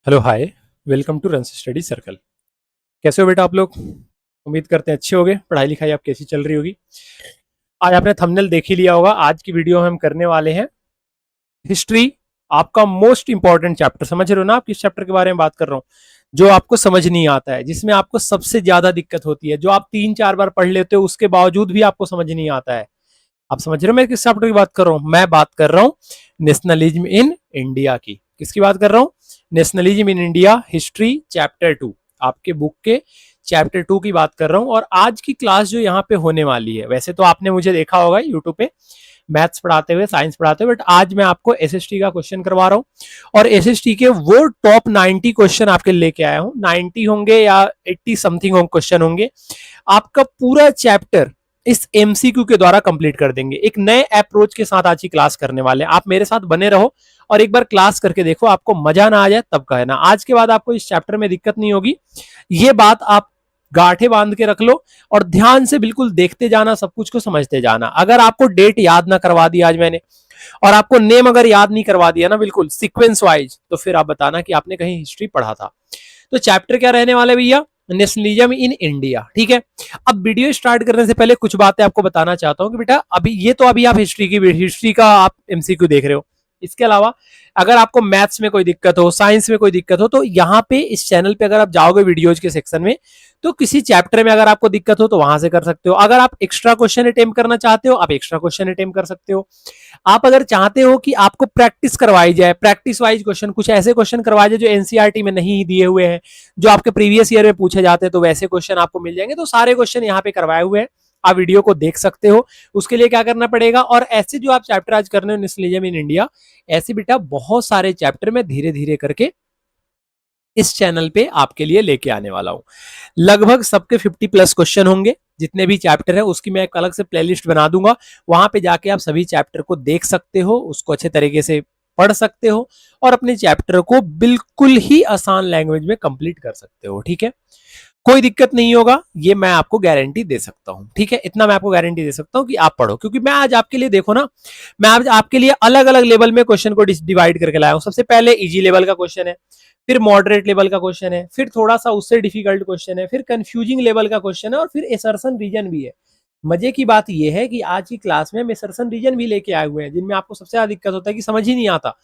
Hello hi. Welcome to रंस study circle. कैसे हो बेटा आप लोग? उम्मीद करते हैं अच्छे होगे। पढ़ाई लिखाई आप कैसी चल रही होगी? आज आपने थंबनेल देख ही लिया होगा। आज की वीडियो में हम करने वाले हैं हिस्ट्री, आपका मोस्ट इंपॉर्टेंट चैप्टर। समझ रहे हो ना आप किस चैप्टर के बारे में बात कर रहा हूँ? जो आपको समझ नहीं आता है, जिसमें आपको सबसे ज्यादा दिक्कत होती है, जो आप 3-4 बार पढ़ लेते हो उसके बावजूद भी आपको समझ नहीं आता है। आप समझ रहे हो मैं किस चैप्टर की बात कर रहा हूँ? मैं बात कर रहा हूँ नेशनलिज्म इन इंडिया की। किसकी बात कर रहा हूँ? Nationalism in India history chapter 2। आपके बुक के चैप्टर 2 की बात कर रहा हूँ। और आज की क्लास जो यहाँ पे होने वाली है, वैसे तो आपने मुझे देखा होगा यूट्यूब पे मैथ्स पढ़ाते हुए, साइंस पढ़ाते हुए, बट आज मैं आपको एसएसटी का क्वेश्चन करवा रहा हूँ। और एसएसटी के वो टॉप 90 क्वेश्चन आपके लेके आया हूँ। 90 होंगे या 80 समथिंग क्वेश्चन होंगे। आपका पूरा चैप्टर इस एमसीक्यू के द्वारा कंप्लीट कर देंगे। एक नए अप्रोच के साथ आज की क्लास करने वाले हैं। आप मेरे साथ बने रहो और एक बार क्लास करके देखो। आपको मजा ना आ जाए तब कहना। आज के बाद आपको इस चैप्टर में दिक्कत नहीं होगी। ये बात आप गांठे बांध के रख लो और ध्यान से बिल्कुल देखते जाना, सब कुछ को समझते जाना। अगर आपको डेट याद ना करवा दी आज मैंने, और आपको नेम अगर याद नहीं करवा दिया ना बिल्कुल सीक्वेंस वाइज, तो फिर आप बताना कि आपने कहीं हिस्ट्री पढ़ा था। तो चैप्टर क्या रहने वाला है भैया? Nationalism in India. ठीक है। अब वीडियो स्टार्ट करने से पहले कुछ बातें आपको बताना चाहता हूं कि बेटा अभी ये तो अभी आप हिस्ट्री का आप एमसीक्यू देख रहे हो। इसके अलावा अगर आपको मैथ्स में कोई दिक्कत हो, साइंस में कोई दिक्कत हो, तो यहाँ पे इस चैनल पे अगर आप जाओगे वीडियोज के सेक्शन में, तो किसी चैप्टर में अगर आपको दिक्कत हो तो वहां से कर सकते हो। अगर आप एक्स्ट्रा क्वेश्चन अटेम्प्ट करना चाहते हो, आप एक्स्ट्रा क्वेश्चन अटेम्प्ट कर सकते हो। आप अगर चाहते हो कि आपको प्रैक्टिस करवाई जाए, प्रैक्टिस वाइज क्वेश्चन, कुछ ऐसे क्वेश्चन करवाए जाए जो एनसीईआरटी में नहीं दिए हुए हैं, जो आपके प्रीवियस ईयर में पूछे जाते हैं, तो वैसे क्वेश्चन आपको मिल जाएंगे। तो सारे क्वेश्चन यहाँ पे करवाए हुए हैं, आप वीडियो को देख सकते हो। उसके लिए क्या करना पड़ेगा? और ऐसे जो आप चैप्टर आज करने हो नेशनलिज्म इन इंडिया, ऐसे बेटा बहुत सारे चैप्टर में धीरे धीरे करके इस चैनल पे आपके लिए लेके आने वाला हूं। लगभग सबके 50+ क्वेश्चन होंगे। जितने भी चैप्टर है उसकी मैं एक अलग से प्लेलिस्ट बना दूंगा। वहां पे जाके आप सभी चैप्टर को देख सकते हो, उसको अच्छे तरीके से पढ़ सकते हो और अपने चैप्टर को बिल्कुल ही आसान लैंग्वेज में कंप्लीट कर सकते हो। ठीक है, कोई दिक्कत नहीं होगा, ये मैं आपको गारंटी दे सकता हूं। ठीक है, इतना मैं आपको गारंटी दे सकता हूं कि आप पढ़ो, क्योंकि मैं आज आपके लिए, देखो ना, मैं आज आपके लिए अलग अलग लेवल में क्वेश्चन को डिवाइड करके लाया हूं। सबसे पहले इजी लेवल का क्वेश्चन है, फिर मॉडरेट लेवल का क्वेश्चन है, फिर थोड़ा सा उससे डिफिकल्ट क्वेश्चन है, फिर कंफ्यूजिंग लेवल का क्वेश्चन है, और फिर एसर्शन रीजन भी है। मजे की बात यह है कि आज की क्लास में हम एसर्शन रीजन भी लेके आए हुए हैं, जिनमें आपको सबसे ज्यादा दिक्कत होता है कि समझ ही नहीं आता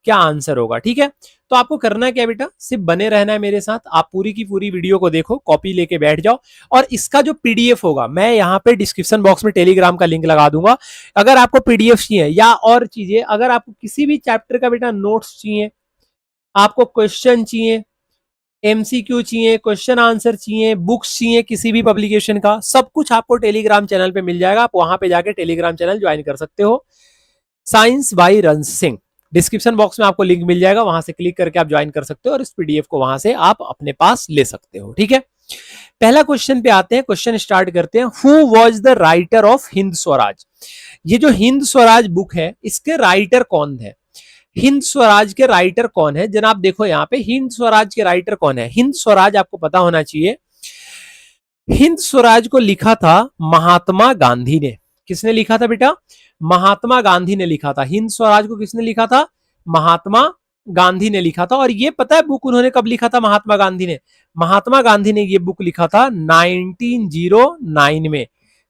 क्या आंसर होगा। ठीक है, तो आपको करना क्या बेटा, सिर्फ बने रहना है मेरे साथ। आप पूरी की पूरी वीडियो को देखो, कॉपी लेके बैठ जाओ, और इसका जो पीडीएफ होगा मैं यहाँ पे डिस्क्रिप्शन बॉक्स में टेलीग्राम का लिंक लगा दूंगा। अगर आपको पीडीएफ चाहिए या और चीजें, अगर आपको किसी भी चैप्टर का बेटा नोट्स चाहिए, आपको क्वेश्चन चाहिए, एमसीक्यू चाहिए, क्वेश्चन आंसर चाहिए, बुक्स चाहिए किसी भी पब्लिकेशन का, सब कुछ आपको टेलीग्राम चैनल पे मिल जाएगा। आप वहां पे जाके टेलीग्राम चैनल ज्वाइन कर सकते हो, science by runs Singh. Description box में आपको लिंक मिल जाएगा, वहां से क्लिक करके आप ज्वाइन कर सकते हो और इस पीडीएफ को वहां से आप अपने पास ले सकते हो। ठीक है, पहला क्वेश्चन पे आते हैं, क्वेश्चन स्टार्ट करते हैं। Who was the writer of Hind Swaraj? ये जो हिंद स्वराज बुक है, इसके राइटर कौन है? हिंद स्वराज के राइटर कौन है जनाब? देखो यहाँ पे हिंद स्वराज के राइटर कौन है। हिंद स्वराज आपको पता होना चाहिए, हिंद स्वराज को लिखा था महात्मा गांधी ने। किसने लिखा था बेटा? महात्मा गांधी ने लिखा था। हिंद स्वराज को किसने लिखा था? महात्मा गांधी ने लिखा था। और ये पता है बुक उन्होंने कब लिखा था? महात्मा गांधी ने, महात्मा गांधी ने ये बुक लिखा था 1909 में।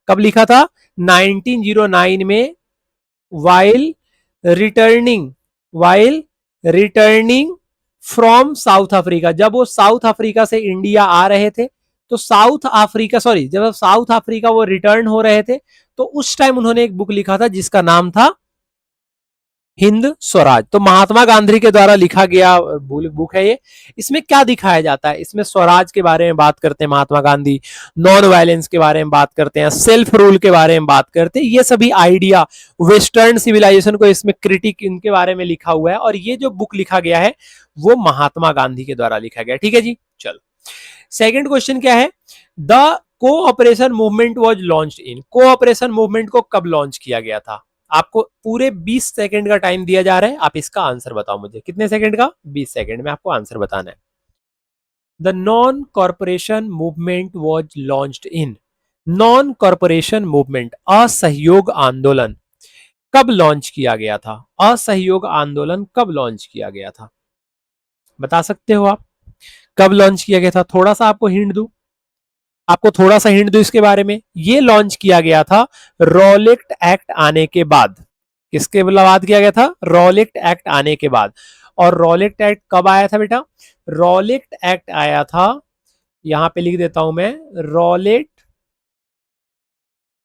कब लिखा था? 1909 में। While returning, while returning from south Africa. जब वो साउथ अफ्रीका से इंडिया आ रहे थे, तो साउथ अफ्रीका, सॉरी, जब साउथ अफ्रीका वो रिटर्न हो रहे थे, तो उस टाइम उन्होंने एक बुक लिखा था जिसका नाम था हिंद स्वराज। तो महात्मा गांधी के द्वारा लिखा गया बुक है ये। इसमें क्या दिखाया जाता है? इसमें स्वराज के बारे में बात करते हैं महात्मा गांधी, नॉन वायलेंस के बारे में बात करते हैं, सेल्फ रूल के बारे में बात करते हैं। ये सभी आइडिया, वेस्टर्न सिविलाइजेशन को इसमें क्रिटिक, इनके बारे में लिखा हुआ है। और ये जो बुक लिखा गया है वो महात्मा गांधी के द्वारा लिखा गया। ठीक है जी, चलो सेकेंड क्वेश्चन क्या है? The cooperation movement was launch in. Cooperation movement को कब लॉन्च किया गया था? आपको पूरे 20 सेकंड का टाइम दिया जा रहा है, आप इसका आंसर बताओ मुझे। कितने सेकंड का? 20 सेकंड में आपको आंसर बताना है। The non corporation movement was launched in. Non corporation movement, असहयोग आंदोलन, कब लॉन्च किया गया था? असहयोग आंदोलन कब लॉन्च किया गया था? बता सकते हो आप कब लॉन्च किया गया था? थोड़ा सा आपको हिंट दूं, आपको थोड़ा सा हिंट दूं इसके बारे में। ये लॉन्च किया गया था रॉलेट एक्ट आने के बाद। किसके बाद किया गया था? रॉलेट एक्ट आने के बाद। और रॉलेट एक्ट कब आया था बेटा? रॉलेट एक्ट आया था, यहां पे लिख देता हूं मैं, रॉलेट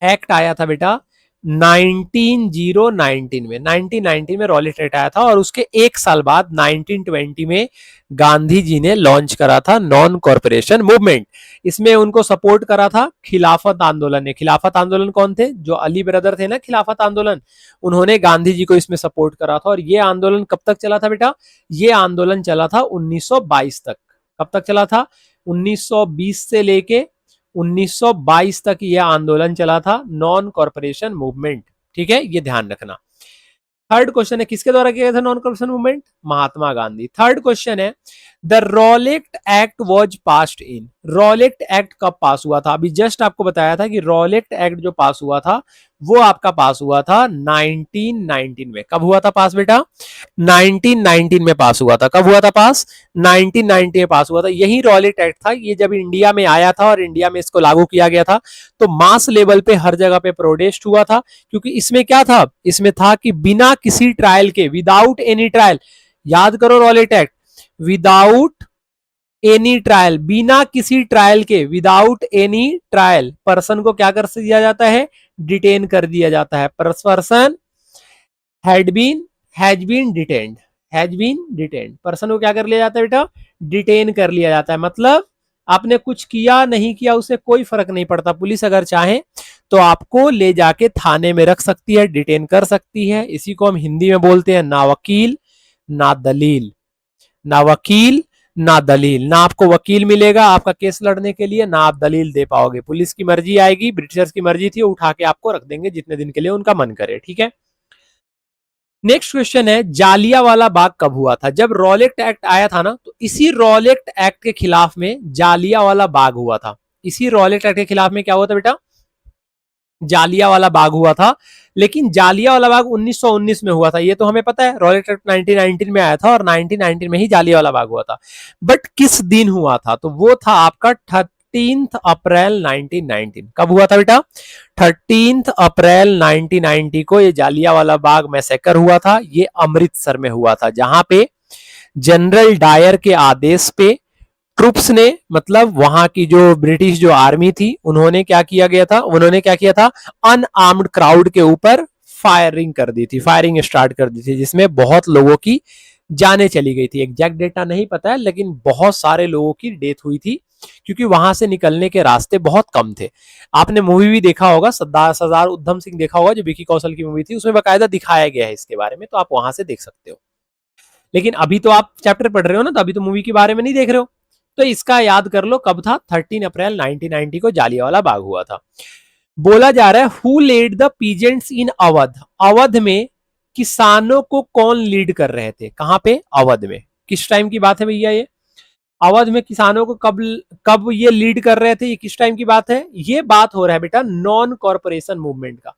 एक्ट आया था बेटा 1919 में। 1919 में रॉलेट एक्ट आया था और उसके एक साल बाद 1920 में गांधी जी ने लॉन्च करा था नॉन कॉरपोरेशन मूवमेंट। इसमें उनको सपोर्ट करा था खिलाफत आंदोलन ने। खिलाफत आंदोलन कौन थे? जो अली ब्रदर थे ना, खिलाफत आंदोलन, उन्होंने गांधी जी को इसमें सपोर्ट करा था। और ये आंदोलन कब तक चला था बेटा? ये आंदोलन चला था 1922 तक। कब तक चला था? 1920 से लेके 1922 तक यह आंदोलन चला था, नॉन कॉरपोरेशन मूवमेंट। ठीक है, ये ध्यान रखना। थर्ड क्वेश्चन है, किसके द्वारा किया गया था non corporation movement? Mahatma Gandhi. Third question है, the Rowlatt act was passed in. Rowlatt act कब पास हुआ था? अभी जस्ट आपको बताया था कि रॉलेट एक्ट जो पास हुआ था वो आपका पास हुआ था 1919 में। कब हुआ था पास बेटा? 1919 में पास हुआ था। कब हुआ था पास? 1990 में पास हुआ था। यही रॉलेट एक्ट था। ये जब इंडिया में आया था और इंडिया में इसको लागू किया गया था तो मास लेवल पे हर जगह पे प्रोटेस्ट हुआ था, क्योंकि इसमें क्या था? इसमें था कि बिना किसी ट्रायल के, विदाउट एनी ट्रायल, याद करो Rowlatt act, without any trial, बिना किसी ट्रायल के, विदाउट एनी ट्रायल, पर्सन को क्या कर दिया जाता है? डिटेन कर दिया जाता है। Person has been detained, has been detained, person को क्या कर लिया जाता है बेटा? डिटेन कर लिया जाता है। मतलब आपने कुछ किया नहीं किया उससे कोई फर्क नहीं पड़ता। पुलिस अगर चाहे तो आपको ले जाके थाने में रख सकती है, डिटेन कर सकती है। इसी को हम हिंदी में बोलते हैं ना वकील ना दलील। ना वकील ना दलील, ना आपको वकील मिलेगा आपका केस लड़ने के लिए, ना आप दलील दे पाओगे। पुलिस की मर्जी आएगी, ब्रिटिशर्स की मर्जी थी, उठा के आपको रख देंगे जितने दिन के लिए उनका मन करे। ठीक है, नेक्स्ट क्वेश्चन है, जालियावाला बाग कब हुआ था? जब रॉलेट एक्ट आया था ना, तो इसी रॉलेट एक्ट के खिलाफ में जालियावाला बाग हुआ था। इसी रॉलेट एक्ट के खिलाफ में क्या हुआ था बेटा? जालियावाला बाग हुआ था। लेकिन जालियावाला बाग 1919 में हुआ था, ये तो हमें पता है। रॉलेट एक्ट 1919 में आया था और 1919 में ही जालियावाला बाग हुआ था। बट किस दिन हुआ था? तो वो था आपका 13 अप्रैल 1919। कब हुआ था बेटा? 13 अप्रैल 1990 को ये जालियावाला बाग मैसेकर हुआ था। ये अमृतसर में हुआ था, जहां पे जनरल डायर के आदेश पे ट्रुप्स ने, मतलब वहां की जो ब्रिटिश जो आर्मी थी, उन्होंने क्या किया गया था? उन्होंने क्या किया था? अनआर्म्ड क्राउड के ऊपर फायरिंग कर दी थी, फायरिंग स्टार्ट कर दी थी, जिसमें बहुत लोगों की जाने चली गई थी। एग्जैक्ट डेटा नहीं पता है, लेकिन बहुत सारे लोगों की डेथ हुई थी, क्योंकि वहां से निकलने के रास्ते बहुत कम थे। आपने मूवी भी देखा होगा, सरदार उधम सिंह देखा होगा, जो विकी कौशल की मूवी थी, उसमें बाकायदा दिखाया गया है इसके बारे में, तो आप वहां से देख सकते हो। लेकिन अभी तो आप चैप्टर पढ़ रहे हो ना, तो अभी तो मूवी के बारे में नहीं देख रहे हो, तो इसका याद कर लो कब था? 13 अप्रैल 1990 को जालियावाला बाग हुआ था। बोला जा रहा है, हु लेड द पीजेंट्स इन अवध? अवध में किसानों को कौन लीड कर रहे थे? कहां पे? अवध में। किस टाइम की बात है भैया ये? अवध में किसानों को कब कब ये लीड कर रहे थे? ये किस टाइम की बात है? ये बात हो रहा है बेटा नॉन कॉरपोरेशन मूवमेंट का।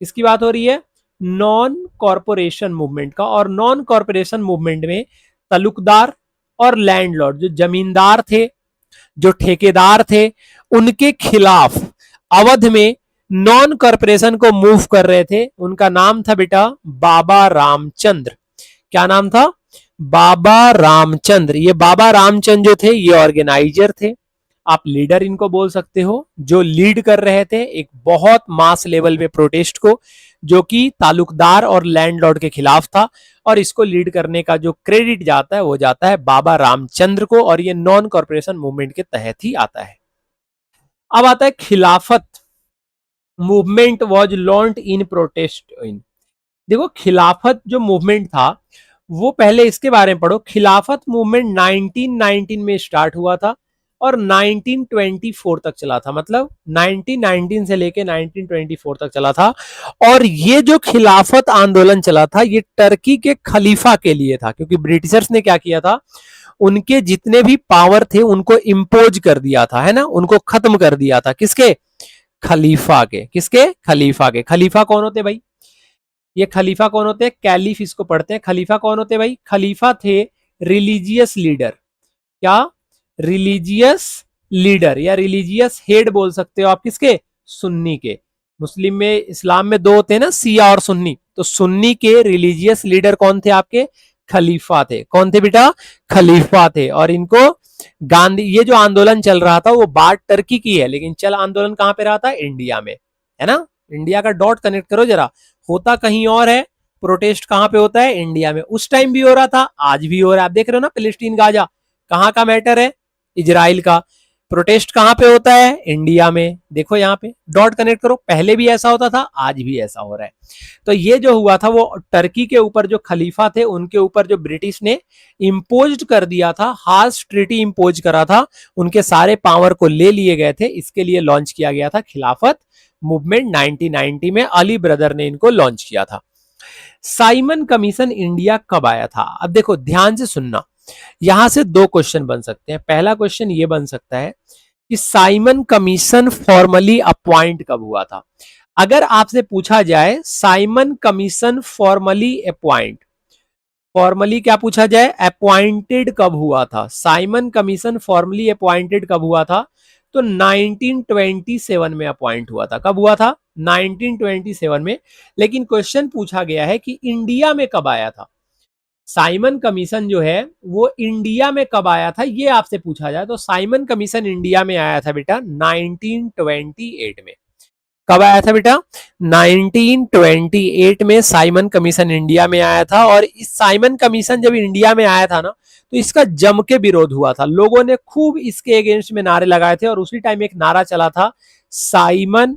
किसकी बात हो रही है? नॉन कॉरपोरेशन मूवमेंट का। और नॉन कॉरपोरेशन मूवमेंट में तलुकदार और लैंडलॉर्ड, जो जमींदार थे, जो ठेकेदार थे, उनके खिलाफ अवध में नॉन कॉरपोरेशन को मूव कर रहे थे। उनका नाम था बेटा बाबा रामचंद्र। क्या नाम था? बाबा रामचंद्र। ये बाबा रामचंद्र जो थे, ये ऑर्गेनाइजर थे, आप लीडर इनको बोल सकते हो, जो लीड कर रहे थे एक बहुत मास लेवल पे प्रोटेस्ट को, जो कि तालुकदार और लैंडलॉर्ड के खिलाफ था। और इसको लीड करने का जो क्रेडिट जाता है वो जाता है बाबा रामचंद्र को, और ये नॉन कॉरपोरेशन मूवमेंट के तहत ही आता है। अब आता है खिलाफत movement was launch in protest in. देखो, खिलाफत जो मूवमेंट था वो पहले इसके बारे में पढ़ो। खिलाफत मूवमेंट 1919 में स्टार्ट हुआ था और 1924 तक चला था। मतलब 1919 से लेके 1924 तक चला था। और ये जो खिलाफत आंदोलन चला था, ये टर्की के खलीफा के लिए था, क्योंकि ब्रिटिशर्स ने क्या किया था? उनके जितने भी पावर थे उनको इम्पोज कर दिया था, है ना, उनको खत्म कर दिया था। किसके? खलीफा के। किसके? खलीफा के। खलीफा कौन होते भाई? ये खलीफा कौन होते हैं? कैलिफ इसको पढ़ते हैं। खलीफा कौन होते हैं भाई? खलीफा थे रिलीजियस लीडर, क्या, रिलीजियस लीडर या रिलीजियस हेड बोल सकते हो आप, किसके, सुन्नी के। मुस्लिम में, इस्लाम में दो होते हैं ना, सिया और सुन्नी, तो सुन्नी के रिलीजियस लीडर कौन थे आपके, खलीफा थे। कौन थे बेटा, खलीफा थे। और इनको गांधी, ये जो आंदोलन चल रहा था वो बात टर्की की है, लेकिन चल आंदोलन कहां पे रहा था, इंडिया में, है ना। इंडिया का डॉट कनेक्ट करो जरा, होता कहीं और है, प्रोटेस्ट कहां पे होता है, इंडिया में। उस टाइम भी हो रहा था, आज भी हो रहा है। आप देख रहे हो ना, फिलिस्तीन गाजा कहां का मैटर है, इजराइल का। प्रोटेस्ट कहां पे होता है, इंडिया में। देखो यहाँ पे डॉट कनेक्ट करो, पहले भी ऐसा होता था, आज भी ऐसा हो रहा है। तो ये जो हुआ था वो टर्की के ऊपर जो खलीफा थे उनके ऊपर जो ब्रिटिश ने इम्पोज कर दिया था, हार्श ट्रीटी इम्पोज करा था, उनके सारे पावर को ले लिए गए थे। इसके लिए लॉन्च किया गया था खिलाफत मूवमेंट 1990 में, अली ब्रदर ने इनको लॉन्च किया था। साइमन कमीशन इंडिया कब आया था, अब देखो ध्यान से सुनना, यहां से दो क्वेश्चन बन सकते हैं। पहला क्वेश्चन ये बन सकता है कि साइमन कमीशन फॉर्मली अपॉइंट कब हुआ था। अगर आपसे पूछा जाए Simon commission formally appoint, formally क्या पूछा जाए, अपॉइंटेड कब हुआ था, साइमन कमीशन फॉर्मली अपॉइंटेड कब हुआ था, तो 1927 में अपॉइंट हुआ था। कब हुआ था, 1927 में। लेकिन क्वेश्चन पूछा गया है कि इंडिया में कब आया था, साइमन कमीशन जो है वो इंडिया में कब आया था, ये आपसे पूछा जाए तो साइमन कमीशन इंडिया में आया था बेटा 1928 में। कब आया था बेटा, 1928 में साइमन कमीशन इंडिया में आया था। और इस साइमन कमीशन जब इंडिया में आया था ना, तो इसका जम के विरोध हुआ था, लोगों ने खूब इसके अगेंस्ट में नारे लगाए थे। और उसी टाइम एक नारा चला था, Simon,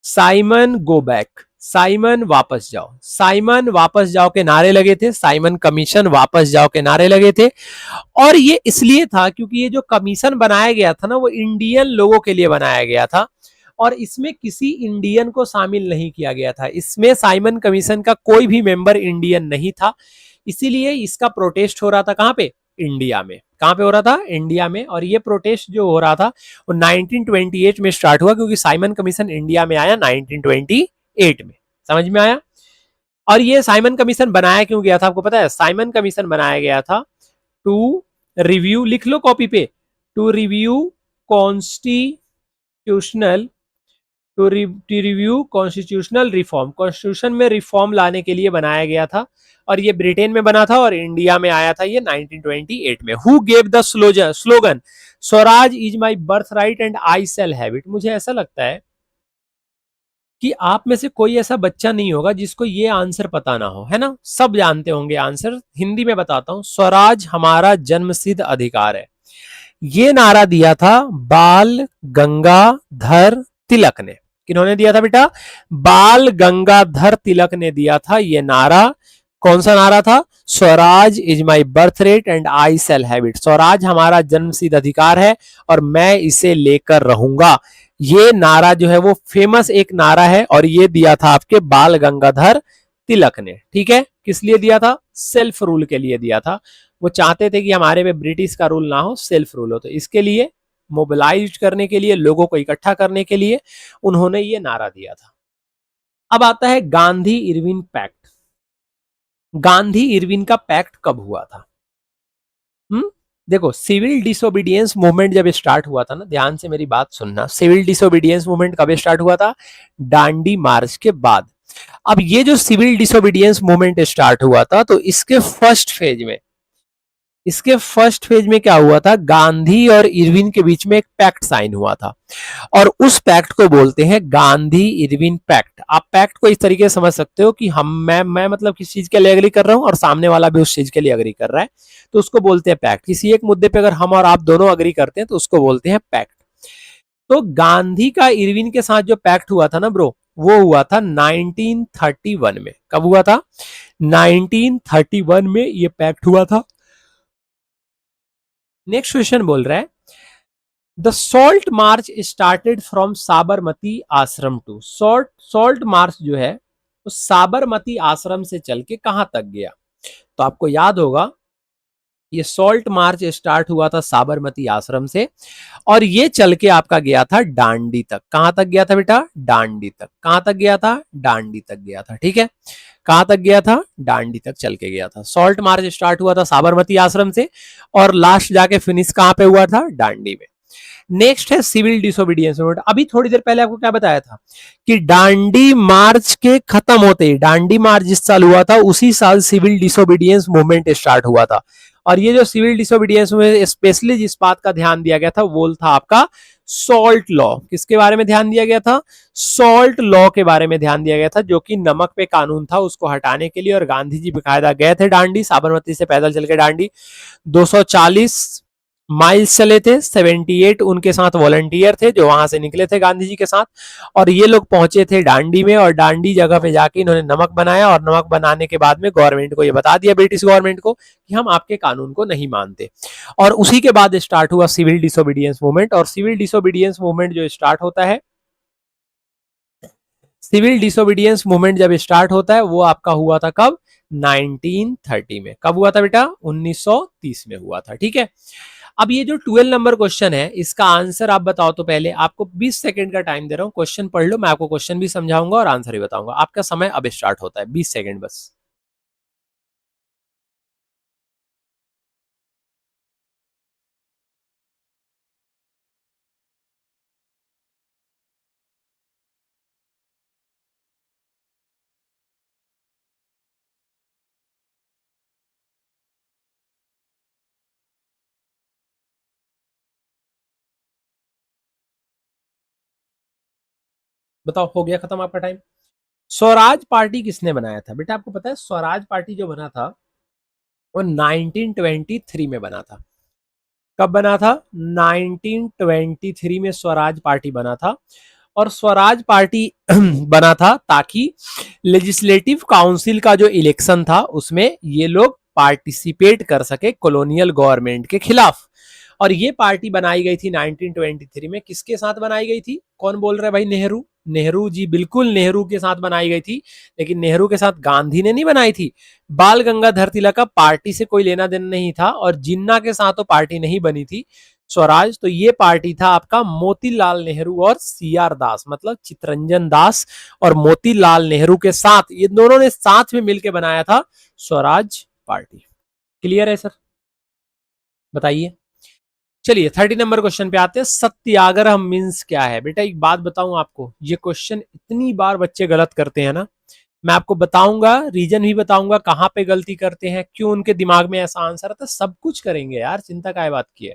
Simon go back, Simon वापस जाओ, साइमन वापस जाओ के नारे लगे थे, साइमन कमीशन वापस जाओ के नारे लगे थे। और ये इसलिए था क्योंकि ये जो कमीशन बनाया गया था ना, वो इंडियन लोगों के लिए बनाया गया था और इसमें किसी इंडियन को शामिल नहीं किया गया था। इसमें साइमन कमीशन का कोई भी मेंबर इंडियन नहीं था, इसीलिए इसका प्रोटेस्ट हो रहा था कहां पे, इंडिया में। कहां पे हो रहा था, इंडिया में। और ये प्रोटेस्ट जो हो रहा था वो 1928 में स्टार्ट हुआ, क्योंकि साइमन कमीशन इंडिया में आया 1928 में। समझ में आया। और ये साइमन कमीशन बनाया क्यों गया था, आपको पता है, साइमन कमीशन बनाया गया था टू रिव्यू, लिख लो कॉपी पे, to review constitutional, to review constitutional reform, constitution में रिफॉर्म लाने के लिए बनाया गया था। और ये ब्रिटेन में बना था और इंडिया में आया था ये 1928 में। Who gave the slogan swaraj is my birth right and I shall have it. मुझे ऐसा लगता है कि आप में से कोई ऐसा बच्चा नहीं होगा जिसको ये आंसर पता ना हो, है ना, सब जानते होंगे आंसर। हिंदी में बताता हूं, स्वराज हमारा जन्मसिद्ध अधिकार है। ये नारा दिया था बाल गंगाधर तिलक ने। किन्होंने दिया था बेटा, बाल गंगाधर तिलक ने दिया था ये नारा। कौन सा नारा था, swaraj is my birth right and I shall have it, swaraj हमारा जन्मसिद्ध अधिकार है और मैं इसे लेकर रहूंगा। ये नारा जो है वो फेमस एक नारा है और ये दिया था आपके बाल गंगाधर तिलक ने। ठीक है, किस लिए दिया था, सेल्फ रूल के लिए दिया था। वो चाहते थे कि हमारे में ब्रिटिश का रूल ना हो, सेल्फ रूल हो, तो इसके लिए मोबिलाइज करने के लिए, लोगों को इकट्ठा करने के लिए उन्होंने ये नारा दिया था। अब आता है गांधी इरविन पैक्ट। गांधी इरविन का पैक्ट कब हुआ था, देखो सिविल डिसोबीडियंस मूवमेंट जब स्टार्ट हुआ था ना, ध्यान से मेरी बात सुनना, सिविल डिसोबीडियंस मूवमेंट कब स्टार्ट हुआ था, दांडी मार्च के बाद। अब ये जो सिविल डिसोबीडियंस मूवमेंट स्टार्ट हुआ था, तो इसके फर्स्ट फेज में, इसके फर्स्ट फेज में क्या हुआ था, गांधी और इरविन के बीच में एक पैक्ट साइन हुआ था और उस पैक्ट को बोलते हैं गांधी इरविन पैक्ट। आप पैक्ट को इस तरीके से समझ सकते हो कि मैं मतलब किस चीज के लिए अग्री कर रहा हूं और सामने वाला भी उस चीज के लिए अग्री कर रहा है, तो उसको बोलते हैं पैक्ट। किसी एक मुद्दे पे अगर हम और आप दोनों अग्री करते हैं तो उसको बोलते हैं पैक्ट। तो गांधी का इरविन के साथ जो पैक्ट हुआ था ना ब्रो, वो हुआ था 1931 में। कब हुआ था, 1931 में ये पैक्ट हुआ था। नेक्स्ट क्वेश्चन बोल रहा है, the salt march started from Sabarmati आश्रम टू, सॉल्ट मार्च जो है वो साबरमती आश्रम से चल के कहां तक गया। तो आपको याद होगा ये सॉल्ट मार्च स्टार्ट हुआ था साबरमती आश्रम से और ये चल के आपका गया था डांडी तक। कहां तक गया था बेटा? डांडी तक। कहां तक गया था? डांडी तक गया था। ठीक है, कहां तक गया था? डांडी तक चल के गया था। सॉल्ट मार्च स्टार्ट हुआ था साबरमती आश्रम से और लास्ट जाके फिनिश कहां पे हुआ था? डांडी में। नेक्स्ट है सिविल डिसोबीडियंस मूवमेंट। अभी थोड़ी देर पहले आपको क्या बताया था कि डांडी मार्च के खत्म होते ही, डांडी मार्च जिस साल हुआ था उसी साल सिविल डिसोबीडियंस मूवमेंट स्टार्ट हुआ था। और ये जो सिविल डिसोबीडियंस में स्पेशली जिस बात का ध्यान दिया गया था वो था आपका सॉल्ट लॉ। किसके बारे में ध्यान दिया गया था? सॉल्ट लॉ के बारे में ध्यान दिया गया था, जो कि नमक पे कानून था, उसको हटाने के लिए। और गांधी जी बेकायदा गए थे डांडी, साबरमती से पैदल चल के डांडी 240 माइल्स चले थे। 78 उनके साथ वॉलंटियर थे जो वहां से निकले थे गांधी जी के साथ, और ये लोग पहुंचे थे डांडी में। और डांडी जगह पे जाके इन्होंने नमक बनाया और नमक बनाने के बाद में गवर्नमेंट को ये बता दिया, ब्रिटिश गवर्नमेंट को, कि हम आपके कानून को नहीं मानते। और उसी के बाद स्टार्ट हुआ सिविल डिसोबीडियंस मूवमेंट। और सिविल डिसोबीडियंस मूवमेंट जो स्टार्ट होता है, सिविल डिसोबीडियंस मूवमेंट जब स्टार्ट होता है वो आपका हुआ था कब? 1930 में। कब हुआ था बेटा? 1930 में हुआ था। ठीक है, अब ये जो 12 नंबर क्वेश्चन है इसका आंसर आप बताओ। तो पहले आपको 20 सेकंड का टाइम दे रहा हूं, क्वेश्चन पढ़ लो, मैं आपको क्वेश्चन भी समझाऊंगा और आंसर भी बताऊंगा। आपका समय अब स्टार्ट होता है, 20 सेकंड बस। बताओ, हो गया खत्म आपका टाइम। स्वराज पार्टी किसने बनाया था? बेटा आपको पता है स्वराज पार्टी जो बना था वो 1923 में बना था। कब बना था? 1923 में स्वराज पार्टी बना था। और स्वराज पार्टी बना था ताकि लेजिस्लेटिव काउंसिल का जो इलेक्शन था उसमें ये लोग पार्टिसिपेट कर सके कॉलोनियल गवर्नमेंट के खिलाफ। और ये पार्टी बनाई गई थी 1923 में। किसके साथ बनाई गई थी? कौन बोल रहा है भाई? नेहरू। नेहरू जी, बिल्कुल नेहरू के साथ बनाई गई थी। लेकिन नेहरू के साथ गांधी ने नहीं बनाई थी। बाल गंगाधर तिलक का पार्टी से कोई लेना देना नहीं था, और जिन्ना के साथ तो पार्टी नहीं बनी थी स्वराज। तो ये पार्टी था आपका मोतीलाल नेहरू और सीआर दास, मतलब चितरंजन दास और मोतीलाल नेहरू के साथ, ये दोनों ने साथ में मिलकर बनाया था स्वराज पार्टी। क्लियर है सर? बताइए। चलिए 30 नंबर क्वेश्चन पे आते हैं। सत्याग्रह मीन्स क्या है? बेटा एक बात बताऊं आपको, ये क्वेश्चन इतनी बार बच्चे गलत करते हैं ना, मैं आपको बताऊंगा, रीजन भी बताऊंगा कहां पे गलती करते हैं, क्यों उनके दिमाग में ऐसा आंसर आता है, सब कुछ करेंगे यार, चिंता काय बात की है।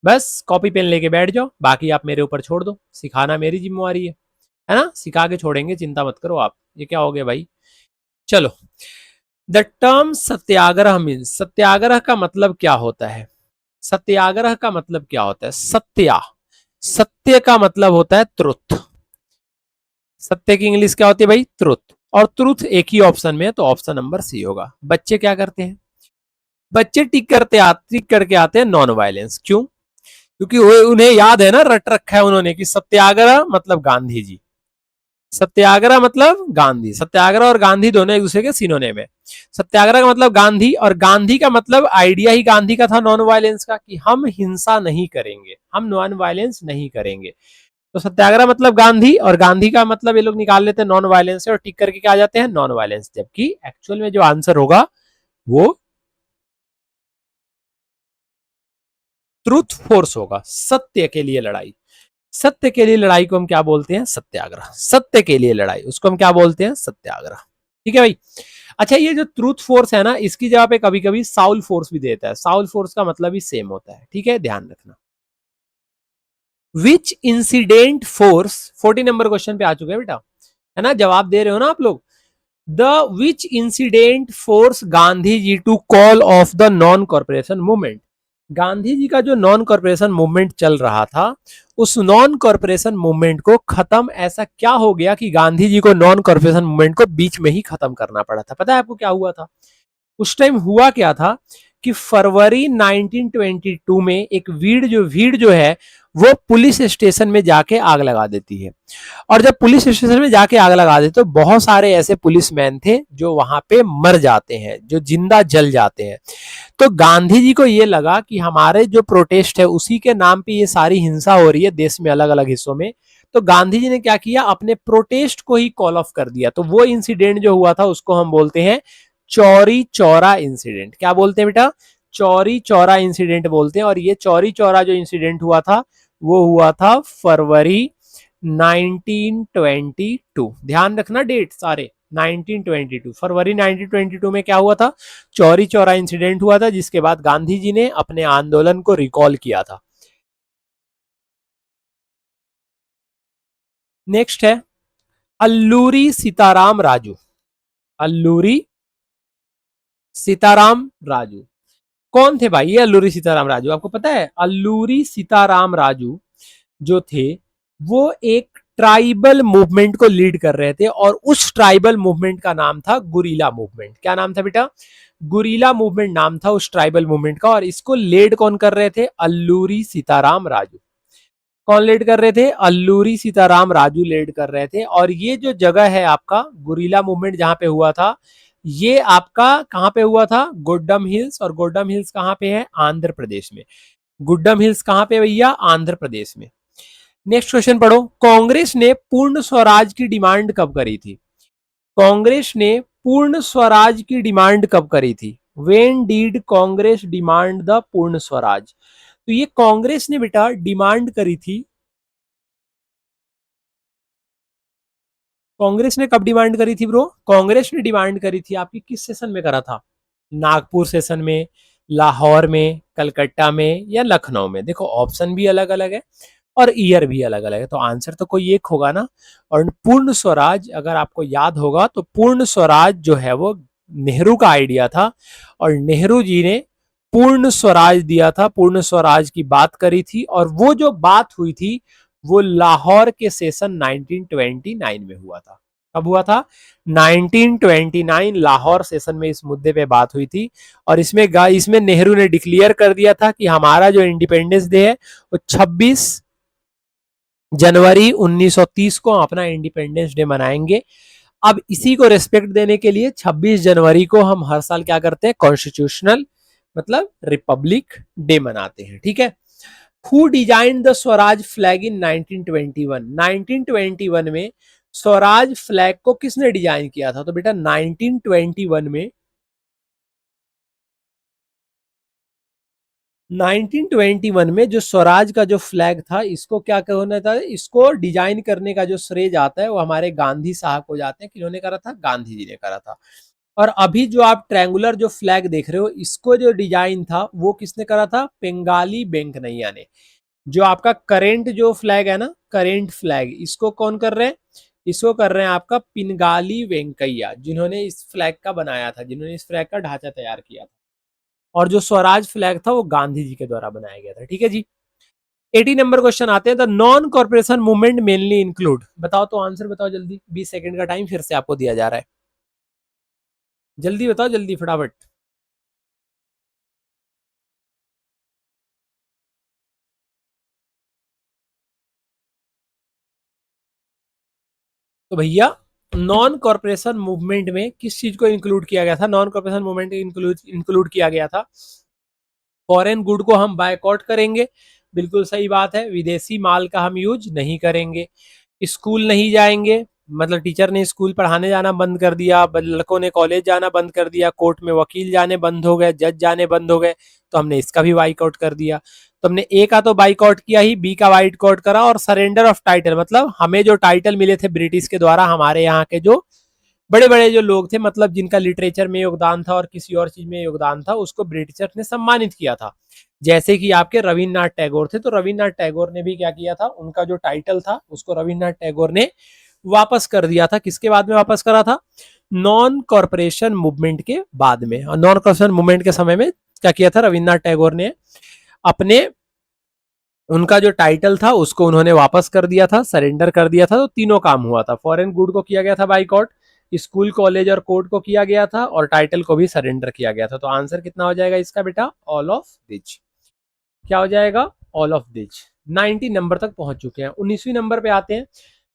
बस कॉपी पेन लेके बैठ जाओ, बाकी आप मेरे ऊपर छोड़ दो, सिखाना मेरी जिम्मेवारी है ना? सिखा के छोड़ेंगे, चिंता मत करो आप। ये क्या हो गया भाई? चलो, द टर्म सत्याग्रह मीन्स, सत्याग्रह का मतलब क्या होता है? सत्याग्रह का मतलब क्या होता है? सत्या, सत्य का मतलब होता है ट्रुथ। सत्य की इंग्लिश क्या होती है भाई? ट्रुथ। और ट्रुथ एक ही ऑप्शन में है, तो ऑप्शन नंबर सी होगा। बच्चे क्या करते हैं? बच्चे टिक करके आते हैं नॉन वायलेंस। क्यों? क्योंकि उन्हें याद है ना, रट रखा है उन्होंने कि सत्याग्रह मतलब गांधी जी, सत्याग्रह मतलब गांधी। सत्याग्रह और गांधी दोनों एक दूसरे के सिनोनिम है। सत्याग्रह का मतलब गांधी, और गांधी का मतलब आइडिया ही गांधी का था नॉन वायलेंस का, कि हम हिंसा नहीं करेंगे, हम नॉन वायलेंस नहीं करेंगे। तो सत्याग्रह मतलब गांधी, और गांधी का मतलब ये लोग निकाल लेते हैं नॉन वायलेंस से, और टिक करके क्या आ जाते हैं? Non violence. जबकि एक्चुअल में जो आंसर होगा वो ट्रूथ फोर्स होगा, सत्य के लिए लड़ाई। सत्य के लिए लड़ाई को हम क्या बोलते हैं? सत्याग्रह। सत्य के लिए लड़ाई, उसको हम क्या बोलते हैं? सत्याग्रह। ठीक है भाई। अच्छा, ये जो ट्रूथ फोर्स है ना, इसकी जगह पे कभी कभी साउल फोर्स भी देता है। साउल फोर्स का मतलब भी सेम होता है, ठीक है, ध्यान रखना। विच इंसिडेंट फोर्स, 40 नंबर क्वेश्चन पे आ चुके हैं बेटा, है ना? जवाब दे रहे हो ना आप लोग? The which incident force Gandhi ji to call off the non corporation movement. Gandhi ji का जो नॉन कॉर्पोरेशन मूवमेंट चल रहा था, उस नॉन कॉर्पोरेशन मूवमेंट को खत्म ऐसा क्या हो गया कि गांधी जी को नॉन कॉर्पोरेशन मूवमेंट को बीच में ही खत्म करना पड़ा था? पता है आपको क्या हुआ था? उस टाइम हुआ क्या था कि फरवरी 1922 में एक भीड़ जो है वो पुलिस स्टेशन में जाके आग लगा देती है। और जब पुलिस स्टेशन में जाके आग लगा देते तो बहुत सारे ऐसे पुलिसमैन थे जो वहां पे मर जाते हैं, जो जिंदा जल जाते हैं। तो गांधी जी को ये लगा कि हमारे जो प्रोटेस्ट है उसी के नाम पे ये सारी हिंसा हो रही है देश में अलग अलग हिस्सों में। तो गांधी जी ने क्या किया, अपने प्रोटेस्ट को ही कॉल ऑफ कर दिया। तो वो इंसिडेंट जो हुआ था उसको हम बोलते हैं चौरी चौरा इंसिडेंट। क्या बोलते हैं बेटा? चौरी चौरा इंसिडेंट बोलते हैं। और ये चौरी चौरा जो इंसिडेंट हुआ था वो हुआ था फरवरी 1922। ध्यान रखना डेट सारे, 1922 फरवरी 1922 में क्या हुआ था? चौरी चौरा इंसिडेंट हुआ था, जिसके बाद गांधी जी ने अपने आंदोलन को रिकॉल किया था। नेक्स्ट है अल्लूरी सीताराम राजू। अल्लूरी सीताराम राजू कौन थे भाई? ये अल्लूरी सीताराम राजू आपको पता है? अल्लूरी सीताराम राजू जो थे वो एक ट्राइबल मूवमेंट को लीड कर रहे थे, और उस ट्राइबल मूवमेंट का नाम था गुरीला मूवमेंट। क्या नाम था बेटा? गुरीला मूवमेंट नाम था उस ट्राइबल मूवमेंट का। और इसको लीड कौन कर रहे थे? अल्लूरी सीताराम राजू। कौन लीड कर रहे थे? अल्लूरी सीताराम राजू लीड कर रहे थे। और ये जो जगह है आपका गुरीला मूवमेंट जहां पे हुआ था, ये आपका कहां पे हुआ था? गोड्डम हिल्स। और गोड्डम हिल्स कहां पे है? आंध्र प्रदेश में। गुड्डम हिल्स कहां पे भैया? आंध्र प्रदेश में। नेक्स्ट क्वेश्चन पढ़ो। कांग्रेस ने पूर्ण स्वराज की डिमांड कब करी थी? कांग्रेस ने पूर्ण स्वराज की डिमांड कब करी थी? When deed Congress demand the पूर्ण स्वराज? तो ये कांग्रेस ने बेटा डिमांड करी थी। कांग्रेस ने कब डिमांड करी थी ब्रो? कांग्रेस ने डिमांड करी थी आपकी किस सेशन में करा था? नागपुर सेशन में, लाहौर में, कलकत्ता में, या लखनऊ में? देखो ऑप्शन भी अलग अलग है और ईयर भी अलग अलग है, तो आंसर तो कोई एक होगा ना। और पूर्ण स्वराज अगर आपको याद होगा तो पूर्ण स्वराज जो है वो नेहरू का आइडिया था, और नेहरू जी ने पूर्ण स्वराज दिया था, पूर्ण स्वराज की बात करी थी। और वो जो बात हुई थी वो लाहौर के सेशन 1929 में हुआ था। कब हुआ था? 1929 लाहौर सेशन में इस मुद्दे पे बात हुई थी। और इसमें नेहरू ने डिक्लेयर कर दिया था कि हमारा जो इंडिपेंडेंस डे है वो 26 जनवरी 1930 को अपना इंडिपेंडेंस डे मनाएंगे। अब इसी को रेस्पेक्ट देने के लिए 26 जनवरी को हम हर साल क्या करते हैं? कॉन्स्टिट्यूशनल मतलब रिपब्लिक डे मनाते हैं। ठीक है। Who design the Swaraj flag in 1921? 1921 में स्वराज फ्लैग को किसने डिजाइन किया था? तो बेटा 1921 में 1921 में जो स्वराज का जो फ्लैग था इसको क्या कहना था? इसको डिजाइन करने का जो श्रेय जाता है वो हमारे गांधी साहब को जाते हैं। किन्होंने करा था? गांधी जी ने करा था। और अभी जो आप ट्रायंगुलर जो फ्लैग देख रहे हो इसको जो डिजाइन था वो किसने करा था? पेंगाली वेंकैया ने। जो आपका करेंट जो फ्लैग है ना, करेंट फ्लैग, इसको कौन कर रहे हैं? इसको कर रहे हैं आपका पिंगाली वेंकैया, जिन्होंने इस फ्लैग का बनाया था, जिन्होंने इस फ्लैग का ढांचा तैयार किया था। और जो स्वराज फ्लैग था वो गांधी जी के द्वारा बनाया गया था। ठीक है जी। 80 नंबर क्वेश्चन आते हैं। The non corporation movement mainly include? बताओ तो आंसर बताओ जल्दी, 20 सेकंड का टाइम फिर से आपको दिया जा रहा है। जल्दी बताओ, जल्दी फटाफट। तो भैया नॉन कॉर्पोरेशन मूवमेंट में किस चीज को इंक्लूड किया गया था? नॉन कॉर्पोरेशन मूवमेंट इंक्लूड किया गया था फॉरेन गुड को हम बायकॉट करेंगे, बिल्कुल सही बात है। विदेशी माल का हम यूज नहीं करेंगे। स्कूल नहीं जाएंगे, मतलब टीचर ने स्कूल पढ़ाने जाना बंद कर दिया, लड़कों ने कॉलेज जाना बंद कर दिया, कोर्ट में वकील जाने बंद हो गए, जज जाने बंद हो गए, तो हमने इसका भी बाइकआउट कर दिया। तो हमने ए का तो बाइकआउट किया ही, बी का बाइकआउट करा। और सरेंडर ऑफ टाइटल मतलब हमें जो टाइटल मिले थे ब्रिटिश के द्वारा, हमारे यहाँ के जो बड़े बड़े जो लोग थे, मतलब जिनका लिटरेचर में योगदान था और किसी और चीज में योगदान था, उसको ब्रिटिशर ने सम्मानित किया था। जैसे कि आपके रविन्द्रनाथ टैगोर थे, तो रविन्द्रनाथ टैगोर ने भी क्या किया था? उनका जो टाइटल था उसको रविन्द्रनाथ टैगोर ने वापस कर दिया था। किसके बाद में वापस करा था? नॉन कॉर्पोरेशन मूवमेंट के बाद में। और नॉन कॉर्पोरेशन मूवमेंट के समय में क्या किया था? रविन्द्रनाथ टैगोर ने अपने उनका जो टाइटल था उसको उन्होंने वापस कर दिया था, सरेंडर कर दिया था। तो तीनों काम हुआ था, फॉरेन गुड को किया गया था बाइकआउट, स्कूल कॉलेज और कोर्ट को किया गया था, और टाइटल को भी सरेंडर किया गया था। तो आंसर कितना हो जाएगा इसका बेटा? All of which. क्या हो जाएगा? All of दिच। 19 नंबर तक पहुंच चुके हैं। 19वीं नंबर पे आते हैं,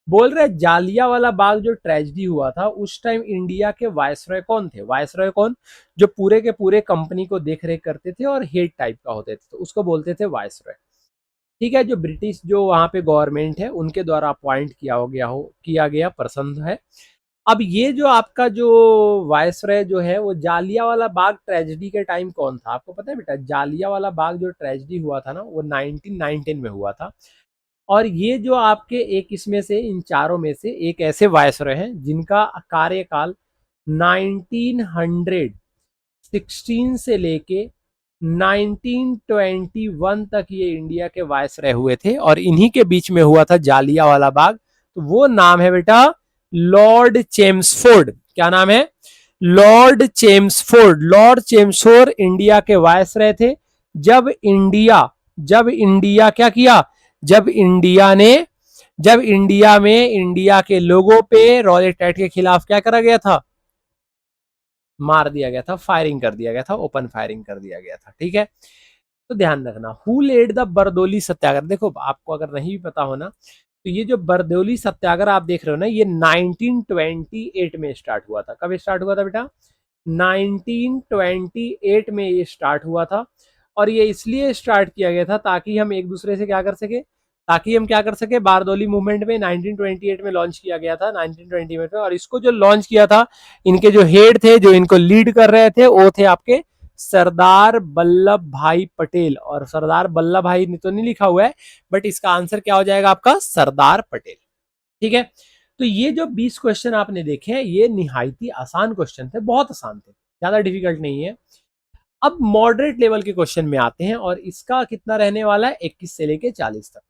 बोल रहे जालियांवाला बाग जो ट्रेजेडी हुआ था उस टाइम इंडिया के वायसरॉय कौन थे? वायसरॉय कौन? जो पूरे के पूरे कंपनी को देख रेख करते थे और हेड टाइप का होते थे, तो उसको बोलते थे वायसरॉय। ठीक है, जो ब्रिटिश जो वहां पे गवर्नमेंट है उनके द्वारा अपॉइंट किया गया पर्सन है। अब ये जो आपका जो वायसरॉय जो है वो जालियांवाला बाग ट्रेजेडी के टाइम कौन था आपको पता है बेटा? जालियांवाला बाग जो ट्रेजेडी हुआ था ना वो 1919 में हुआ था। और ये जो आपके एक इसमें से इन चारों में से एक ऐसे वायसरॉय हैं जिनका कार्यकाल 1916 से लेके 1921 तक ये इंडिया के वायसरॉय हुए थे और इन्हीं के बीच में हुआ था जालियांवाला बाग। तो वो नाम है बेटा लॉर्ड चेम्सफोर्ड। क्या नाम है? Lord Chelmsford. Lord Chelmsford India के वायसरॉय थे जब इंडिया क्या किया? जब इंडिया में इंडिया के लोगों पे रॉयलेट एक्ट के खिलाफ क्या करा गया था? मार दिया गया था, फायरिंग कर दिया गया था, ओपन फायरिंग कर दिया गया था। ठीक है, तो ध्यान रखना। हु लेड द बरदोली सत्याग्रह? देखो आपको अगर नहीं भी पता हो ना तो ये जो बरदोली सत्याग्रह आप देख रहे हो ना ये 1928 में स्टार्ट हुआ था। कब स्टार्ट हुआ था बेटा? 1928 में ये स्टार्ट हुआ था। और ये इसलिए स्टार्ट किया गया था ताकि हम एक दूसरे से क्या कर सके, बारदोली मूवमेंट में 1928 में लॉन्च किया गया था 1920 में। और इसको जो लॉन्च किया था, इनके जो हेड थे जो इनको लीड कर रहे थे वो थे आपके सरदार वल्लभ भाई पटेल। और सरदार वल्लभ भाई ने तो नहीं लिखा हुआ है बट इसका आंसर क्या हो जाएगा आपका? सरदार पटेल। ठीक है, तो ये जो 20 क्वेश्चन आपने देखे हैं ये निहायत ही आसान क्वेश्चन थे, बहुत आसान थे, ज्यादा डिफिकल्ट नहीं है। अब मॉडरेट लेवल के क्वेश्चन में आते हैं और इसका कितना रहने वाला है? 21 से लेके 40 तक।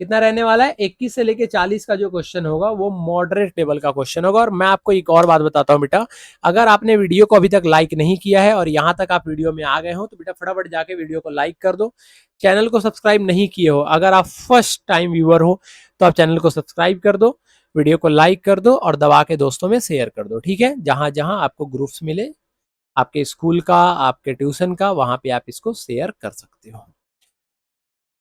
कितना रहने वाला है? 21 से लेके 40 का जो क्वेश्चन होगा वो मॉडरेट लेवल का क्वेश्चन होगा। और मैं आपको एक और बात बताता हूं बेटा, अगर आपने वीडियो को अभी तक लाइक नहीं किया है और यहां तक आप वीडियो में आ गए हो तो बेटा फटाफट जाके वीडियो को लाइक कर दो। चैनल को सब्सक्राइब नहीं किए हो, अगर आप फर्स्ट टाइम व्यूअर हो तो आप चैनल को सब्सक्राइब कर दो, वीडियो को लाइक कर दो और दबा के दोस्तों में शेयर कर दो। ठीक है, जहां जहां आपको ग्रुप्स मिले, आपके स्कूल का, आपके ट्यूशन का, वहां पे आप इसको शेयर कर सकते हो।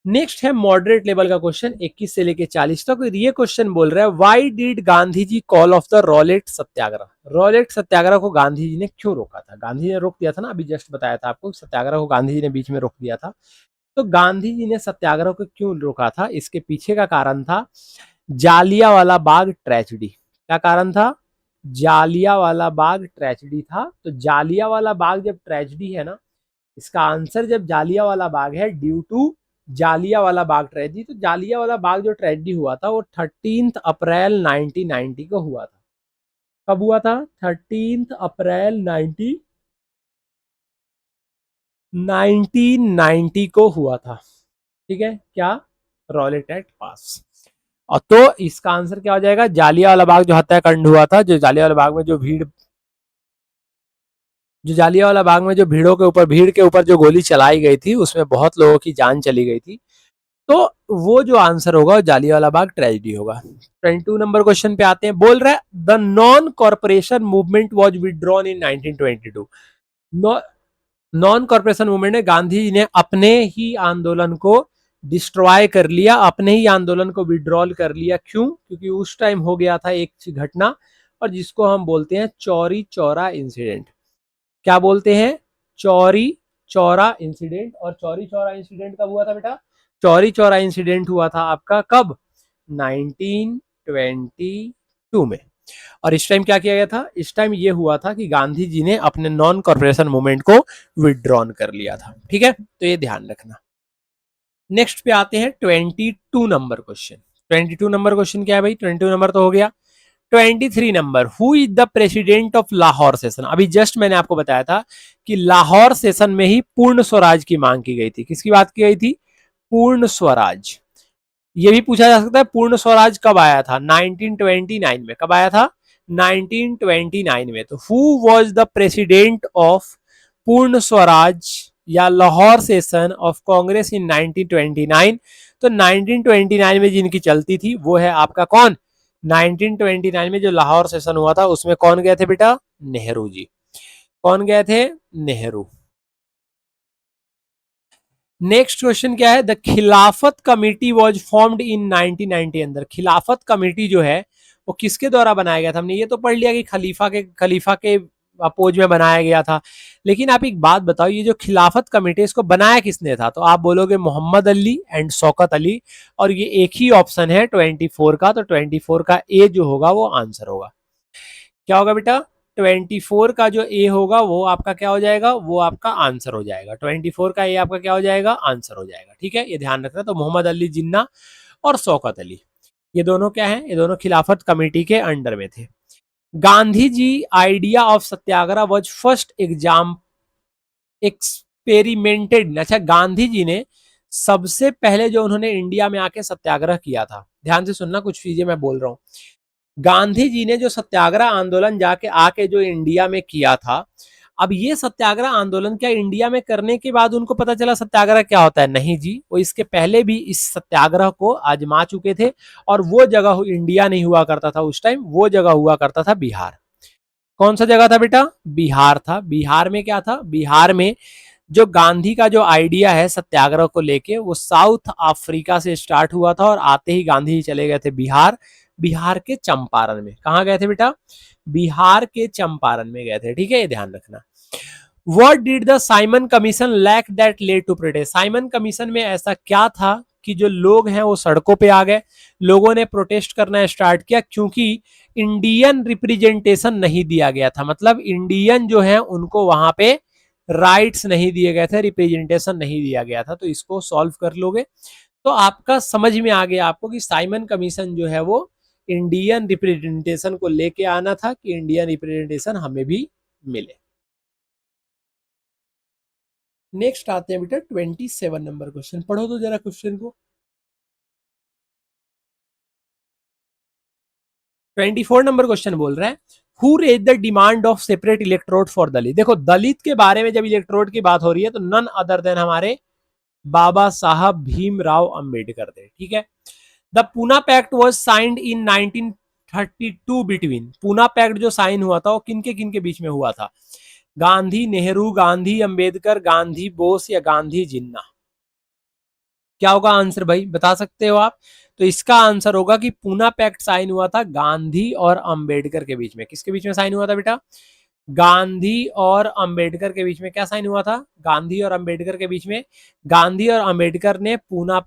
नेक्स्ट है मॉडरेट लेवल का क्वेश्चन 21 से लेके 40 तक। ये क्वेश्चन बोल रहा है why did Gandhi ji call off the Rowlatt satyagraha? Rowlatt satyagraha को गांधी जी ने क्यों रोका था? गांधी जी ने रोक दिया था ना, अभी जस्ट बताया था आपको, सत्याग्रह को गांधी जी ने बीच में रोक दिया था। तो गांधी जी ने सत्याग्रह को क्यों रोका था? इसके पीछे का कारण था जालियांवाला बाग ट्रेजेडी। क्या कारण था? जालियांवाला बाग ट्रेजेडी था। तो जालियांवाला बाग जब ट्रेजेडी है ना, इसका आंसर जब जालियांवाला बाग है due to Jallianwala Bagh tragedy. तो जालियांवाला बाग जो ट्रेजेडी हुआ था वो 13 अप्रैल 1990 को हुआ था। कब हुआ था? 13 अप्रैल 1990 को हुआ था। ठीक है, क्या? रॉलेट एक्ट पास। और तो इसका आंसर क्या हो जाएगा? जालियांवाला बाग जो हत्याकांड हुआ था, जालियांवाला बाग में जो भीड़ के ऊपर जो गोली चलाई गई थी उसमें बहुत लोगों की जान चली गई थी। तो वो जो आंसर होगा जालियांवाला बाग ट्रेजेडी होगा। 22 नंबर क्वेश्चन पे आते हैं, बोल रहा है the non corporation movement was withdrawn in 1922। Non corporation movement में गांधी जी ने अपने ही आंदोलन को डिस्ट्रॉय कर लिया, अपने ही आंदोलन को विड्रॉल कर लिया। क्यों? क्योंकि उस टाइम हो गया था एक घटना और जिसको हम बोलते हैं चौरी चौरा इंसिडेंट। क्या बोलते हैं? चौरी चौरा इंसिडेंट। और चौरी चौरा इंसिडेंट कब हुआ था बेटा? चौरी चौरा इंसिडेंट हुआ था आपका कब? 1922 में। और इस टाइम क्या किया गया था? इस टाइम ये हुआ था कि गांधी जी ने अपने नॉन कॉर्पोरेशन मूवमेंट को विड्रॉन कर लिया था। ठीक है, तो ये ध्यान रखना। नेक्स्ट पे आते हैं 22 नंबर क्वेश्चन। 22 नंबर क्वेश्चन क्या है भाई? 22 नंबर तो हो गया। 23 number, who is the president of Lahore session? अभी जस्ट मैंने आपको बताया था कि लाहौर सेशन में ही पूर्ण स्वराज की मांग की गई थी। किसकी बात की गई थी? पूर्ण स्वराज। ये भी पूछा जा सकता है पूर्ण स्वराज कब आया था? 1929 में। कब आया था? 1929 में। तो who was the president of पूर्ण स्वराज या लाहौर सेशन ऑफ कांग्रेस इन 1929? तो 1929 में जिनकी चलती थी वो है आपका कौन? 1929 में जो लाहौर सेशन हुआ था उसमें कौन गए थे बेटा? नेहरू जी। कौन गए थे? नेहरू। नेक्स्ट क्वेश्चन क्या है, द खिलाफत कमेटी वॉज फॉर्म्ड इन 1990 अंदर। खिलाफत कमेटी जो है वो किसके द्वारा बनाया गया था? हमने ये तो पढ़ लिया कि खलीफा के अपोज में बनाया गया था, लेकिन आप एक बात बताओ, ये जो खिलाफत कमेटी इसको बनाया किसने था? तो आप बोलोगे मोहम्मद अली एंड शौकत अली, और ये एक ही ऑप्शन है 24 का, तो 24 का ए जो होगा वो आंसर होगा। क्या होगा बेटा? 24 का जो ए होगा वो आपका क्या हो जाएगा? वो आपका आंसर हो जाएगा। 24 का ए आपका क्या हो जाएगा? आंसर हो जाएगा। ठीक है, ये ध्यान रखना। तो मोहम्मद अली जिन्ना और शौकत अली, ये दोनों क्या है? ये दोनों खिलाफत कमेटी के अंडर में थे। Gandhi ji idea of satyagraha was first exam experimented. अच्छा, गांधी जी ने सबसे पहले जो उन्होंने इंडिया में आके सत्याग्रह किया था, ध्यान से सुनना, कुछ चीजें मैं बोल रहा हूं। गांधी जी ने जो सत्याग्रह आंदोलन जाके आके जो इंडिया में किया था, अब ये सत्याग्रह आंदोलन क्या इंडिया में करने के बाद उनको पता चला सत्याग्रह क्या होता है? नहीं जी, वो इसके पहले भी इस सत्याग्रह को आजमा चुके थे, और वो जगह इंडिया नहीं हुआ करता था उस टाइम, वो जगह हुआ करता था बिहार। कौन सा जगह था बेटा? बिहार था। बिहार में क्या था? बिहार में जो गांधी का जो आइडिया है सत्याग्रह को लेके, वो साउथ अफ्रीका से स्टार्ट हुआ था, और आते ही गांधी जी चले गए थे बिहार। बिहार के चंपारण में। कहा गए थे बेटा? बिहार के चंपारण में गए थे। ठीक है, ये ध्यान रखना। What did the Simon commission lack that led to protest? Simon commission में ऐसा क्या था कि जो लोग हैं वो सड़कों पे आ गए, लोगों ने प्रोटेस्ट करना स्टार्ट किया, क्योंकि इंडियन रिप्रेजेंटेशन नहीं दिया गया था। मतलब इंडियन जो है उनको वहां पे राइट्स नहीं दिए गए थे, रिप्रेजेंटेशन नहीं दिया गया था। तो इसको सॉल्व कर लोगे तो आपका समझ में आ गया आपको कि साइमन कमीशन जो है वो इंडियन रिप्रेजेंटेशन को लेके आना था, कि इंडियन रिप्रेजेंटेशन हमें भी मिले। नेक्स्ट आते हैं बेटा 27 नंबर क्वेश्चन, पढ़ो तो जरा क्वेश्चन को। 24 नंबर क्वेश्चन बोल रहा है, who raised the demand of separate electrode for Dalit? देखो, दलित के बारे में जब इलेक्ट्रोड की बात हो रही है तो नन अदर देन हमारे बाबा साहब भीमराव अंबेडकर थे। ठीक है। The Poona pact was signed in 1932 between. Poona pact जो साइन हुआ था वो किन के बीच में हुआ था? गांधी नेहरू, गांधी अंबेडकर, गांधी बोस, या गांधी जिन्ना? क्या होगा आंसर भाई, बता सकते हो आप? तो इसका आंसर होगा कि पूना पैक्ट साइन हुआ था गांधी और अंबेडकर के बीच में। किसके बीच में साइन हुआ था बेटा? गांधी और अंबेडकर के बीच में। क्या साइन हुआ था? गांधी और अंबेडकर के बीच में। गांधी और अंबेडकर ने पूना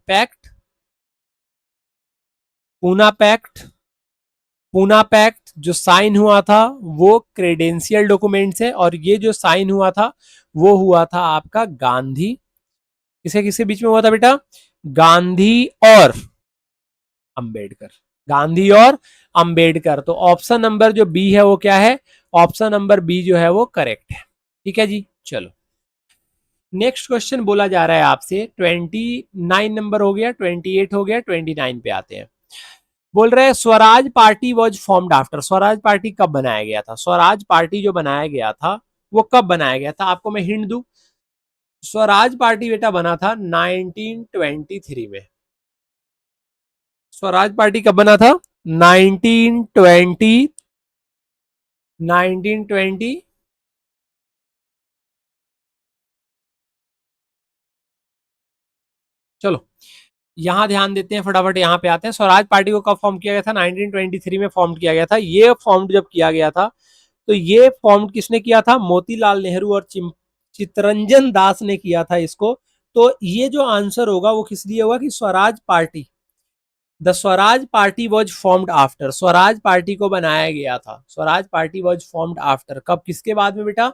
पैक्ट जो साइन हुआ था वो क्रेडेंशियल डॉक्यूमेंट है, और ये जो साइन हुआ था वो हुआ था आपका गांधी, किसे किसके बीच में हुआ था बेटा? गांधी और अंबेडकर। गांधी और अंबेडकर। तो ऑप्शन नंबर जो बी है वो क्या है? ऑप्शन नंबर बी जो है वो करेक्ट है। ठीक है जी, चलो नेक्स्ट क्वेश्चन बोला जा रहा है आपसे। 29 नंबर हो गया, 28 हो गया, 29 पे आते हैं। बोल रहे हैं Swaraj party was formed after. Swaraj party कब बनाया गया था? स्वराज पार्टी जो बनाया गया था वो कब बनाया गया था? आपको मैं हिंट दूं, स्वराज पार्टी बेटा बना था 1923 में। स्वराज पार्टी कब बना था? 1920 1920। चलो यहां ध्यान देते हैं, फटाफट यहां पे आते हैं। स्वराज पार्टी को कब फॉर्म किया गया था? 1923 में फॉर्म किया गया था। ये फॉर्म जब किया गया था तो ये फॉर्म किसने किया था? मोतीलाल नेहरू और चित्तरंजन दास ने किया था इसको। तो ये जो आंसर होगा वो किस लिए होगा कि Swaraj party, the Swaraj party was formed after. Swaraj party को बनाया गया था, Swaraj party was formed after. कब, किसके बाद में बेटा?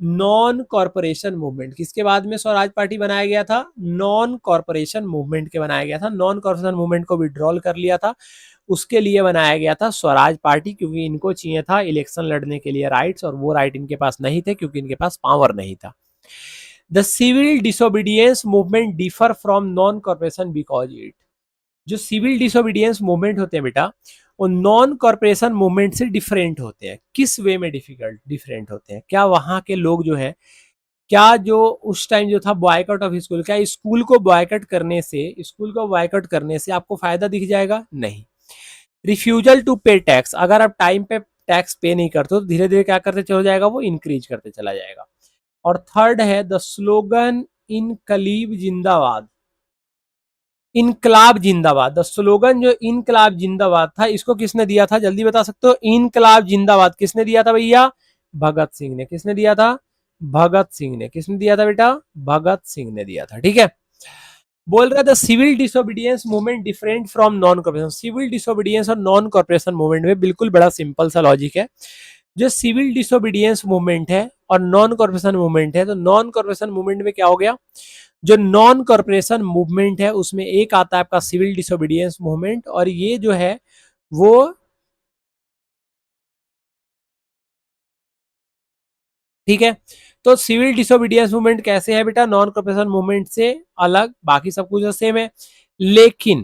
Non corporation movement. किसके बाद में स्वराज पार्टी बनाया गया था? नॉन कॉर्पोरेशन मूवमेंट के बनाया गया था। नॉन कॉर्पोरेशन मूवमेंट को विड्रॉल कर लिया था, उसके लिए बनाया गया था स्वराज पार्टी, क्योंकि इनको चाहिए था इलेक्शन लड़ने के लिए राइट्स, और वो राइट इनके पास नहीं थे क्योंकि इनके पास पावर नहीं था। The civil disobedience movement differ from non cooperation because it. जो सिविल डिसोबीडियंस मूवमेंट होते हैं बेटा वो नॉन कॉर्पोरेशन मूवमेंट से डिफरेंट होते हैं। किस वे में डिफरेंट होते हैं? क्या वहां के लोग जो है, क्या जो उस टाइम जो था बॉयकॉट ऑफ स्कूल, क्या स्कूल को बॉयकॉट करने से आपको फायदा दिख जाएगा? नहीं। रिफ्यूजल टू पे टैक्स, अगर आप टाइम पे टैक्स पे नहीं करते तो धीरे धीरे क्या करते चला जाएगा? वो इंक्रीज करते चला जाएगा। और थर्ड है द स्लोगन इनकलीब जिंदाबाद, इनकलाब जिंदाबाद। द स्लोगन जो इनकलाब जिंदाबाद था, इसको किसने दिया था, जल्दी बता सकते हो? इनकलाब जिंदाबाद किसने दिया था भैया? भगत सिंह ने। किसने दिया था? भगत सिंह ने। किसने दिया था बेटा? भगत सिंह ने दिया था। ठीक है, बोल रहा था civil disobedience movement different from non cooperation. Civil disobedience और नॉन कॉर्पोरेशन मूवमेंट में बिल्कुल बड़ा सिंपल सा लॉजिक है। जो सिविल डिसोबीडियंस मूवमेंट है और नॉन कॉर्पोरेशन मूवमेंट है, तो नॉन कॉर्पोरेशन मूवमेंट में क्या हो गया, जो नॉन कॉर्पोरेशन मूवमेंट है उसमें एक आता है आपका सिविल डिसोबीडियंस मूवमेंट, और ये जो है वो ठीक है। तो सिविल डिसोबीडियंस मूवमेंट कैसे है बेटा? नॉन कॉर्पोरेशन मूवमेंट से अलग, बाकी सब कुछ सेम है। लेकिन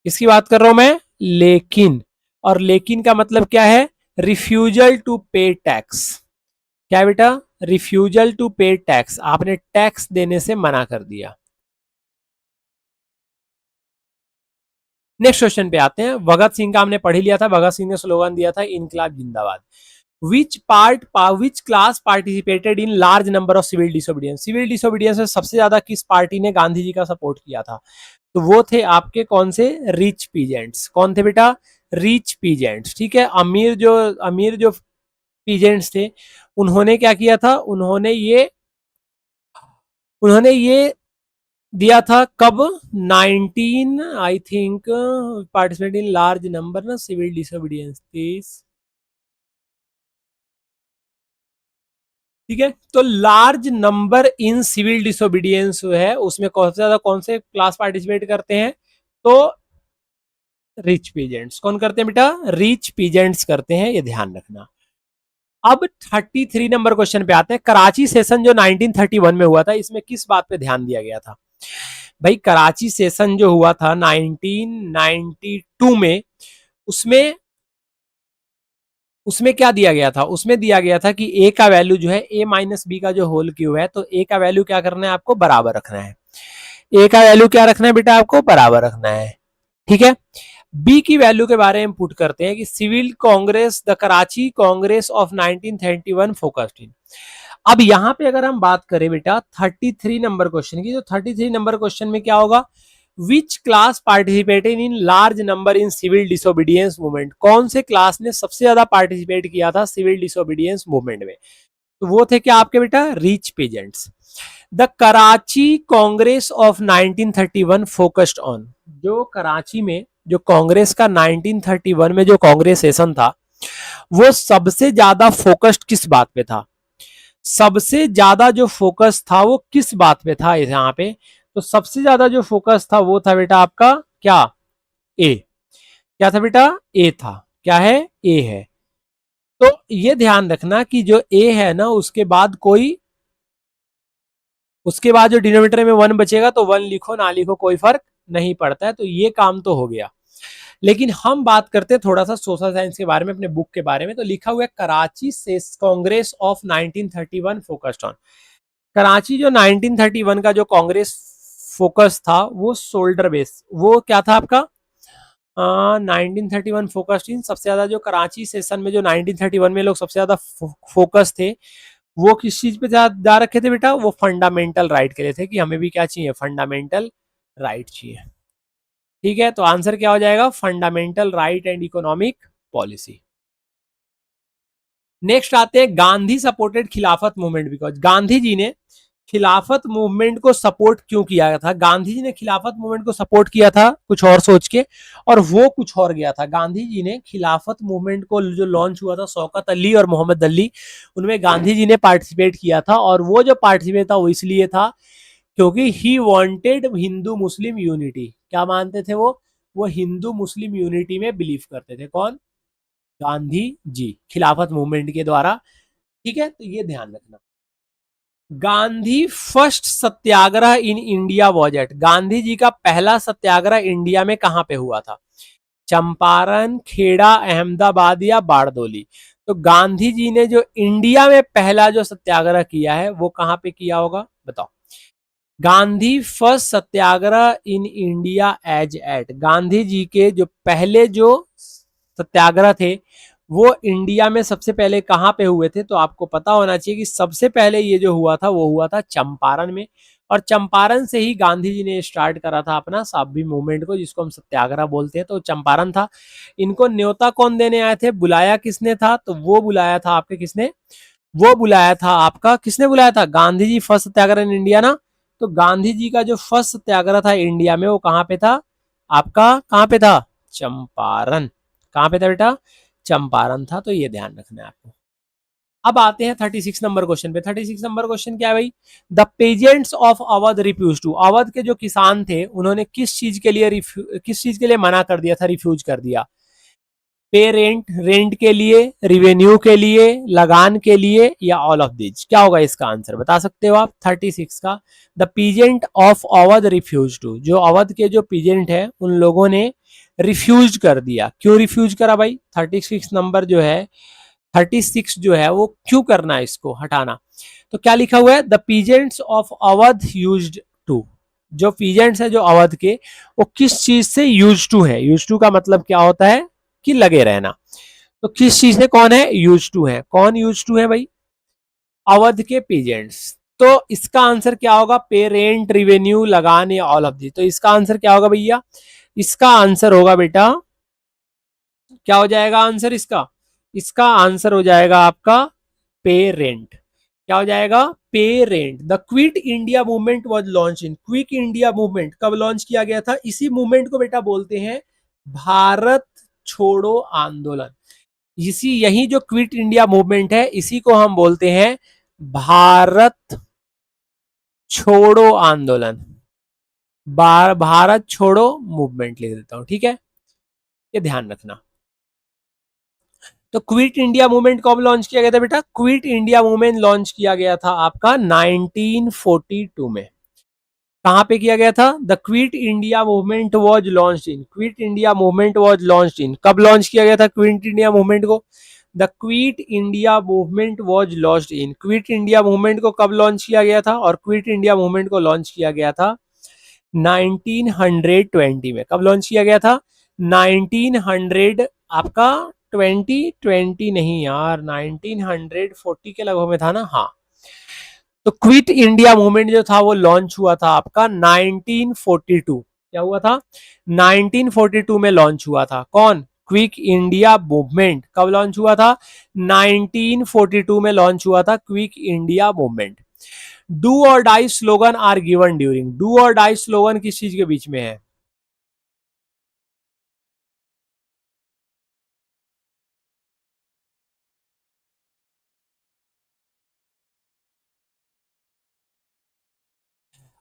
किसकी बात कर रहा हूं मैं? लेकिन, और लेकिन का मतलब क्या है? रिफ्यूजल टू पे टैक्स। क्या है बेटा? रिफ्यूजल टू पे टैक्स, आपने टैक्स देने से मना कर दिया। नेक्स्ट क्वेश्चन पे आते हैं। भगत सिंह का हमने पढ़ ही लिया था, भगत सिंह ने स्लोगन दिया था इनकलाब जिंदाबाद। Which class participated in large number of civil disobedience? Civil disobedience में सबसे ज्यादा किस पार्टी ने गांधी जी का सपोर्ट किया था? तो वो थे आपके कौन से? Rich peasants. कौन थे बेटा? Rich peasants. ठीक है, अमीर जो पीजेंट्स थे, उन्होंने क्या किया था? उन्होंने ये दिया था कब? 19 I think, participate in large number ना सिविल डिसोबीडियंस 30। ठीक है, तो large number in civil disobedience है उसमें कौन से ज्यादा कौन से क्लास पार्टिसिपेट करते हैं? तो रिच पीजेंट्स। कौन करते हैं बेटा? रिच पीजेंट्स करते हैं, ये ध्यान रखना। अब 33 नंबर क्वेश्चन पे आते हैं। कराची सेशन जो 1931 में हुआ था, इसमें किस बात पे ध्यान दिया गया था? भाई कराची सेशन जो हुआ था 1992 में, उसमें उसमें क्या दिया गया था? उसमें दिया गया था कि ए का वैल्यू जो है ए माइनस बी का जो होल क्यूब है, तो ए का वैल्यू क्या करना है आपको? बराबर रखना है। ए का वैल्यू क्या रखना है बेटा? आपको बराबर रखना है। ठीक है, बी की वैल्यू के बारे में पुट करते हैं कि civil Congress the Karachi Congress of 1931 focused in. अब यहां पे अगर हम बात करें बेटा 33 नंबर क्वेश्चन की, तो 33 नंबर क्वेश्चन में क्या होगा? Which class participated in large number in civil disobedience movement? कौन से क्लास ने सबसे ज्यादा पार्टिसिपेट किया था सिविल डिसोबीडियंस मूवमेंट में? तो वो थे क्या आपके बेटा? Rich pageants. The Karachi Congress of 1931 focused on. जो कराची में जो कांग्रेस का 1931 में जो कांग्रेस सेशन था, वो सबसे ज्यादा फोकस्ड किस बात पे था? सबसे ज्यादा जो फोकस था वो किस बात पे था यहाँ पे? तो सबसे ज्यादा जो फोकस था वो था बेटा आपका क्या? ए। क्या था बेटा? ए था। क्या है? ए है। तो ये ध्यान रखना कि जो ए है ना, उसके बाद जो डिनोमिनेटर में वन बचेगा तो वन लिखो ना लिखो कोई फर्क नहीं पड़ता है। तो ये काम तो हो गया। लेकिन हम बात करते हैं थोड़ा सा सोशल साइंस के बारे में, अपने बुक के बारे में। तो लिखा हुआ है कराची से Congress of 1931 focused on. Karachi जो 1931 का जो कांग्रेस फोकस था वो शोल्डर बेस, वो क्या था आपका? 1931 फोकस्ड इन, सबसे ज्यादा जो कराची सेशन में जो 1931 में लोग सबसे ज्यादा फोकस थे, वो किस चीज पे जा रखे थे बेटा? वो फंडामेंटल राइट के लिए थे कि हमें भी क्या चाहिए? फंडामेंटल राइट चाहिए। ठीक है, तो आंसर क्या हो जाएगा? Fundamental right and economic policy. Next आते हैं गांधी सपोर्टेड खिलाफत मूवमेंट। बिकॉज गांधी जी ने खिलाफत मूवमेंट को सपोर्ट क्यों किया था? गांधी जी ने खिलाफत मूवमेंट को सपोर्ट किया था कुछ और सोच के, और वो कुछ और गया था। गांधी जी ने खिलाफत मूवमेंट को जो लॉन्च हुआ था, शौकत अली और मोहम्मद अली, उनमें गांधी जी ने पार्टिसिपेट किया था। और वो जो पार्टिसिपेट था वो इसलिए था क्योंकि he wanted Hindu Muslim unity. क्या मानते थे वो हिंदू मुस्लिम यूनिटी में बिलीव करते थे। कौन? गांधी जी, खिलाफत मूवमेंट के द्वारा। ठीक है, तो ये ध्यान रखना। Gandhi first satyagraha in India was at. Gandhi ji का पहला सत्याग्रह इंडिया में कहां पे हुआ था? चंपारण, खेड़ा, अहमदाबाद या बारडोली? तो गांधी जी ने जो इंडिया में पहला जो सत्याग्रह किया है वो कहां पे किया होगा? बताओ। Gandhi first satyagraha in India as at. Gandhi ji के जो पहले जो सत्याग्रह थे वो इंडिया में सबसे पहले कहां पे हुए थे? तो आपको पता होना चाहिए कि सबसे पहले ये जो हुआ था वो हुआ था चंपारण में। और चंपारण से ही गांधी जी ने स्टार्ट करा था अपना साबवी मूवमेंट को, जिसको हम सत्याग्रह बोलते हैं। तो चंपारण था। इनको न्योता कौन देने आए थे, बुलाया किसने था, तो वो बुलाया था आपके किसने, वो बुलाया था आपका, किसने बुलाया था, Gandhi ji. First satyagraha in India ना, तो गांधी जी का जो फर्स्ट सत्याग्रह था इंडिया में वो कहां पे था आपका, कहां पे था, चंपारण। कहां पे था बेटा, चंपारण था। तो ये ध्यान रखना है आपको। अब आते हैं 36 नंबर क्वेश्चन पे। 36 नंबर क्वेश्चन क्या है भाई, the peasants of Awadh refuse to, Awadh के जो किसान थे उन्होंने किस चीज के लिए किस चीज के लिए मना कर दिया था, रिफ्यूज कर दिया, पे रेंट, रेंट के लिए, रिवेन्यू के लिए, लगान के लिए, या ऑल ऑफ दिस। क्या होगा इसका आंसर, बता सकते हो आप 36 का। The peasant of Awadh refuse to, जो अवध के जो पीजेंट है उन लोगों ने रिफ्यूज कर दिया। क्यों रिफ्यूज करा भाई, 36 नंबर जो है, 36 जो है वो क्यों करना है इसको हटाना। तो क्या लिखा हुआ है, the peasants of Awadh used to, जो पीजेंट्स है जो अवध के, वो किस चीज से यूज टू है। यूज टू का मतलब क्या होता है कि लगे रहना। तो किस चीज से कौन है, यूज टू है। कौन यूज टू है भाई, अवध के पीजेंट्स। तो इसका आंसर क्या होगा, पे रेंट, रिवेन्यू, लगान, या ऑल ऑफ दी। तो इसका आंसर क्या होगा भैया, इसका आंसर होगा बेटा, क्या हो जाएगा आंसर इसका, इसका आंसर हो जाएगा आपका पे रेंट। क्या हो जाएगा, पे rent. The quit India movement was launch in, quick India movement कब लॉन्च किया गया था, इसी मूवमेंट को बेटा बोलते हैं भारत छोड़ो आंदोलन। इसी यही जो क्विट इंडिया मूवमेंट है इसी को हम बोलते हैं भारत छोड़ो आंदोलन। भारत छोड़ो मूवमेंट लिख देता हूं, ठीक है, ये ध्यान रखना। तो क्विट इंडिया मूवमेंट कब लॉन्च किया गया था बेटा, क्विट इंडिया मूवमेंट लॉन्च किया गया था आपका 1942 में। कहां पे किया गया था, the quit India movement was launched in, quit India movement was launched in, कब लॉन्च किया गया था क्विट इंडिया मूवमेंट को, the quit India movement was launched in, quit India movement को कब लॉन्च किया गया था, और क्विट इंडिया मूवमेंट को लॉन्च किया गया था 1920 में। कब लॉन्च किया गया था, 1900 आपका 2020 नहीं यार, 1940 के लगभग में था ना, हाँ। तो क्विट इंडिया मूवमेंट जो था वो लॉन्च हुआ था आपका 1942। क्या हुआ था, 1942 में लॉन्च हुआ था। कौन, क्विक इंडिया मूवमेंट कब लॉन्च हुआ था, 1942 में लॉन्च हुआ था quick India movement. Do or die slogan are given during, do or die slogan किस चीज के बीच में है,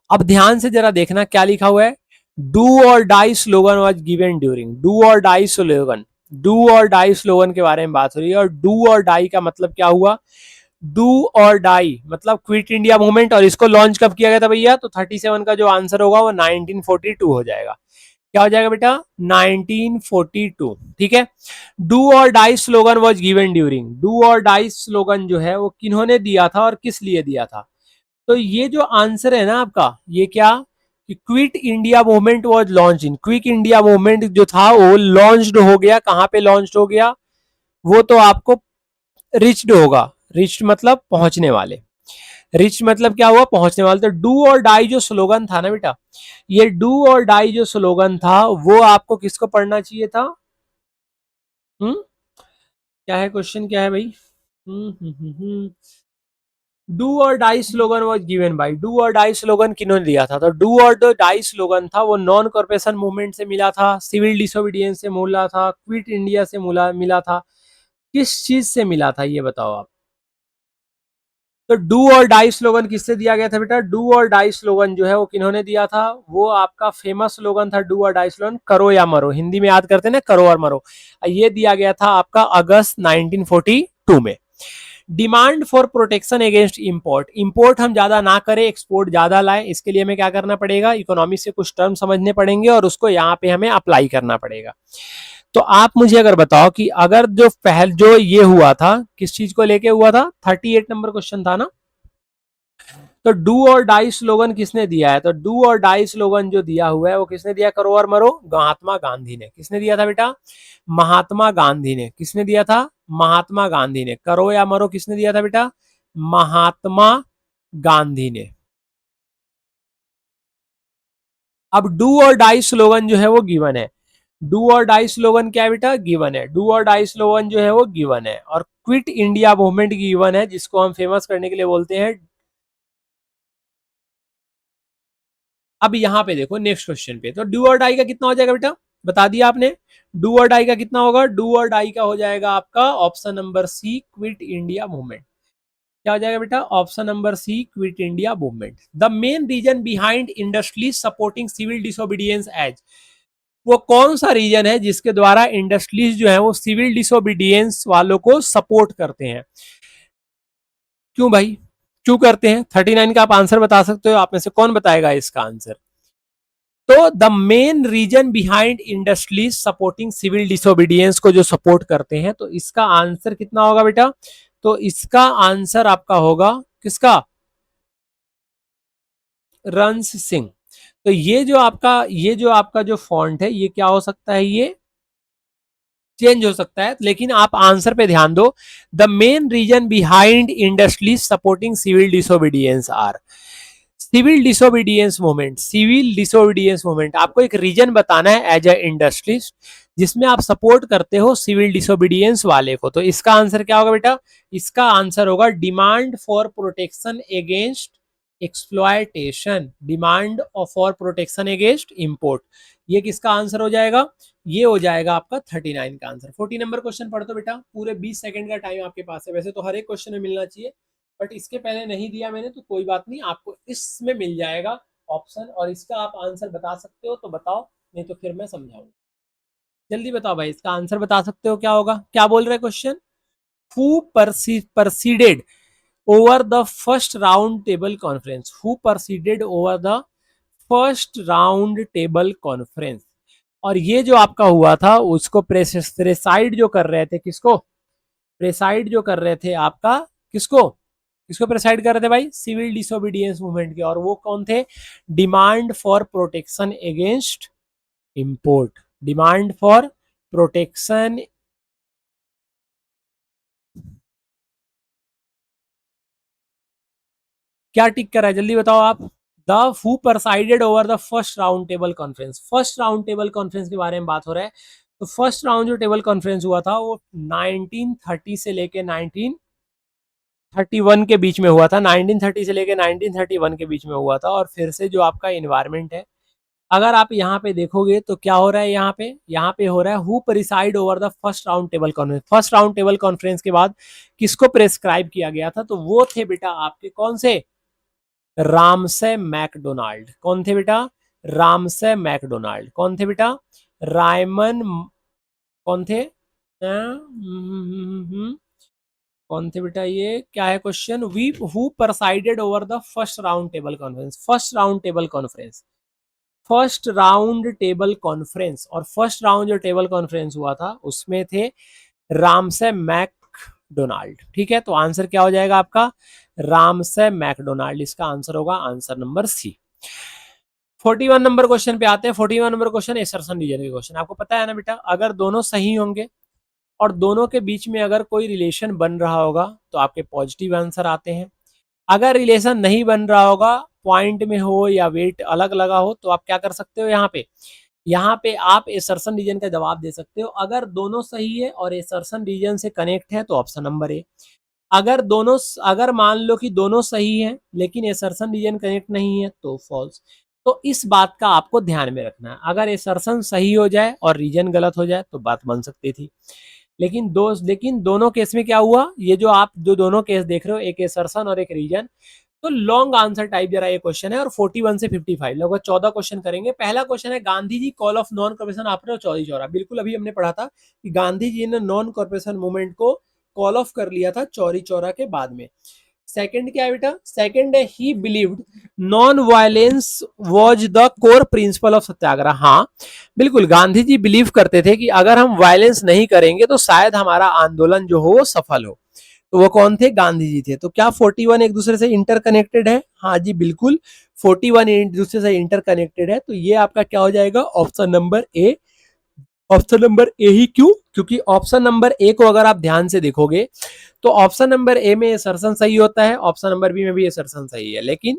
अब ध्यान से जरा देखना क्या लिखा हुआ है, do or die slogan was given during, do or die slogan, do or die slogan के बारे में बात हो रही है। और डू और डाई का मतलब क्या हुआ, डू और डाई मतलब क्विट इंडिया मूवमेंट, और इसको लॉन्च कब किया गया था भैया, तो 37 का जो आंसर होगा वो 1942 हो जाएगा। क्या हो जाएगा बेटा, 1942, ठीक है। Do or die slogan was given during, do or die slogan जो है वो किन्होंने दिया था और किस लिए दिया था। तो ये जो आंसर है ना आपका, ये क्या, कि quit India movement was launch in, quick India movement जो था वो लॉन्च्ड हो गया, कहां पे लॉन्च हो गया, वो तो आपको रिच्ड होगा, रिच्ड मतलब पहुंचने वाले, रिच मतलब क्या हुआ, पहुंचने वाले। तो डू और डाई जो स्लोगन था ना बेटा, ये डू और डाई जो स्लोगन था वो आपको किसको पढ़ना चाहिए था, हम्म, क्या है क्वेश्चन, क्या है भाई, do or die slogan was given by, do or die slogan किन्होंने दिया था, तो डू और डाई स्लोगन था वो नॉन कॉर्पोरेशन मूवमेंट से मिला था, सिविल डिसोबीडियंस से मिला था, क्विट इंडिया से मिला था, किस चीज से मिला था ये बताओ आप। तो डू और डाई स्लोगन किससे दिया गया था बेटा, डू और डाई स्लोगन जो है वो किन्होंने दिया था, वो आपका फेमस स्लोगन था डू और डाई स्लोगन, करो या मरो, हिंदी में याद करते हैं ना, करो और मरो। ये दिया गया था आपका अगस्त 1942 में। Demand for protection against import, import हम ज्यादा ना करें, एक्सपोर्ट ज्यादा लाएं, इसके लिए हमें क्या करना पड़ेगा, इकोनॉमी से कुछ टर्म समझने पड़ेंगे और उसको यहाँ पे हमें अप्लाई करना पड़ेगा। तो आप मुझे अगर बताओ कि अगर जो पहल जो ये हुआ था किस चीज को लेके हुआ था, 38 नंबर क्वेश्चन था ना, तो डू और डाई स्लोगन किसने दिया है, तो डू और डाई स्लोगन जो दिया हुआ है वो किसने दिया, करो और मरो, महात्मा गांधी ने। किसने दिया था बेटा, महात्मा गांधी ने। किसने दिया था, महात्मा गांधी ने। करो या मरो किसने दिया था बेटा, महात्मा गांधी ने। अब डू और डाई स्लोगन जो है वो गिवन है। डू और डाई स्लोगन क्या है बेटा? गिवन है। डू और डाई स्लोगन जो है वो गिवन है, और क्विट इंडिया मूवमेंट गिवन है, जिसको हम फेमस करने के लिए बोलते हैं। अब यहां पे देखो नेक्स्ट क्वेश्चन पे, तो डू और डाई का कितना हो जाएगा बेटा? बता दिया आपने। डू और डाई का कितना होगा? डू और डाई का हो जाएगा आपका option number C, quit India movement. क्या हो जाएगा बेटा? Option number C, quit India movement. The main reason behind industries supporting civil disobedience as, वो कौन सा रीजन है जिसके द्वारा इंडस्ट्रीज जो है वो सिविल डिसोबीडियंस वालों को सपोर्ट करते हैं? क्यों भाई, क्यों करते हैं? 39 का आप आंसर बता सकते हो, आप में से कौन बताएगा इसका आंसर? तो the main reason behind industries supporting civil disobedience को जो सपोर्ट करते हैं, तो इसका आंसर कितना होगा बेटा? तो इसका आंसर आपका होगा किसका? रंस सिंह। तो ये जो आपका जो फॉन्ट है ये क्या हो सकता है? ये चेंज हो सकता है, लेकिन आप आंसर पे ध्यान दो। The main reason behind industries supporting civil disobedience are, civil disobedience movement, civil disobedience movement, आपको एक रीजन बताना है एज ए इंडस्ट्रीज जिसमें आप सपोर्ट करते हो सिविल डिसोबीडियंस वाले को। तो इसका आंसर क्या होगा बेटा? इसका आंसर होगा demand for protection against exploitation, demand for protection against import. ये किसका आंसर हो जाएगा? ये हो जाएगा आपका 39 का आंसर। 40 नंबर क्वेश्चन पढ़ दो बेटा, पूरे 20 सेकंड का टाइम आपके पास है। वैसे तो हर एक क्वेश्चन में मिलना चाहिए, बट इसके पहले नहीं दिया मैंने तो कोई बात नहीं, आपको इसमें मिल जाएगा ऑप्शन, और इसका आप आंसर बता सकते हो तो बताओ, नहीं तो फिर मैं समझाऊंगा। जल्दी बताओ भाई, इसका आंसर बता सकते हो क्या होगा? क्या बोल रहे question? Who presided over the first round table conference, who presided over the first round table conference. और ये जो आपका हुआ था उसको प्रेसाइड जो कर रहे थे, किसको प्रेसाइड जो कर रहे थे आपका, किसको किसको प्रेसाइड कर रहे थे भाई? सिविल डिसोबीडियंस मूवमेंट के। और वो कौन थे? Demand for protection against import, demand for protection. क्या टिक कर रहा है जल्दी बताओ आप? The who presided over the first round table conference, first round table conference के बारे में बात हो रहा है। तो फर्स्ट राउंड जो टेबल कॉन्फ्रेंस हुआ था वो 1930 से लेके 1931 के बीच में हुआ था, 1930 से लेके 1931 के बीच में हुआ था। और फिर से जो आपका इन्वायरमेंट है, अगर आप यहाँ पे देखोगे तो क्या हो रहा है? यहाँ पे हो रहा है who preside over the first round table conference. First round table conference के बाद किसको प्रेस्क्राइब किया गया था? तो वो थे बेटा आपके कौन से? Ramsay McDonald. कौन थे बेटा? Ramsay McDonald. कौन थे बेटा? रायमन। कौन थे? कौन थे बेटा? ये क्या है question? We who presided over the first round table conference, first round table conference, first round table conference. और फर्स्ट राउंड जो टेबल कॉन्फ्रेंस हुआ था उसमें थे रामसे मैकडोनाल्ड। ठीक है, तो आंसर क्या हो जाएगा आपका? Ramsay MacDonald. इसका आंसर होगा answer number C. 41 number question पे आते हैं। 41 नंबर क्वेश्चन एसर्शन रीजन के क्वेश्चन। आपको पता है ना बेटा, अगर दोनों सही होंगे और दोनों के बीच में अगर कोई रिलेशन बन रहा होगा तो आपके पॉजिटिव आंसर आते हैं। अगर रिलेशन नहीं बन रहा होगा, पॉइंट में हो या वेट अलग लगा हो, तो आप क्या कर सकते हो? यहाँ पे आप एसर्शन रीजन का जवाब दे सकते हो। अगर दोनों सही है और एसर्शन रीजन से कनेक्ट है तो ऑप्शन नंबर ए। अगर मान लो कि दोनों सही है लेकिन एसर्शन रीजन कनेक्ट नहीं है तो फॉल्स। तो इस बात का आपको ध्यान में रखना है। अगर एसर्शन सही हो जाए और रीजन गलत हो जाए तो बात बन सकती थी, लेकिन दोनों केस में क्या हुआ? ये जो आप जो दोनों केस देख रहे हो, एक एसर्शन और एक रीजन, तो लॉन्ग आंसर टाइप जरा ये क्वेश्चन है। और 41 से 55 लगभग 14 क्वेश्चन करेंगे। पहला क्वेश्चन है Gandhi ji call off non corporation after Chauri Chaura. बिल्कुल अभी हमने पढ़ा था कि गांधी जी ने नॉन कॉर्पोरेशन मूवमेंट को कॉल ऑफ कर लिया था चौरी चौरा के बाद में। सेकंड क्या है बेटा? सेकंड है he believed non violence was the core principle of satyagraha. हाँ बिल्कुल, गांधी जी बिलीव करते थे कि अगर हम वायलेंस नहीं करेंगे तो शायद हमारा आंदोलन जो हो वो सफल हो। तो वो कौन थे? गांधी जी थे। तो क्या 41 एक दूसरे से इंटरकनेक्टेड है? हाँ जी बिल्कुल, 41 एक दूसरे से इंटरकनेक्टेड है। तो ये आपका क्या हो जाएगा? Option number A. Option number A ही क्यों? क्योंकि ऑप्शन नंबर ए को अगर आप ध्यान से देखोगे तो ऑप्शन नंबर ए में असर्शन सही होता है, ऑप्शन नंबर बी में भी असर्शन सही है, लेकिन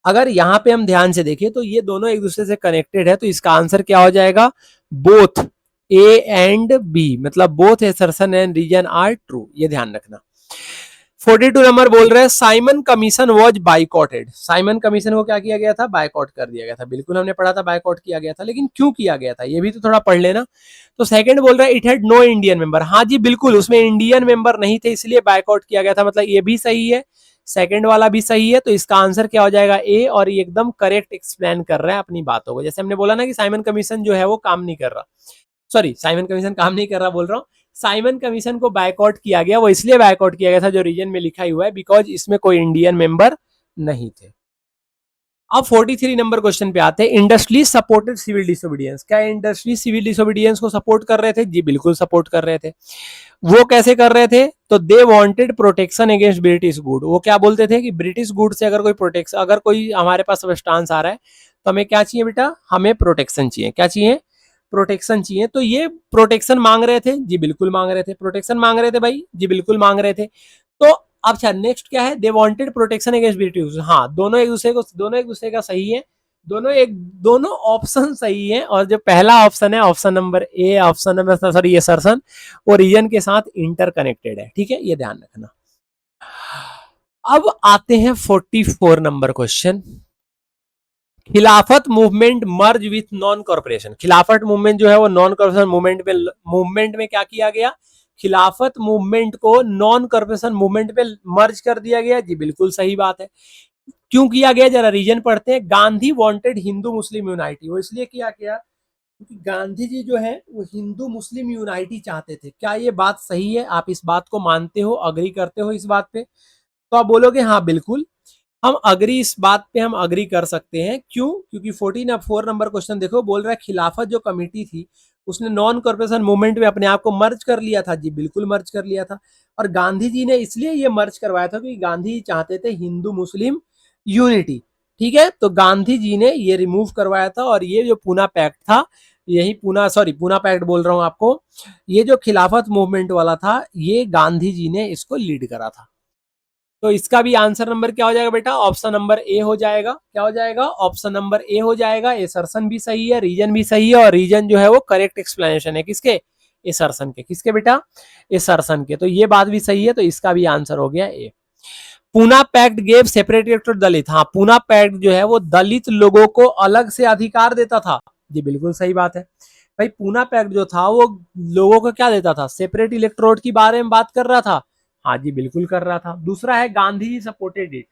अगर यहाँ पे हम ध्यान से देखें तो ये दोनों एक दूसरे से कनेक्टेड है, तो इसका आंसर क्या हो जाएगा, बोथ ए एंड बी, मतलब both assertion and reason are true, ये ध्यान रखना। 42 नंबर बोल रहे हैं Simon commission was boycotted. Simon commission को क्या किया गया था, बाइकआउट कर दिया गया था। बिल्कुल हमने पढ़ा था बाइकआउट किया गया था, लेकिन क्यों किया गया था ये भी तो थोड़ा पढ़ लेना। तो सेकंड बोल रहा है it had no Indian member. हाँ जी बिल्कुल, उसमें इंडियन मेंबर नहीं थे इसलिए बाइकआउट किया गया था, मतलब ये भी सही है, सेकंड वाला भी सही है। तो इसका आंसर क्या हो जाएगा, ए, और ये एकदम करेक्ट एक्सप्लेन कर रहा है अपनी बातों को। जैसे हमने बोला ना कि साइमन कमीशन जो है वो काम नहीं कर रहा, सॉरी साइमन कमीशन काम नहीं कर रहा बोल रहा हूँ, साइमन कमीशन को बायकॉट किया गया, वो इसलिए बायकॉट किया गया था जो रीजन में लिखा ही हुआ है, बिकॉज इसमें कोई इंडियन मेंबर नहीं थे। अब 43 नंबर क्वेश्चन पे आते हैं, इंडस्ट्री सपोर्टेड सिविल डिसोबीडियंस। क्या इंडस्ट्री सिविल डिसोबीडियंस को सपोर्ट कर रहे थे, जी बिल्कुल सपोर्ट कर रहे थे। वो कैसे कर रहे थे, तो they wanted protection against British good. वो क्या बोलते थे कि ब्रिटिश गुड से अगर कोई प्रोटेक्शन, अगर कोई हमारे पास सब्सटेंस आ रहा है तो हमें क्या चाहिए बेटा, हमें प्रोटेक्शन चाहिए। क्या चाहिए, प्रोटेक्शन चाहिए। तो ये प्रोटेक्शन मांग रहे थे, जी बिल्कुल मांग रहे थे। प्रोटेक्शन मांग रहे थे भाई, जी बिल्कुल मांग रहे थे। तो अच्छा नेक्स्ट क्या है, they wanted protection against British. हाँ दोनों एक दूसरे को, दोनों एक दूसरे का सही है, दोनों ऑप्शन सही है। और जो पहला ऑप्शन है, option number A, option number sorry ये सर्सन वो रीजन के साथ इंटरकनेक्टेड है, ठीक है, ये ध्यान रखना। अब आते हैं 44 नंबर क्वेश्चन, खिलाफत movement merge with non corporation. खिलाफत मूवमेंट जो है वो नॉन कॉर्पोरेशन मूवमेंट में क्या किया गया, खिलाफत मूवमेंट को नॉन कॉर्पोरेशन मूवमेंट में मर्ज कर दिया गया, जी बिल्कुल सही बात है। क्यों किया गया, जरा रीजन पढ़ते हैं। गांधी वांटेड हिंदू मुस्लिम यूनाइटी, वो इसलिए किया गया क्योंकि गांधी जी जो है वो हिंदू मुस्लिम यूनाइटी चाहते थे। क्या ये बात सही है, आप इस बात को मानते हो, अग्री करते हो इस बात पे, तो आप बोलोगे हाँ बिल्कुल हम अग्री, इस बात पे हम अग्री कर सकते हैं। क्यों, क्योंकि 4 नंबर क्वेश्चन देखो, बोल रहा है खिलाफत जो कमेटी थी उसने नॉन कॉर्पोरेशन मूवमेंट में अपने आप को मर्ज कर लिया था, जी बिल्कुल मर्ज कर लिया था। और गांधी जी ने इसलिए ये मर्ज करवाया था क्योंकि गांधी जी चाहते थे हिंदू मुस्लिम यूनिटी, ठीक है। तो गांधी जी ने ये रिमूव करवाया था, और ये जो पूना पैक्ट था, यही पूना पैक्ट बोल रहा हूं आपको, ये जो खिलाफत मूवमेंट वाला था ये गांधी जी ने इसको लीड करा था। तो इसका भी आंसर नंबर क्या हो जाएगा बेटा, ऑप्शन नंबर ए हो जाएगा। क्या हो जाएगा, ऑप्शन नंबर ए हो जाएगा। एसर्शन भी सही है, रीजन भी सही है, और रीजन जो है वो करेक्ट एक्सप्लेनेशन है किसके, एसर्शन के। किसके बेटा, एसर्शन के। तो ये बात भी सही है, तो इसका भी आंसर हो गया A. Poona pact gave separate to Dalit. हाँ पूना पैक्ट जो है वो दलित लोगों को अलग से अधिकार देता था, जी बिल्कुल सही बात है भाई। पूना पैक्ट जो था वो लोगों को क्या देता था, सेपरेट इलेक्ट्रोड की बारे में बात कर रहा था, हाँ जी बिल्कुल कर रहा था। दूसरा है गांधी जी सपोर्टेड इट।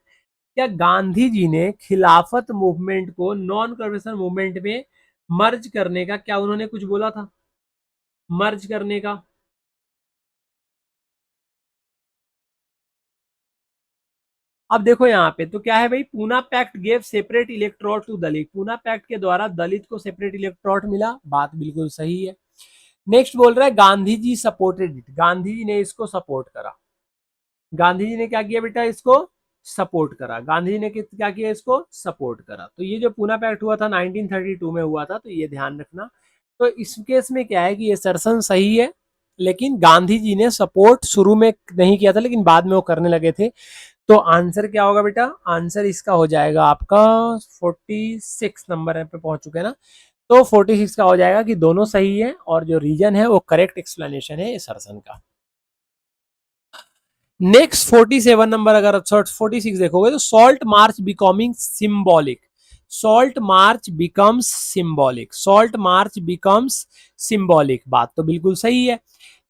क्या गांधी जी ने खिलाफत मूवमेंट को नॉन कॉर्पोरेशन मूवमेंट में मर्ज करने का, क्या उन्होंने कुछ बोला था मर्ज करने का, अब देखो यहाँ पे तो क्या है भाई, Poona pact gave separate electorate to Dalit. Poona pact के द्वारा दलित को सेपरेट इलेक्ट्रोड मिला, बात बिल्कुल सही है। नेक्स्ट बोल रहा है गांधी जी सपोर्टेड इट। गांधी जी ने इसको सपोर्ट करा। गांधी जी ने क्या किया बेटा, इसको सपोर्ट करा। गांधी जी ने क्या किया, इसको सपोर्ट करा। तो ये जो पूना पैक्ट हुआ था 1932 में हुआ था, तो ये ध्यान रखना। तो इस केस में क्या है कि ये सरसन सही है, लेकिन गांधी जी ने सपोर्ट शुरू में नहीं किया था, लेकिन बाद में वो करने लगे थे। तो आंसर क्या होगा बेटा, आंसर इसका हो जाएगा आपका 46 नंबर पे पहुंच चुके हैं ना। तो 46 का हो जाएगा कि दोनों सही है, और जो रीजन है वो करेक्ट एक्सप्लेनेशन है सरसन का। नेक्स्ट 47 नंबर, अगर 46 देखोगे तो salt march becoming symbolic. Salt march becomes symbolic, salt march becomes symbolic, बात तो बिल्कुल सही है।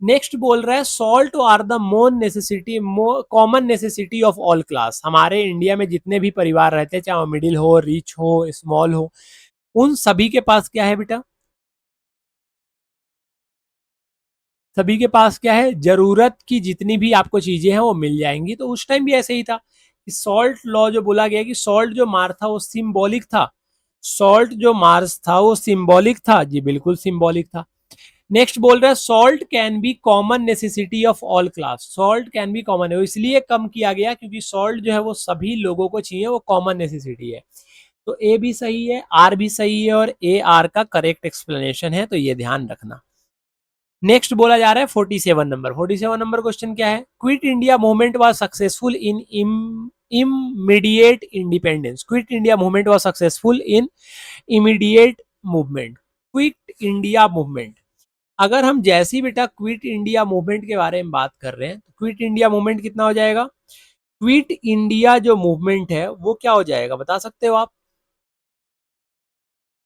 नेक्स्ट बोल रहा है सॉल्ट आर द मोन necessity, common necessity of all class. हमारे इंडिया में जितने भी परिवार रहते हैं, चाहे वो मिडिल हो, रिच हो, स्मॉल हो, उन सभी के पास क्या है बेटा, सभी के पास क्या है, जरूरत की जितनी भी आपको चीजें हैं वो मिल जाएंगी। तो उस टाइम भी ऐसे ही था कि सॉल्ट लॉ जो बोला गया कि सॉल्ट जो मार्च था वो सिंबॉलिक था। सॉल्ट जो मार्च था वो सिंबॉलिक था, जी बिल्कुल सिंबॉलिक था। नेक्स्ट बोल रहा है salt can be common necessity of all class. Salt can be common है, इसलिए कम किया गया क्योंकि सॉल्ट जो है वो सभी लोगों को चाहिए, वो कॉमन नेसेसिटी है। तो ए भी सही है, आर भी सही है, और ए आर का करेक्ट एक्सप्लेनेशन है, तो ये ध्यान रखना। नेक्स्ट बोला जा रहा है 47 नंबर। 47 नंबर क्वेश्चन क्या है? Quit India movement was successful in immediate independence. Quit India movement was successful in immediate movement. Quit India movement, अगर हम जैसी बेटा क्विट इंडिया मूवमेंट के बारे में बात कर रहे हैं तो क्विट इंडिया मूवमेंट कितना हो जाएगा? क्विट इंडिया जो मूवमेंट है वो क्या हो जाएगा, बता सकते हो आप?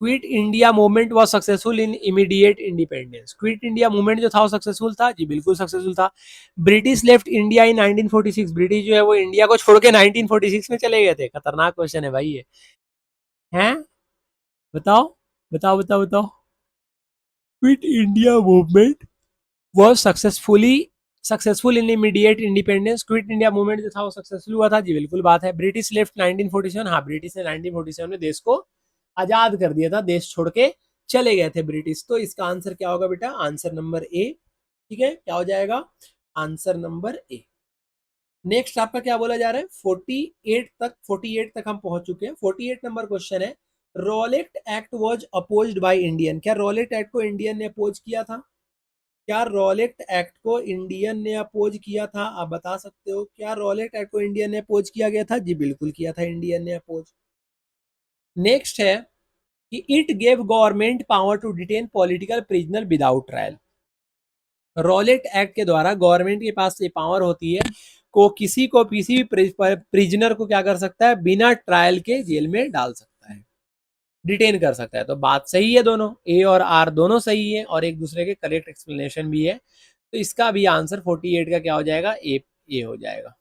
Quit India movement was successful in immediate independence. Quit India movement जो था वो सक्सेसफुल था जी, बिल्कुल सक्सेसफुल था। British left India in 1946। British जो है वो इंडिया को छोड़ के 1946 में चले गए थे। खतरनाक क्वेश्चन है भाई ये। हैं? बताओ बताओ बताओ बताओ। Quit India movement was successful in immediate independence. Quit India movement जो था वो सक्सेसफुल हुआ था जी, बिल्कुल बात है। British left 1947। हाँ, ब्रिटिश ने 1947 में देश को आजाद कर दिया था, देश छोड़ के चले गए थे ब्रिटिश। तो इसका आंसर क्या होगा बेटा? Answer number A. ठीक है, क्या हो जाएगा? आंसर नंबर ए। नेक्स्ट आपका क्या बोला जा रहा है? 48 तक हम पहुंच चुके हैं। 48 नंबर क्वेश्चन है, Rowlatt act was opposed by Indian. क्या रॉलेट एक्ट को इंडियन ने अपोज किया था? क्या रॉलेट एक्ट को इंडियन ने अपोज किया था? आप बता सकते हो क्या रॉलेट एक्ट को इंडियन ने अपोज किया गया था? जी बिल्कुल किया था इंडियन ने अपोज। नेक्स्ट है कि it gave government power to detain political prisoner without trial. Rowlatt act के द्वारा गवर्नमेंट के पास ये पावर होती है को किसी भी प्रिजनर को क्या कर सकता है? बिना ट्रायल के जेल में डाल सकता है, डिटेन कर सकता है। तो बात सही है, दोनों ए और आर दोनों सही है और एक दूसरे के करेक्ट एक्सप्लेनेशन भी है। तो इसका भी आंसर 48 का क्या हो जाएगा? ए हो जाएगा।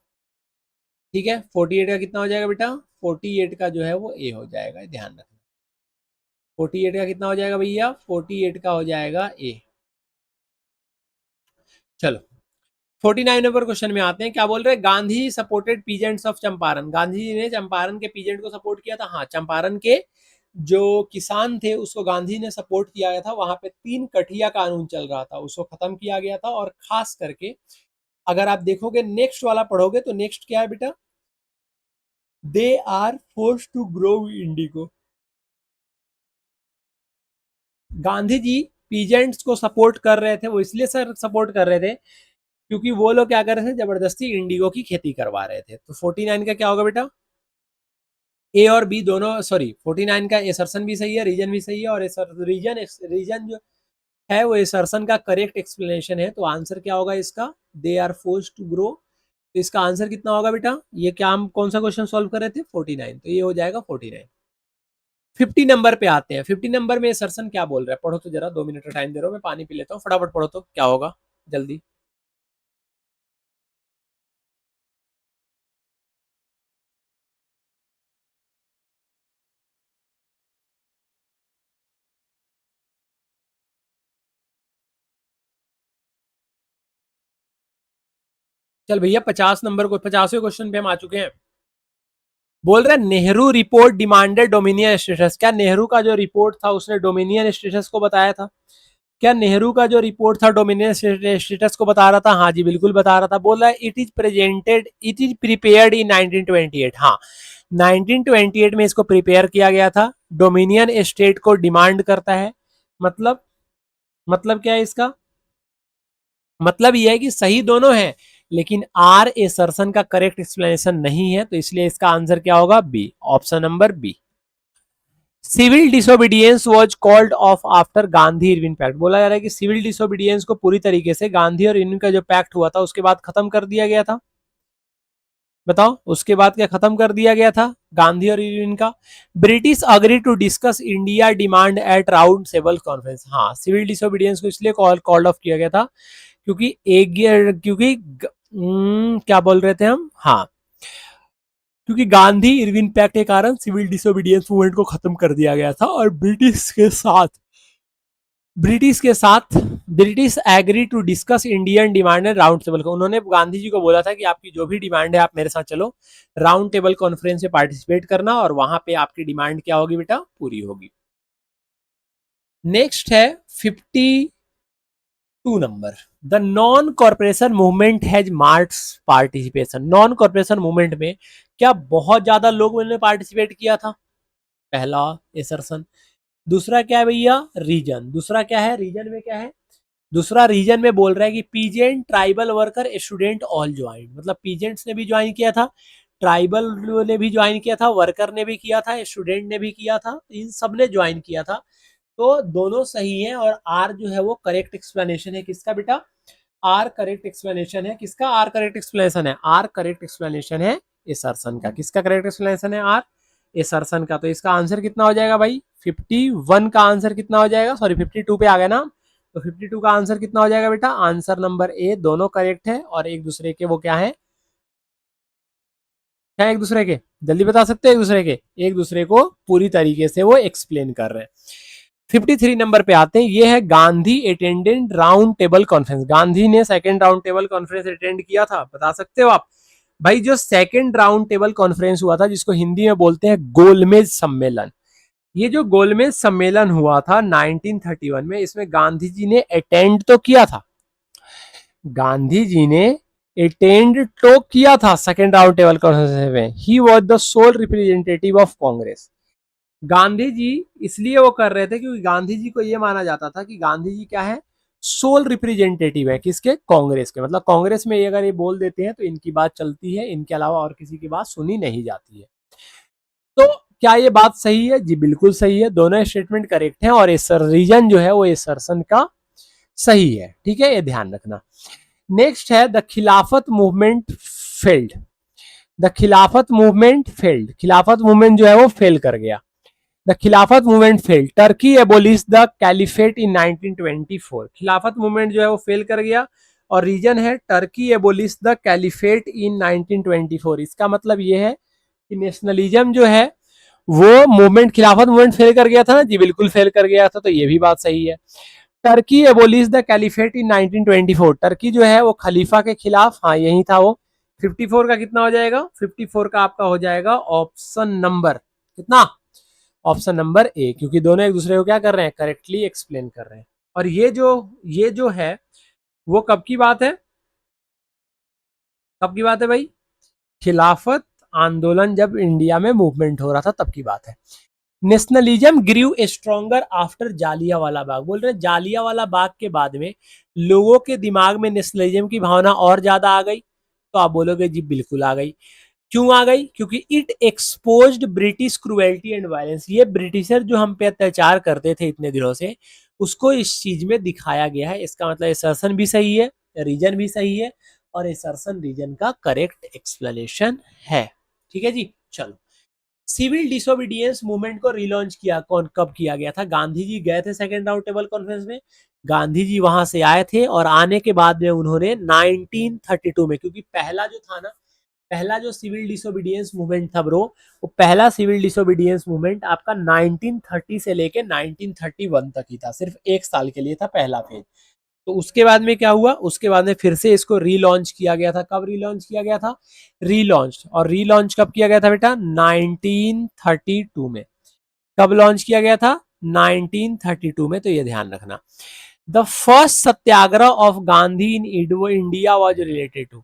ठीक है, 48 का कितना हो जाएगा बेटा? 48 का जो है वो ए हो जाएगा, ध्यान रखना। 48 का कितना हो जाएगा भैया? 48 का हो जाएगा ए। चलो 49 नंबर क्वेश्चन में आते हैं। क्या बोल रहे हैं? Gandhi supported peasants of Champaran. Gandhi ji ने चंपारण के पीजेंट को सपोर्ट किया था। हाँ, चंपारण के जो किसान थे उसको गांधी ने सपोर्ट किया गया था। वहां पे 3 कठिया कानून चल रहा था, उसको खत्म किया गया था। और खास करके अगर आप देखोगे नेक्स्ट वाला पढ़ोगे तो नेक्स्ट क्या है बेटा? They are force to grow indigo. Gandhi ji peasants को सपोर्ट कर रहे थे, वो इसलिए सर सपोर्ट कर रहे थे क्योंकि वो लोग क्या कर रहे थे? जबरदस्ती इंडिगो की खेती करवा रहे थे। तो 49 का क्या होगा बेटा? ए और बी दोनों, सॉरी 49 का एसर्शन भी सही है, रीजन भी सही है। और रीजन जो है वो एसर्शन का करेक्ट एक्सप्लेनेशन है। तो आंसर क्या होगा इसका? They are force to grow. तो इसका आंसर कितना होगा बेटा? ये क्या हम कौन सा क्वेश्चन सॉल्व कर रहे थे? 49। तो ये हो जाएगा 49। 50 नंबर पे आते हैं। 50 नंबर में एसर्शन क्या बोल रहा है? पढ़ो तो जरा, 2 मिनट का टाइम दे रहा हूँ, मैं पानी पी लेता हूँ, फटाफट पढ़ो तो क्या होगा जल्दी। चल भैया 50 नंबर को 50वें क्वेश्चन पे हम आ चुके हैं। बोल रहे Nehru report demanded dominion status. क्या नेहरू का जो रिपोर्ट था उसने डोमिनियन स्टेटस को बताया था? क्या नेहरू का जो रिपोर्ट था डोमिनियन स्टेटस को बता रहा था? हाँ जी, बिल्कुल बता रहा था। बोल रहा है इट इज प्रिपेयर्ड इन 1928। हाँ, 1928 में इसको प्रिपेयर किया गया था। डोमिनियन स्टेट को डिमांड करता है। मतलब मतलब क्या है इसका? मतलब यह है कि सही दोनों है, लेकिन आर एसर्सन का करेक्ट एक्सप्लेनेशन नहीं है। तो इसलिए इसका आंसर क्या होगा? B, option number B. Civil disobedience was called off after Gandhi Irwin pact. बोला जा रहा है कि सिविल डिसोबीडियंस को पूरी तरीके से गांधी और इरविन का जो पैक्ट हुआ था उसके बाद खत्म कर दिया गया था। बताओ, उसके बाद क्या खत्म कर दिया गया था गांधी और इरविन का? British agree to discuss India demand at round table conference. हाँ, सिविल डिसोबीडियंस को इसलिए कॉल्ड ऑफ किया गया था क्योंकि क्या बोल रहे थे हम? हाँ, क्योंकि गांधी इरविन पैक्ट के कारण सिविल डिसोबीडियंस मूवमेंट को खत्म कर दिया गया था। और British agree to discuss Indian demand round table. उन्होंने गांधी जी को बोला था कि आपकी जो भी डिमांड है आप मेरे साथ चलो, राउंड टेबल कॉन्फ्रेंस में पार्टिसिपेट करना और वहां पे आपकी डिमांड क्या होगी बेटा? पूरी होगी। नेक्स्ट है 52 number. The non corporation movement has marks participation. Non corporation movement में क्या बहुत ज्यादा लोगों ने पार्टिसिपेट किया था? पहला एसर्शन। दूसरा क्या है भैया? रीजन। दूसरा क्या है? रीजन में क्या है? दूसरा रीजन में बोल रहा है कि peasant, tribal worker, student all join, मतलब पीजेंट्स ने भी ज्वाइन किया था, ट्राइबल ने भी ज्वाइन किया था, वर्कर ने भी किया था, स्टूडेंट ने भी किया था, इन सब ने ज्वाइन किया था। तो दोनों सही है और आर जो है वो करेक्ट एक्सप्लेनेशन है किसका बेटा, आर करेक्ट एक्सप्लेनेशन है किसका, आर करेक्ट एक्सप्लेनेशन है, आर करेक्ट एक्सप्लेनेशन है एसर्सन का। किसका करेक्ट एक्सप्लेनेशन है, आर एसर्सन का। तो इसका आंसर कितना हो जाएगा भाई, 51 का आंसर कितना हो जाएगा, सॉरी 52 पे आ गया ना, तो 52 का आंसर कितना हो जाएगा बेटा, आंसर नंबर ए। दोनों करेक्ट है और एक दूसरे के वो क्या है, क्या एक दूसरे के, जल्दी बता सकते हैं, एक दूसरे के, एक दूसरे को पूरी तरीके से वो एक्सप्लेन कर रहे हैं। 53 नंबर पे आते हैं, ये है Gandhi attendant round table conference. Gandhi ने second round table conference attend किया था, बता सकते हो आप भाई। जो सेकंड राउंड टेबल कॉन्फ्रेंस हुआ था, जिसको हिंदी में बोलते हैं गोलमेज सम्मेलन, ये जो गोलमेज सम्मेलन हुआ था 1931 में, इसमें गांधी जी ने अटेंड तो किया था, गांधी जी ने अटेंड तो किया था सेकंड राउंड टेबल कॉन्फ्रेंस में। He was the sole representative of Congress. Gandhi ji इसलिए वो कर रहे थे क्योंकि गांधी जी को यह माना जाता था कि गांधी जी क्या है, सोल रिप्रेजेंटेटिव है किसके, कांग्रेस के। मतलब कांग्रेस में अगर ये बोल देते हैं तो इनकी बात चलती है, इनके अलावा और किसी की बात सुनी नहीं जाती है। तो क्या ये बात सही है, जी बिल्कुल सही है, दोनों स्टेटमेंट करेक्ट हैं और रीजन जो है वो एसर्सन का सही है, ठीक है, ये ध्यान रखना। नेक्स्ट है the Khilafat movement failed. The Khilafat movement failed, Khilafat movement जो है वो फेल कर गया। The Khilafat movement failed, Turkey abolish the caliphate in 1924। Khilafat movement जो है वो फेल कर गया और रीजन है Turkey abolish the caliphate in 1924। इसका मतलब ये है कि नेशनलिज्म जो है वो मूवमेंट, खिलाफत मूवमेंट फेल कर गया था ना, जी बिल्कुल फेल कर गया था, तो ये भी बात सही है। Turkey abolish the caliphate in 1924, Turkey जो है वो खलीफा के खिलाफ, हाँ यही था वो। 54 का कितना हो जाएगा, 54 का आपका हो जाएगा ऑप्शन नंबर कितना, ऑप्शन नंबर ए, क्योंकि दोनों एक दूसरे को क्या कर रहे हैं, करेक्टली एक्सप्लेन कर रहे हैं। और ये जो है वो कब की बात है, कब की बात है भाई, खिलाफत आंदोलन जब इंडिया में मूवमेंट हो रहा था तब की बात है। Nationalism grew stronger after Jallianwala Bagh, बोल रहे जालियावाला बाग के बाद में लोगों के दिमाग में नेशनलिज्म की भावना और ज्यादा आ गई। तो आप बोलोगे जी बिल्कुल आ गई। क्यों आ गई, क्योंकि it exposed British cruelty and violence, ये ब्रिटिशर जो हम पे अत्याचार करते थे इतने दिनों से, उसको इस चीज में दिखाया गया है। इसका मतलब एसर्सन भी सही है, रीजन भी सही है और एसर्सन रीजन का करेक्ट एक्सप्लेनेशन है। ठीक है जी, चलो। सिविल डिसोबीडियंस मूवमेंट को रिलॉन्च किया कौन, कब किया गया था, गांधी जी गए थे सेकेंड राउंड टेबल कॉन्फ्रेंस में, गांधी जी वहां से आए थे और आने के बाद में उन्होंने 1932 में, क्योंकि पहला जो था ना, पहला जो सिविल डिसोबीडियंस मूवमेंट था ब्रो, वो पहला सिविल डिसोबीडियंस मूवमेंट आपका 1930 से लेके 1931 तक ही था, सिर्फ एक साल के लिए था पहला फेज। तो उसके बाद में क्या हुआ, उसके बाद में फिर से इसको रीलॉन्च किया गया था। कब रीलॉन्च किया गया था, रीलॉन्च, और रीलॉन्च कब किया गया था बेटा, 1932 में। कब लॉन्च किया गया था, 1932 में, तो ये ध्यान रखना। The first satyagraha of Gandhi in India was related to,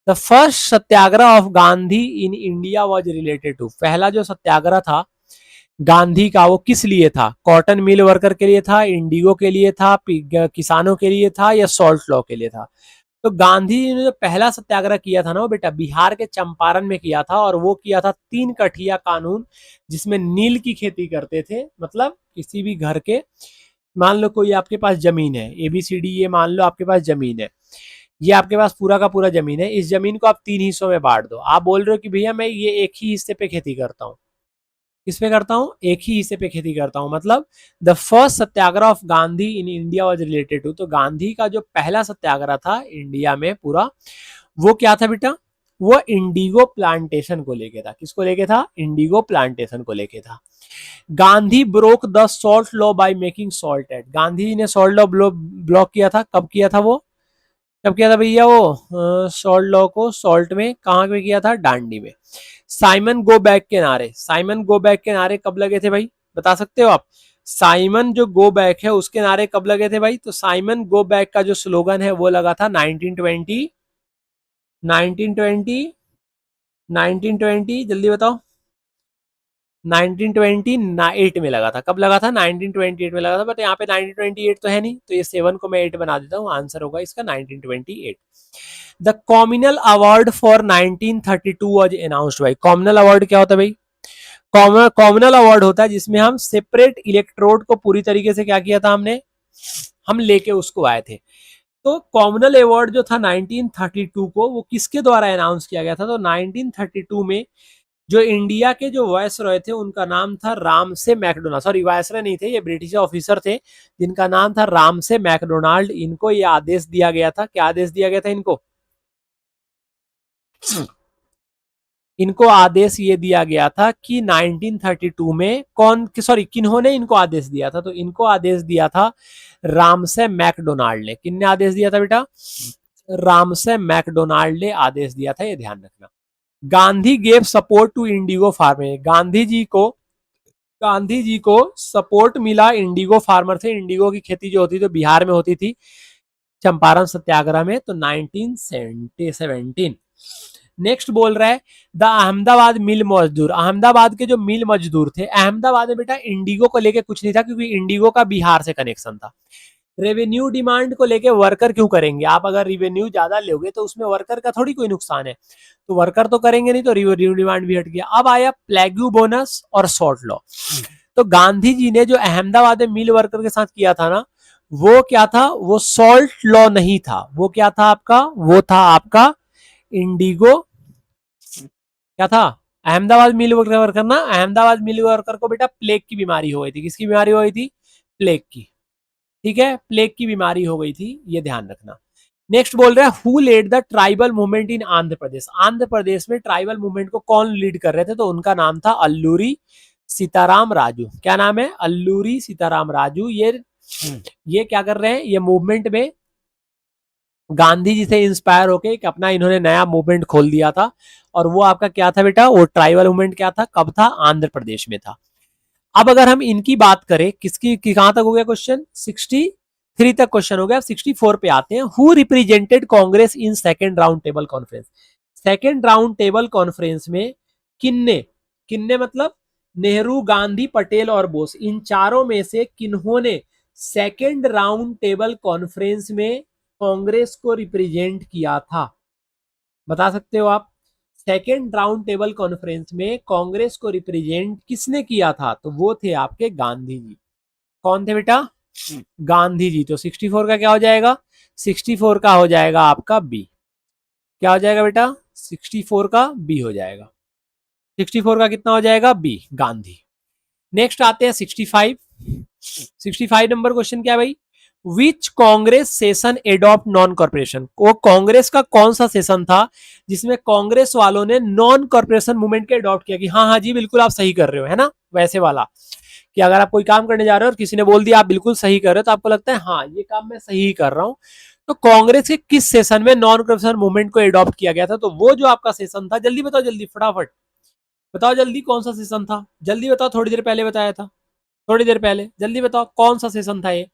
the first satyagraha of Gandhi in India was related to, पहला जो सत्याग्रह था गांधी का वो किस लिए था, कॉटन मिल वर्कर के लिए था, इंडिगो के लिए था, किसानों के लिए था, या सॉल्ट लॉ के लिए था। तो गांधी जी ने जो पहला सत्याग्रह किया था ना वो बेटा बिहार के चंपारण में किया था, और वो किया था 3 कठिया कानून, जिसमें नील की खेती करते थे। मतलब किसी भी घर के, मान लो कोई आपके पास जमीन है, ABCD, ये मान लो आपके पास जमीन है, ये आपके पास पूरा का पूरा जमीन है, इस जमीन को आप 3 हिस्सों में बांट दो। आप बोल रहे हो कि भैया मैं ये एक ही हिस्से पे खेती करता हूँ, किस पे करता हूँ, एक ही हिस्से पे खेती करता हूँ। मतलब the first satyagraha of Gandhi in India was related to, तो गांधी का जो पहला सत्याग्रह था इंडिया में पूरा, वो क्या था बेटा, वो इंडिगो प्लांटेशन को लेके था। किसको लेके था, इंडिगो प्लांटेशन को लेके था। Gandhi broke the salt law by making salt एड, गांधी जी ने सॉल्ट लॉ ब्लॉक किया था, कब किया था वो, कब किया था भैया वो सॉल्ट लॉ को, सॉल्ट में कहाँ पे किया था, डांडी में। साइमन गो बैक के नारे, साइमन गो बैक के नारे कब लगे थे भाई, बता सकते हो आप, साइमन जो गो बैक है उसके नारे कब लगे थे भाई, तो साइमन गो बैक का जो स्लोगन है वो लगा था 1920, 1920, 1920, जल्दी बताओ, 1928 में लगा था। कब लगा था? 1928 में लगा था, बट यहाँ पे 1928 तो है नहीं, तो ये 7 को मैं 8 बना देता हूँ, आंसर होगा इसका 1928। The communal award for 1932 was announced by. Communal award क्या होता है भाई? कॉमनल अवार्ड होता है जिसमें हम सेपरेट इलेक्ट्रोड को पूरी तरीके से क्या किया था हमने, हम लेके उसको आए थे। तो कॉमनल अवार्ड जो था 1932 को, वो किसके द्वारा अनाउंस किया गया था? तो 1932 में जो इंडिया के जो वायसरॉय थे उनका नाम था रामसे मैकडोनाल्ड। सॉरी, वायसरॉय नहीं थे, ये ब्रिटिश ऑफिसर थे जिनका नाम था रामसे मैकडोनाल्ड। इनको ये आदेश दिया गया था, क्या आदेश दिया गया था इनको? इनको आदेश ये दिया गया था कि 1932 में कौन, सॉरी, किन्होंने इनको आदेश दिया था? तो इनको आदेश दिया था रामसे मैकडोनाल्ड ने। किन्ने आदेश दिया था बेटा? रामसे मैकडोनाल्ड ने आदेश दिया था, ये ध्यान रखना। Gandhi gave support to indigo farming. Gandhi ji को सपोर्ट मिला इंडिगो फार्मर से। इंडिगो की खेती जो होती थी तो बिहार में होती थी, चंपारण सत्याग्रह में, तो 1917। नेक्स्ट बोल रहा है द अहमदाबाद मिल मजदूर। अहमदाबाद के जो मिल मजदूर थे, अहमदाबाद में बेटा इंडिगो को लेके कुछ नहीं था, क्योंकि इंडिगो का बिहार से कनेक्शन था। रेवेन्यू डिमांड को लेके वर्कर क्यों करेंगे? आप अगर रेवेन्यू ज्यादा लोगे तो उसमें वर्कर का थोड़ी कोई नुकसान है, तो वर्कर तो करेंगे नहीं, तो रेवेन्यू डिमांड भी हट गया। अब आया प्लेग्यू बोनस और शॉर्ट लॉ। तो गांधी जी ने जो अहमदाबाद में मिल वर्कर के साथ किया था ना, वो क्या था? वो सॉल्ट लॉ नहीं था, वो क्या था आपका? वो था आपका इंडिगो। क्या था? अहमदाबाद मिल वर्कर ना, अहमदाबाद मिल वर्कर को बेटा प्लेग की बीमारी हो गई थी। किसकी बीमारी हो गई थी? प्लेग की। ठीक है, प्लेग की बीमारी हो गई थी, ये ध्यान रखना। नेक्स्ट बोल रहा है who led the tribal movement in Andhra Pradesh. Andhra Pradesh में ट्राइबल मूवमेंट को कौन लीड कर रहे थे? तो उनका नाम था अल्लूरी सीताराम राजू। क्या नाम है? अल्लूरी सीताराम राजू। ये क्या कर रहे हैं? ये मूवमेंट में गांधी जी से इंस्पायर होके एक अपना इन्होंने नया मूवमेंट खोल दिया था, और वो आपका क्या था बेटा? वो ट्राइबल मूवमेंट क्या था? कब था? आंध्र प्रदेश में था। अब अगर हम इनकी बात करें, किसकी कहां तक हो गया क्वेश्चन? 63 तक क्वेश्चन हो गया। अब 64 पे आते हैं। Who represented Congress in second round table conference. Second round table conference में किन्ने, किन्ने मतलब नेहरू, गांधी, पटेल और बोस, इन चारों में से किन्होंने सेकेंड राउंड टेबल कॉन्फ्रेंस में कांग्रेस को रिप्रेजेंट किया था? बता सकते हो आप? सेकेंड राउंड टेबल कॉन्फ्रेंस में कांग्रेस को रिप्रेजेंट किसने किया था? तो वो थे आपके गांधी जी। कौन थे बेटा? गांधी जी। तो 64 का क्या हो जाएगा? 64 का हो जाएगा आपका बी। क्या हो जाएगा बेटा? 64 का बी हो जाएगा। 64 का कितना हो जाएगा? बी, गांधी। नेक्स्ट आते हैं 65। 65 नंबर क्वेश्चन क्या है भाई? Which Congress session adopt non corporation. वो कांग्रेस का कौन सा सेशन था जिसमें कांग्रेस वालों ने नॉन कॉर्पोरेशन मूवमेंट के अडॉप्ट किया? कि हाँ हाँ जी बिल्कुल आप सही कर रहे हो, है ना, वैसे वाला कि अगर आप कोई काम करने जा रहे हो और किसी ने बोल दिया आप बिल्कुल सही कर रहे हो, तो आपको लगता है हाँ ये काम मैं सही कर रहा हूं। तो कांग्रेस के किस सेशन में नॉन कॉर्पोरेशन मूवमेंट को एडॉप्ट किया गया था? तो वो जो आपका सेशन था, जल्दी बताओ, जल्दी फटाफट बताओ, जल्दी कौन सा सेशन था? जल्दी बताओ, थोड़ी देर पहले बताया था, थोड़ी देर पहले, जल्दी बताओ कौन सा सेशन था ये?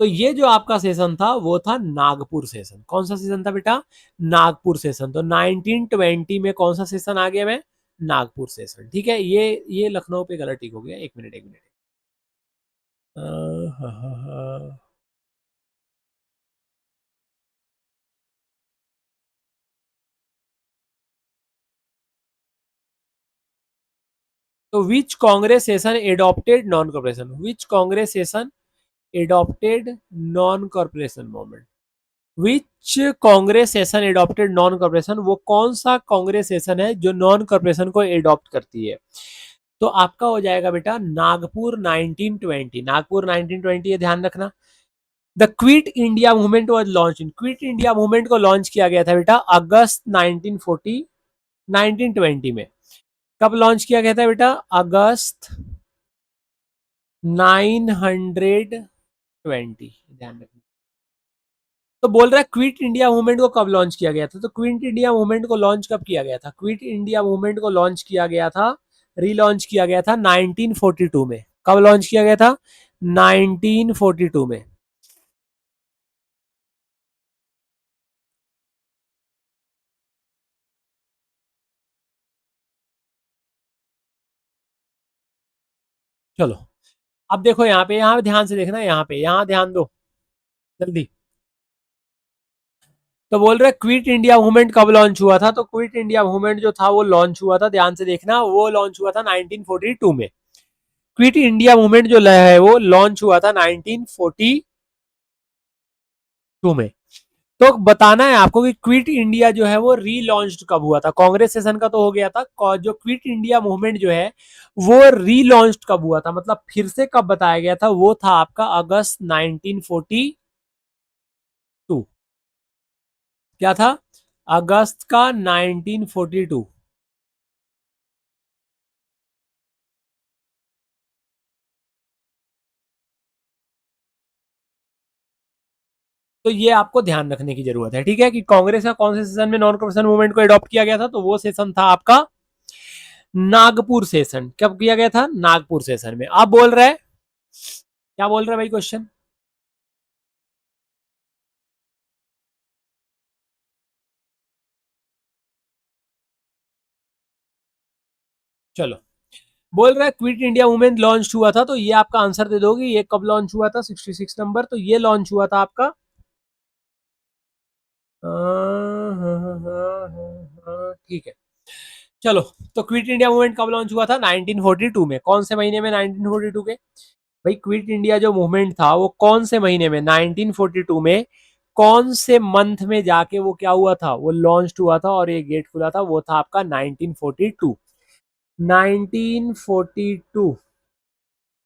तो ये जो आपका सेशन था वो था नागपुर सेशन। कौन सा सेशन था बेटा? नागपुर सेशन। तो 1920 में कौन सा सेशन आ गया? मैं नागपुर सेशन। ठीक है, ये लखनऊ पे गलत टिक हो गया। एक मिनट, एक मिनट। हाँ, हाँ, हाँ। तो which Congress session adopted non corporation? Which Congress session adopted non corporation movement? Which Congress session adopted non corporation? वो कौन सा कांग्रेस सेशन है जो नॉन कॉर्पोरेशन को एडॉप्ट करती है? तो आपका हो जाएगा बेटा नागपुर 1920। नागपुर 1920, ये ध्यान रखना। The quit India movement was launch in. Quit India movement को लॉन्च किया गया था बेटा अगस्त 1940 1920 में। कब लॉन्च किया गया था बेटा? अगस्त 920। ध्यान रखना। तो बोल रहा है क्विट इंडिया मूवमेंट को कब लॉन्च किया गया था? तो क्विट इंडिया मूवमेंट को लॉन्च कब किया गया था? क्विट इंडिया मूवमेंट को लॉन्च किया गया था, रीलॉन्च किया गया था 1942 में। कब लॉन्च किया गया था? 1942 में। चलो अब देखो यहाँ पे ध्यान से देखना, यहाँ ध्यान दो जल्दी। तो बोल रहे क्विट इंडिया मूवमेंट कब लॉन्च हुआ था? तो क्विट इंडिया मूवमेंट जो था वो लॉन्च हुआ था, ध्यान से देखना, वो लॉन्च हुआ था 1942 में। क्विट इंडिया मूवमेंट जो है वो लॉन्च हुआ था 1942 में। तो बताना है आपको कि क्विट इंडिया जो है वो रीलॉन्च्ड कब हुआ था। कांग्रेस सेशन का तो हो गया था, जो क्विट इंडिया मूवमेंट जो है वो रीलॉन्च्ड कब हुआ था, मतलब फिर से कब बताया गया था, वो था आपका अगस्त 1942। क्या था? अगस्त का 1942। तो ये आपको ध्यान रखने की जरूरत है, ठीक है, कि कांग्रेस का कौन से सेशन में नॉन कॉर्पोरेशन मूवमेंट को अडॉप्ट किया गया था? तो वो सेशन था आपका नागपुर सेशन। कब किया गया था? नागपुर सेशन में। आप बोल रहे हैं, क्या बोल रहे हैं भाई क्वेश्चन? चलो, बोल रहा है क्विट इंडिया मूवमेंट लॉन्च हुआ था, तो ये आपका आंसर दे दोगे, ये कब लॉन्च हुआ था? 66 नंबर। तो ये लॉन्च हुआ था आपका ठीक है। चलो, तो क्विट इंडिया मूवमेंट कब लॉन्च हुआ था? 1942 में। कौन से महीने में? 1942 के। भाई क्विट इंडिया जो मूवमेंट था वो कौन से महीने में? 1942 में। कौन से मंथ में जाके वो क्या हुआ था? वो लॉन्च हुआ था और ये गेट खुला था, वो था आपका 1942। 1942,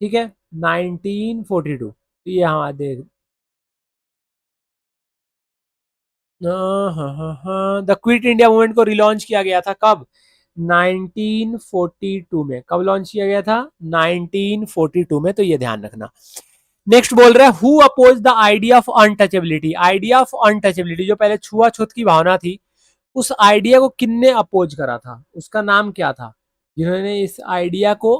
ठीक है, 1942। तो ये हाँ देख, द क्विट इंडिया मूवमेंट को रिलॉन्च किया गया था कब? 1942 में। कब लॉन्च किया गया था? 1942 में। तो ये ध्यान रखना। नेक्स्ट बोल रहा है who oppose the idea of untouchability. Idea of untouchability, जो पहले छुआछूत की भावना थी, उस आइडिया को किसने अपोज करा था? उसका नाम क्या था जिन्होंने इस आइडिया को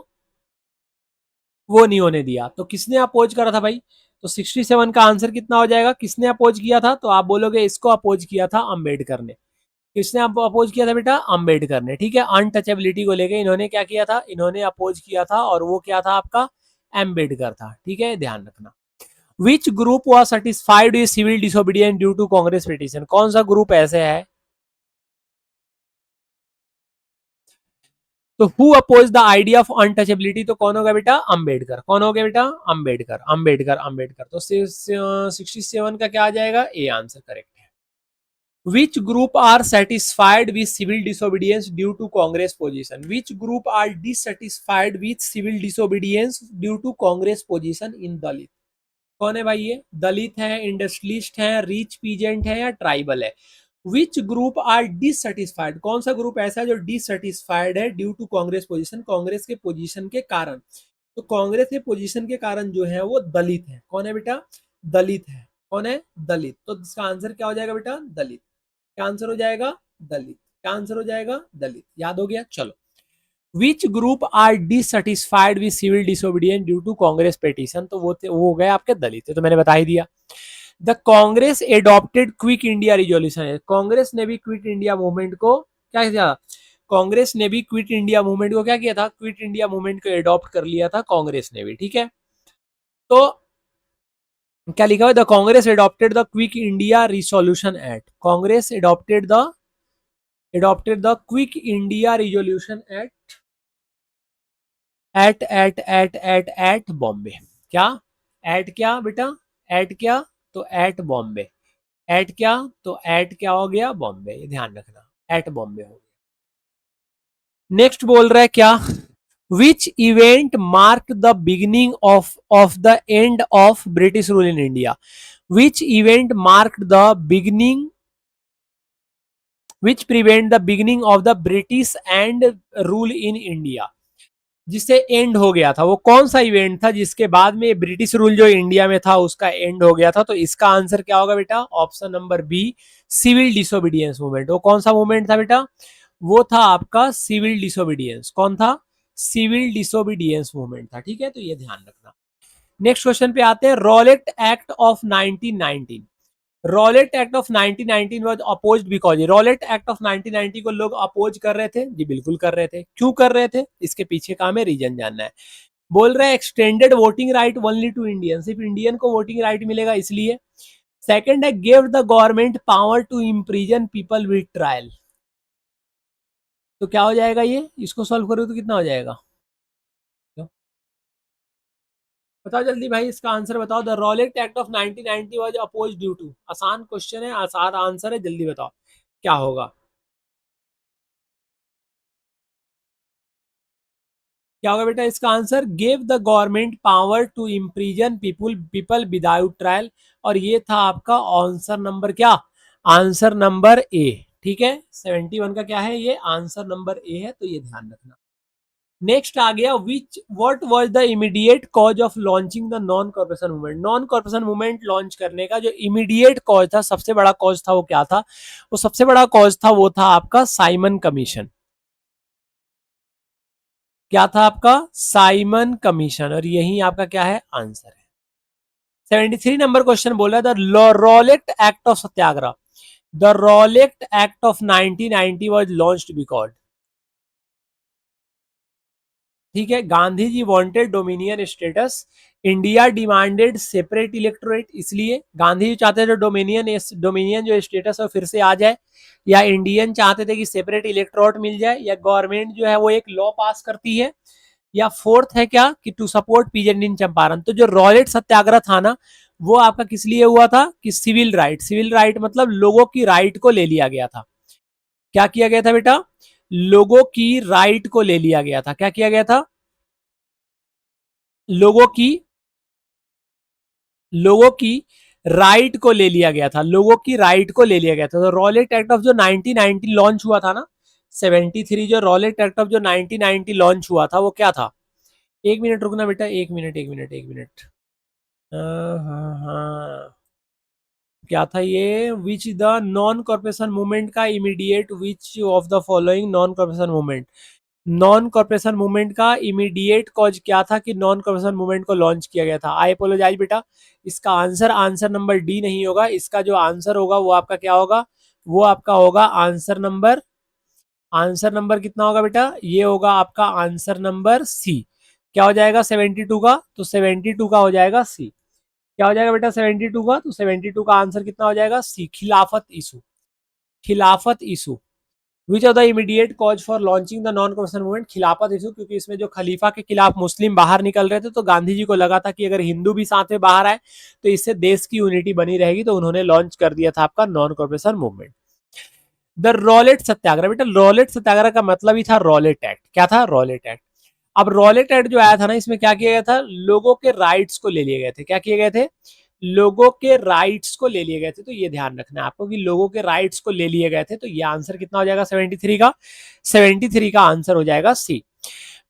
वो नहीं होने दिया? तो किसने अपोज करा था भाई? तो 67 का आंसर कितना हो जाएगा? किसने अपोज किया था? तो आप बोलोगे इसको अपोज किया था अंबेडकर ने। किसने अपोज किया था बेटा? अंबेडकर ने, ठीक है। अनटचेबिलिटी को लेके इन्होंने क्या किया था? इन्होंने अपोज किया था, और वो क्या था आपका? अंबेडकर था, ठीक है, ध्यान रखना। Which group was satisfied with civil disobedience due to Congress petition. कौन सा ग्रुप ऐसे है? तो who oppose the idea of untouchability, तो कौन होगा बेटा? अंबेडकर। कौन हो गया बेटा? अंबेडकर, अंबेडकर, अंबेडकर। तो 67 का क्या आ जाएगा? ए आंसर करेक्ट है। Which group are satisfied with civil disobedience due to Congress position. Which group are dissatisfied with civil disobedience due to Congress position in Dalit. कौन है भाई ये? दलित है, इंडस्ट्रियलिस्ट है, रिच पीजेंट है, या ट्राइबल है? विच ग्रुप आर डिससेटिस्फाइड, कौन सा ग्रुप ऐसा है जो डिससेटिस्फाइड है due to Congress position, Congress के पोजीशन के कारण? तो कांग्रेस के पोजीशन के कारण जो है वो दलित है। कौन है बेटा? दलित है। कौन है? दलित। तो इसका आंसर क्या हो जाएगा बेटा? दलित। क्या आंसर हो जाएगा? दलित। क्या आंसर हो जाएगा? दलित। याद हो गया? चलो, which group are dissatisfied with civil disobedience due to Congress petition, तो वो हो गए आपके दलित। तो मैंने बता ही दिया। The Congress adopted quick India resolution है। कांग्रेस ने भी क्विट इंडिया मूवमेंट को क्या किया? कांग्रेस ने भी क्विट इंडिया मूवमेंट को क्या किया था? क्विट इंडिया मूवमेंट को एडॉप्ट कर लिया था कांग्रेस ने भी, ठीक है। तो क्या लिखा हुआ? The Congress adopted the quick India resolution act. Congress adopted the quick India resolution act at Bombay. क्या? एट क्या बेटा? एट क्या? तो एट बॉम्बे। एट क्या? तो एट क्या हो गया? बॉम्बे। ये ध्यान रखना, एट बॉम्बे हो गया। नेक्स्ट बोल रहा है क्या? Which event mark the beginning of the end of British rule in India. Which event mark the beginning, which prevent the beginning of the British and rule in India, जिससे and हो गया था? वो कौन सा इवेंट था जिसके बाद में ब्रिटिश रूल जो इंडिया में था उसका एंड हो गया था? तो इसका आंसर क्या होगा बेटा? Option number B, civil disobedience movement. वो कौन सा मूवमेंट था बेटा? वो था आपका सिविल डिसोबीडियंस। कौन था? सिविल डिसोबीडियंस मूवमेंट था, ठीक है। तो ये ध्यान रखना। नेक्स्ट क्वेश्चन पे आते हैं। Rowlatt act of 1919। Rowlatt act of 1919 was opposed because, Rowlatt act of 1990 को लोग अपोज कर रहे थे जी, बिल्कुल कर रहे थे। क्यों कर रहे थे? इसके पीछे का हमें रीजन जानना है। बोल रहे हैं extended voting right only to Indian, सिर्फ इंडियन को वोटिंग राइट मिलेगा इसलिए। सेकंड है give the government power to imprison people with trial, तो क्या हो जाएगा ये, इसको सॉल्व करो तो कितना हो जाएगा, बताओ जल्दी भाई इसका आंसर बताओ। The Rowlatt act of 1990 was oppose due to, आसान क्वेश्चन है, आसान आंसर है, जल्दी बताओ क्या होगा, क्या होगा बेटा इसका answer, give the government power to imprison people people without trial, और ये था आपका आंसर नंबर क्या, आंसर नंबर ए, ठीक है। 71 का क्या है ये, आंसर नंबर ए है, तो ये ध्यान रखना। नेक्स्ट आ गया, विच what was the immediate cause of launching the non corporation movement, non corporation movement launch करने का जो इमीडिएट कॉज था, सबसे बड़ा कॉज था वो क्या था, वो सबसे बड़ा कॉज था वो था आपका साइमन कमीशन, क्या था आपका, साइमन कमीशन, और यही आपका क्या है आंसर है। 73 नंबर क्वेश्चन बोला the Rowlatt act of satyagraha, the Rowlatt act of 1990 was launched because, ठीक है, Gandhi ji wanted dominion status, India demanded separate electorate, इसलिए गांधी जी चाहते थे डोमिनियन डोमिनियन जो स्टेटस है फिर से आ जाए, या इंडियन चाहते थे कि सेपरेट इलेक्टोरेट मिल जाए, या गवर्नमेंट जो है वो एक लॉ पास करती है, या फोर्थ है क्या कि टू सपोर्ट पीजेंट इन चंपारण। तो जो रॉलेट सत्याग्रह था ना वो आपका किस लिए हुआ था कि सिविल राइट, सिविल राइट मतलब लोगों की राइट को ले लिया गया था, क्या किया गया था बेटा, लोगों की राइट को ले लिया गया था, क्या किया गया था, लोगों की, लोगों की राइट को ले लिया गया था, लोगों की राइट को ले लिया गया था। तो रॉलेट एक्ट ऑफ जो 1990 लॉन्च हुआ था ना, 73 जो रॉलेट एक्ट ऑफ जो 1990 लॉन्च हुआ था वो क्या था, एक मिनट रुकना बेटा, एक मिनट एक मिनट एक मिनट, हाँ हाँ, क्या था ये, which the non corporation movement का immediate, which of the following non corporation movement, non corporation movement का इमीडिएट कॉज क्या था कि नॉन कॉर्पोरेशन मूवमेंट को लॉन्च किया गया था, आई अपोलोजाइज बेटा, इसका आंसर आंसर नंबर डी नहीं होगा, इसका जो आंसर होगा वो आपका क्या होगा, वो आपका होगा आंसर नंबर, आंसर नंबर कितना होगा बेटा, ये होगा आपका आंसर नंबर सी, क्या हो जाएगा 72 का, तो 72 का हो जाएगा सी, क्या हो जाएगा बेटा 72 का, तो 72 का आंसर कितना हो जाएगा सी, खिलाफत इशू, खिलाफत issue, which of the immediate cause for launching the non corporation movement, खिलाफत इशू, क्योंकि इसमें जो खलीफा के खिलाफ मुस्लिम बाहर निकल रहे थे तो गांधी जी को लगा था कि अगर हिंदू भी साथ में बाहर आए तो इससे देश की यूनिटी बनी रहेगी, तो उन्होंने लॉन्च कर दिया था आपका non corporation movement. The Rowlatt satyagraha, बेटा रॉलेट सत्याग्रह का मतलब ही था रॉलेट एक्ट, क्या था रॉलेट एक्ट। अब रॉलेट एक्ट जो आया था ना इसमें क्या किया गया था, लोगों के राइट्स को ले लिए गए थे, क्या किए गए थे, लोगों के राइट्स को ले लिए गए थे, तो ये ध्यान रखना है आपको कि लोगों के राइट्स को ले लिए गए थे, तो ये आंसर कितना हो जाएगा 73 का, 73 का आंसर हो जाएगा सी।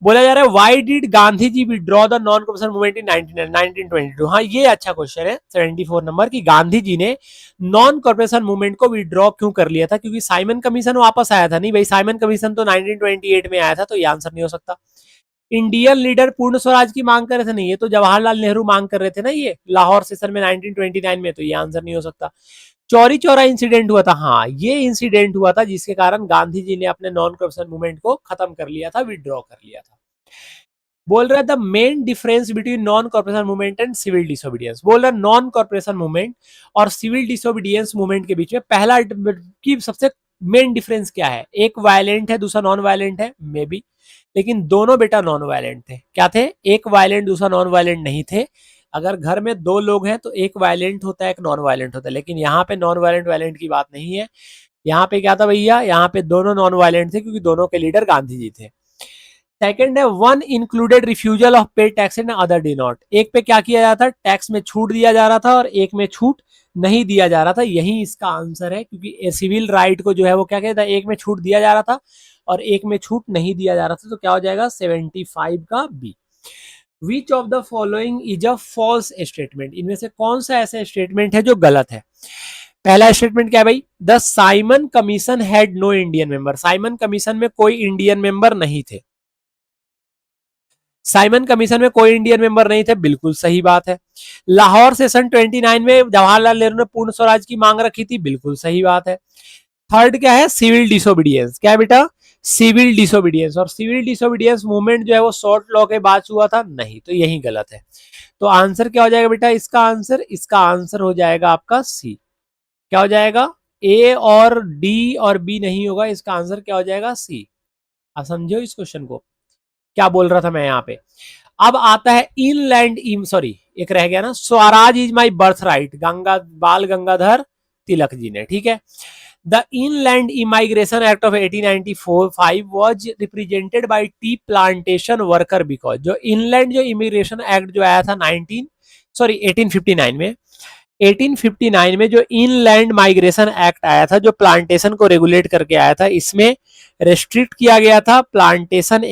बोला जा रहा है why did Gandhi ji withdraw the non corporation movement in 1922, हाँ ये अच्छा क्वेश्चन है 74 नंबर की, गांधी जी ने नॉन कॉर्पोरेशन मूवमेंट को विड्रॉ क्यों कर लिया था, क्योंकि साइमन कमीशन वापस आया था, नहीं भाई साइमन कमीशन तो 1928 में आया था, तो ये आंसर नहीं हो सकता। इंडियन लीडर पूर्ण स्वराज की मांग कर रहे थे, नहीं ये तो जवाहरलाल नेहरू मांग कर रहे थे ना, ये लाहौर सेशन में 1929 में, तो ये आंसर नहीं हो सकता। चौरी चौरा इंसिडेंट हुआ था, हाँ ये इंसिडेंट हुआ था जिसके कारण गांधी जी ने अपने नॉन कॉर्पोरेशन मूवमेंट को खत्म कर लिया था, विड्रॉ कर लिया था। बोल रहा है the main difference between non corporation movement and civil disobedience, बोल रहा है नॉन कॉर्पोरेशन मूवमेंट और सिविल डिसोबीडियंस मूवमेंट के बीच में पहला की सबसे मेन डिफरेंस क्या है, एक वायलेंट है दूसरा नॉन वायलेंट है, मे बी, लेकिन दोनों बेटा नॉन वायलेंट थे, क्या थे, एक वायलेंट दूसरा नॉन वायलेंट नहीं थे। अगर घर में दो लोग हैं तो एक वायलेंट होता है एक नॉन वायलेंट होता है, लेकिन यहाँ पे नॉन वायलेंट वायलेंट की बात नहीं है, यहाँ पे क्या था भैया, यहाँ पे दोनों नॉन वायलेंट थे क्योंकि दोनों के लीडर गांधी जी थे। सेकंड है वन इंक्लूडेड रिफ्यूजल ऑफ पे tax and other day not, एक पे क्या किया जाता था, टैक्स में छूट दिया जा रहा था और एक में छूट नहीं दिया जा रहा था, यही इसका आंसर है, क्योंकि सिविल राइट को जो है वो क्या कहता है, एक में छूट दिया जा रहा था और एक में छूट नहीं दिया जा रहा था, तो क्या हो जाएगा 75 का B. Which of the following is a false statement, इनमें से कौन सा ऐसा स्टेटमेंट है जो गलत है। पहला स्टेटमेंट क्या है भाई, the Simon commission had no Indian member, Simon commission में कोई इंडियन मेंबर नहीं थे, साइमन कमीशन में कोई इंडियन मेंबर नहीं थे, बिल्कुल सही बात है। लाहौर सेशन 29 में जवाहरलाल नेहरू ने पूर्ण स्वराज की मांग रखी थी, बिल्कुल सही बात है। थर्ड क्या है, सिविल डिसोबीडियंस, क्या है बेटा, सिविल डिसोबीडियंस, और सिविल डिसोबीडियंस मूवमेंट जो है वो शॉर्ट लॉ के बाद हुआ था, नहीं, तो यही गलत है। तो आंसर क्या हो जाएगा बेटा इसका आंसर? इसका आंसर हो जाएगा आपका सी। क्या हो जाएगा? ए और डी और बी नहीं होगा, इसका आंसर क्या हो जाएगा? सी। आप समझो इस क्वेश्चन को, क्या बोल रहा था मैं यहाँ पे। अब आता है इनलैंड सॉरी एक रह गया ना, Swaraj is my birth right, Ganga बाल गंगाधर तिलक जी ने, ठीक है। The inland immigration act of 1894 was represented by tea plantation worker, because जो इनलैंड जो इमिग्रेशन एक्ट जो आया था 1859 में, 1859 में जो इनलैंड माइग्रेशन एक्ट आया था, जो प्लांटेशन को रेगुलेट करके आया था, इसमें रेस्ट्रिक्ट किया गया था प्लांटेशन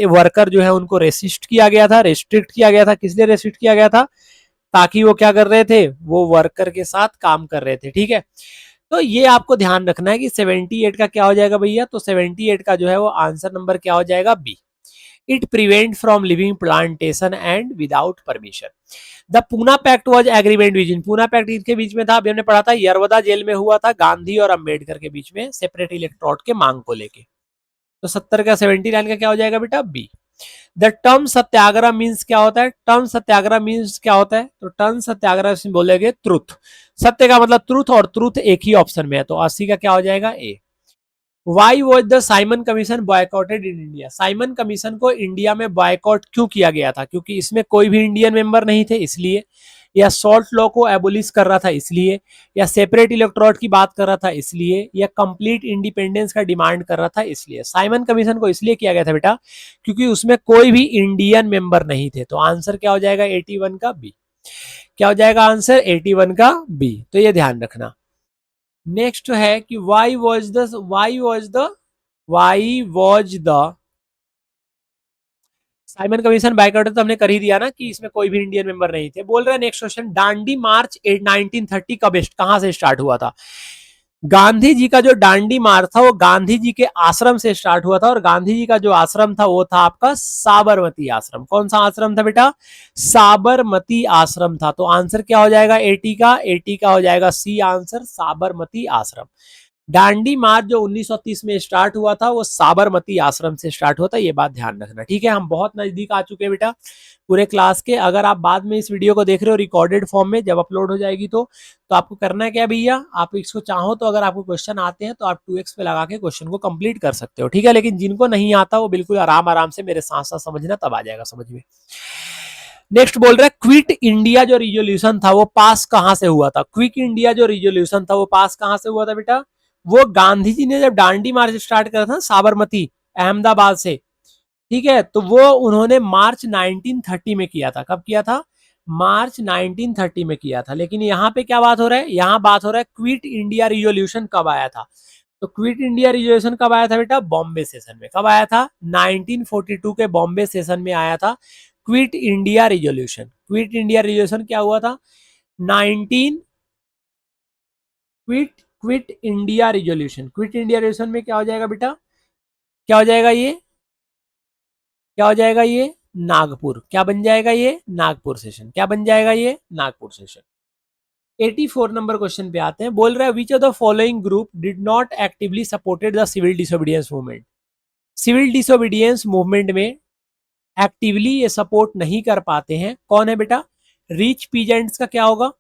वर्कर जो है उनको रेसिस्ट किया गया था, रेस्ट्रिक्ट किया गया था। किस लिए रेस्ट्रिक्ट किया गया था? ताकि वो क्या कर रहे थे? वो वर्कर के साथ काम कर रहे थे, ठीक है। तो ये आपको ध्यान रखना है कि 78 का क्या हो जाएगा भैया? तो 78 का जो है वो आंसर नंबर क्या हो जाएगा? B. It prevent from leaving plantation and without permission. The Poona pact was agreement विजिन, पूना पैक्ट इनके बीच में था, अभी हमने पढ़ा था, यरवदा जेल में हुआ था, गांधी और अंबेडकर के बीच में सेपरेट इलेक्ट्रोड के मांग को लेके। तो 70 का 79 का क्या हो जाएगा बेटा? B. The term satyagraha means क्या होता है? टर्म सत्याग्रह मीन्स क्या होता है? तो टर्म सत्याग्रह बोलेंगे ट्रुथ, सत्य का मतलब ट्रुथ, और ट्रुथ एक ही ऑप्शन में है, तो 80 का क्या हो जाएगा? A. Why was the Simon commission boycotted in India, Simon commission को इंडिया में बॉयकॉट क्यों किया गया था? क्योंकि इसमें कोई भी इंडियन मेंबर नहीं थे इसलिए, या सॉल्ट लॉ को एबोलिश कर रहा था इसलिए, या सेपरेट इलेक्ट्रोड की बात कर रहा था इसलिए, या कंप्लीट इंडिपेंडेंस का डिमांड कर रहा था इसलिए। साइमन कमीशन को इसलिए किया गया था बेटा क्योंकि उसमें कोई भी इंडियन मेंबर नहीं थे। तो आंसर क्या हो जाएगा? 81 का बी। क्या हो जाएगा आंसर? 81 का बी। तो ये ध्यान रखना। नेक्स्ट है कि Y was the Simon commission boycott, तो हमने कर ही दिया ना कि इसमें कोई भी इंडियन मेंबर नहीं थे। बोल रहे हैं नेक्स्ट क्वेश्चन, दांडी मार्च 1930 कहां से स्टार्ट हुआ था? गांधी जी का जो दांडी मार्च था वो गांधी जी के आश्रम से स्टार्ट हुआ था, और गांधी जी का जो आश्रम था वो था आपका साबरमती आश्रम। कौन सा आश्रम था बेटा? साबरमती आश्रम था। तो आंसर क्या हो जाएगा? 80 का? 80 का हो जाएगा सी आंसर, साबरमती आश्रम। दांडी मार्च जो 1930 में स्टार्ट हुआ था वो साबरमती आश्रम से स्टार्ट हुआ था, ये बात ध्यान रखना, ठीक है। हम बहुत नजदीक आ चुके हैं बेटा पूरे क्लास के। अगर आप बाद में इस वीडियो को देख रहे हो रिकॉर्डेड फॉर्म में, जब अपलोड हो जाएगी तो आपको करना है क्या भैया? आप इसको चाहो तो अगर आपको क्वेश्चन आते हैं तो आप 2x पे लगा के क्वेश्चन को कंप्लीट कर सकते हो, ठीक है। लेकिन जिनको नहीं आता वो बिल्कुल आराम आराम से मेरे साथ साथ समझना, तब आ जाएगा समझ में। नेक्स्ट बोल रहा है क्विट इंडिया जो रिजोल्यूशन था वो पास कहां से हुआ था? क्विट इंडिया जो रिजोल्यूशन था वो पास कहां से हुआ था बेटा? वो गांधी जी ने जब दांडी मार्च स्टार्ट करा था साबरमती अहमदाबाद से, ठीक है, तो वो उन्होंने मार्च 1930 में किया था। कब किया था? मार्च 1930 में किया था। लेकिन यहाँ पे क्या बात हो रहा है? यहाँ बात हो रहा है क्विट इंडिया रिजोल्यूशन कब आया था। तो क्विट इंडिया रिजोल्यूशन कब आया था बेटा? बॉम्बे सेशन में। कब आया था? 1942 के बॉम्बे सेशन में आया था quit India resolution. Quit India resolution क्या हुआ था? 19 quit India resolution, quit India resolution में क्या हो जाएगा बेटा? क्या हो जाएगा ये? क्या हो जाएगा ये? नागपुर। क्या बन जाएगा ये? नागपुर सेशन। क्या बन जाएगा ये? नागपुर सेशन। 84 नंबर क्वेश्चन पे आते हैं। बोल रहा है which of the following group did not actively supported the civil disobedience movement. Civil disobedience movement में एक्टिवली ये सपोर्ट नहीं कर पाते हैं, कौन है बेटा? रिच पीजेंट्स का क्या होगा?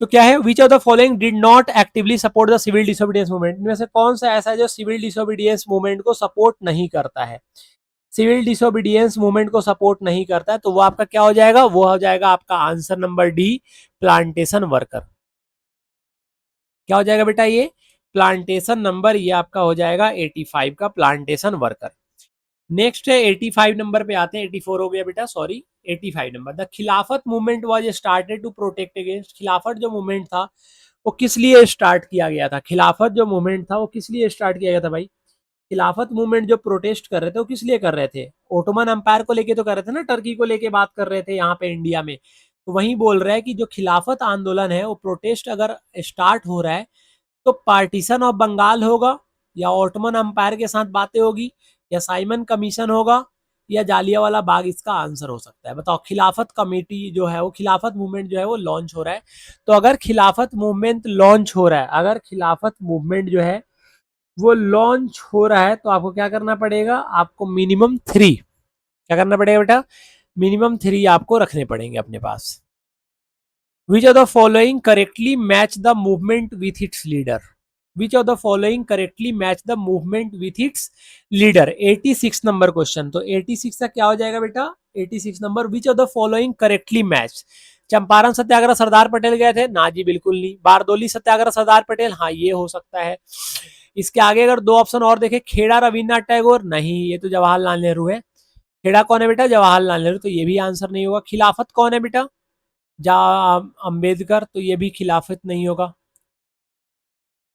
तो क्या है? Which of the following did not actively support the civil disobedience movement. इनमें से कौन सा ऐसा है जो सिविल डिसोबीडियंस मूवमेंट को सपोर्ट नहीं करता है? सिविल डिसोबीडियंस मूवमेंट को सपोर्ट नहीं करता है, तो वो आपका क्या हो जाएगा? वो हो जाएगा आपका answer number D, plantation worker. क्या हो जाएगा बेटा ये? प्लांटेशन नंबर, ये आपका हो जाएगा 85 का, प्लांटेशन वर्कर। नेक्स्ट है 85 नंबर पे आते हैं। 84 हो गया बेटा, sorry, 85 number. The Khilafat movement was started to protect against, Khilafat जो मूवमेंट था वो किस लिए स्टार्ट किया गया था? खिलाफत जो मूवमेंट था वो किस लिए स्टार्ट किया गया था भाई? खिलाफत मूवमेंट जो प्रोटेस्ट कर रहे थे वो किस लिए कर रहे थे? ओटोमन अंपायर को लेके तो कर रहे थे ना, टर्की को लेके बात कर रहे थे यहाँ पे इंडिया में। तो वही बोल रहा है कि जो खिलाफत आंदोलन है वो प्रोटेस्ट अगर स्टार्ट हो रहा है तो पार्टीशन ऑफ बंगाल होगा, या ओटोमन अंपायर के साथ बातें होगी, या साइमन कमीशन होगा, या जालियांवाला बाग इसका आंसर हो सकता है। बताओ, खिलाफत कमेटी जो है वो, खिलाफत मूवमेंट जो है वो लॉन्च हो रहा है, तो अगर खिलाफत मूवमेंट लॉन्च हो रहा है, अगर खिलाफत मूवमेंट जो है वो लॉन्च हो रहा है, तो आपको क्या करना पड़ेगा, आपको मिनिमम 3, क्या करना पड़ेगा बेटा, मिनिमम 3 आपको रखने पड़ेंगे अपने पास। Which of the following correctly match the movement with its leader? Which of the following correctly match the movement with its leader? 86 number question, तो 86 का क्या हो जाएगा बेटा, 86 number, which of the following correctly match? Champaran satyagraha Sardar Patel गए थे, ना जी बिल्कुल नहीं। बारदोली सत्याग्रह सरदार पटेल, हाँ ये हो सकता है। इसके आगे अगर 2 ऑप्शन और देखे, खेड़ा रविन्द्रनाथ टैगोर, नहीं ये तो जवाहरलाल नेहरू है। खेड़ा कौन है बेटा, जवाहरलाल नेहरू, तो ये भी आंसर नहीं होगा। खिलाफत कौन है बेटा, जा अंबेडकर, तो ये भी खिलाफत नहीं होगा।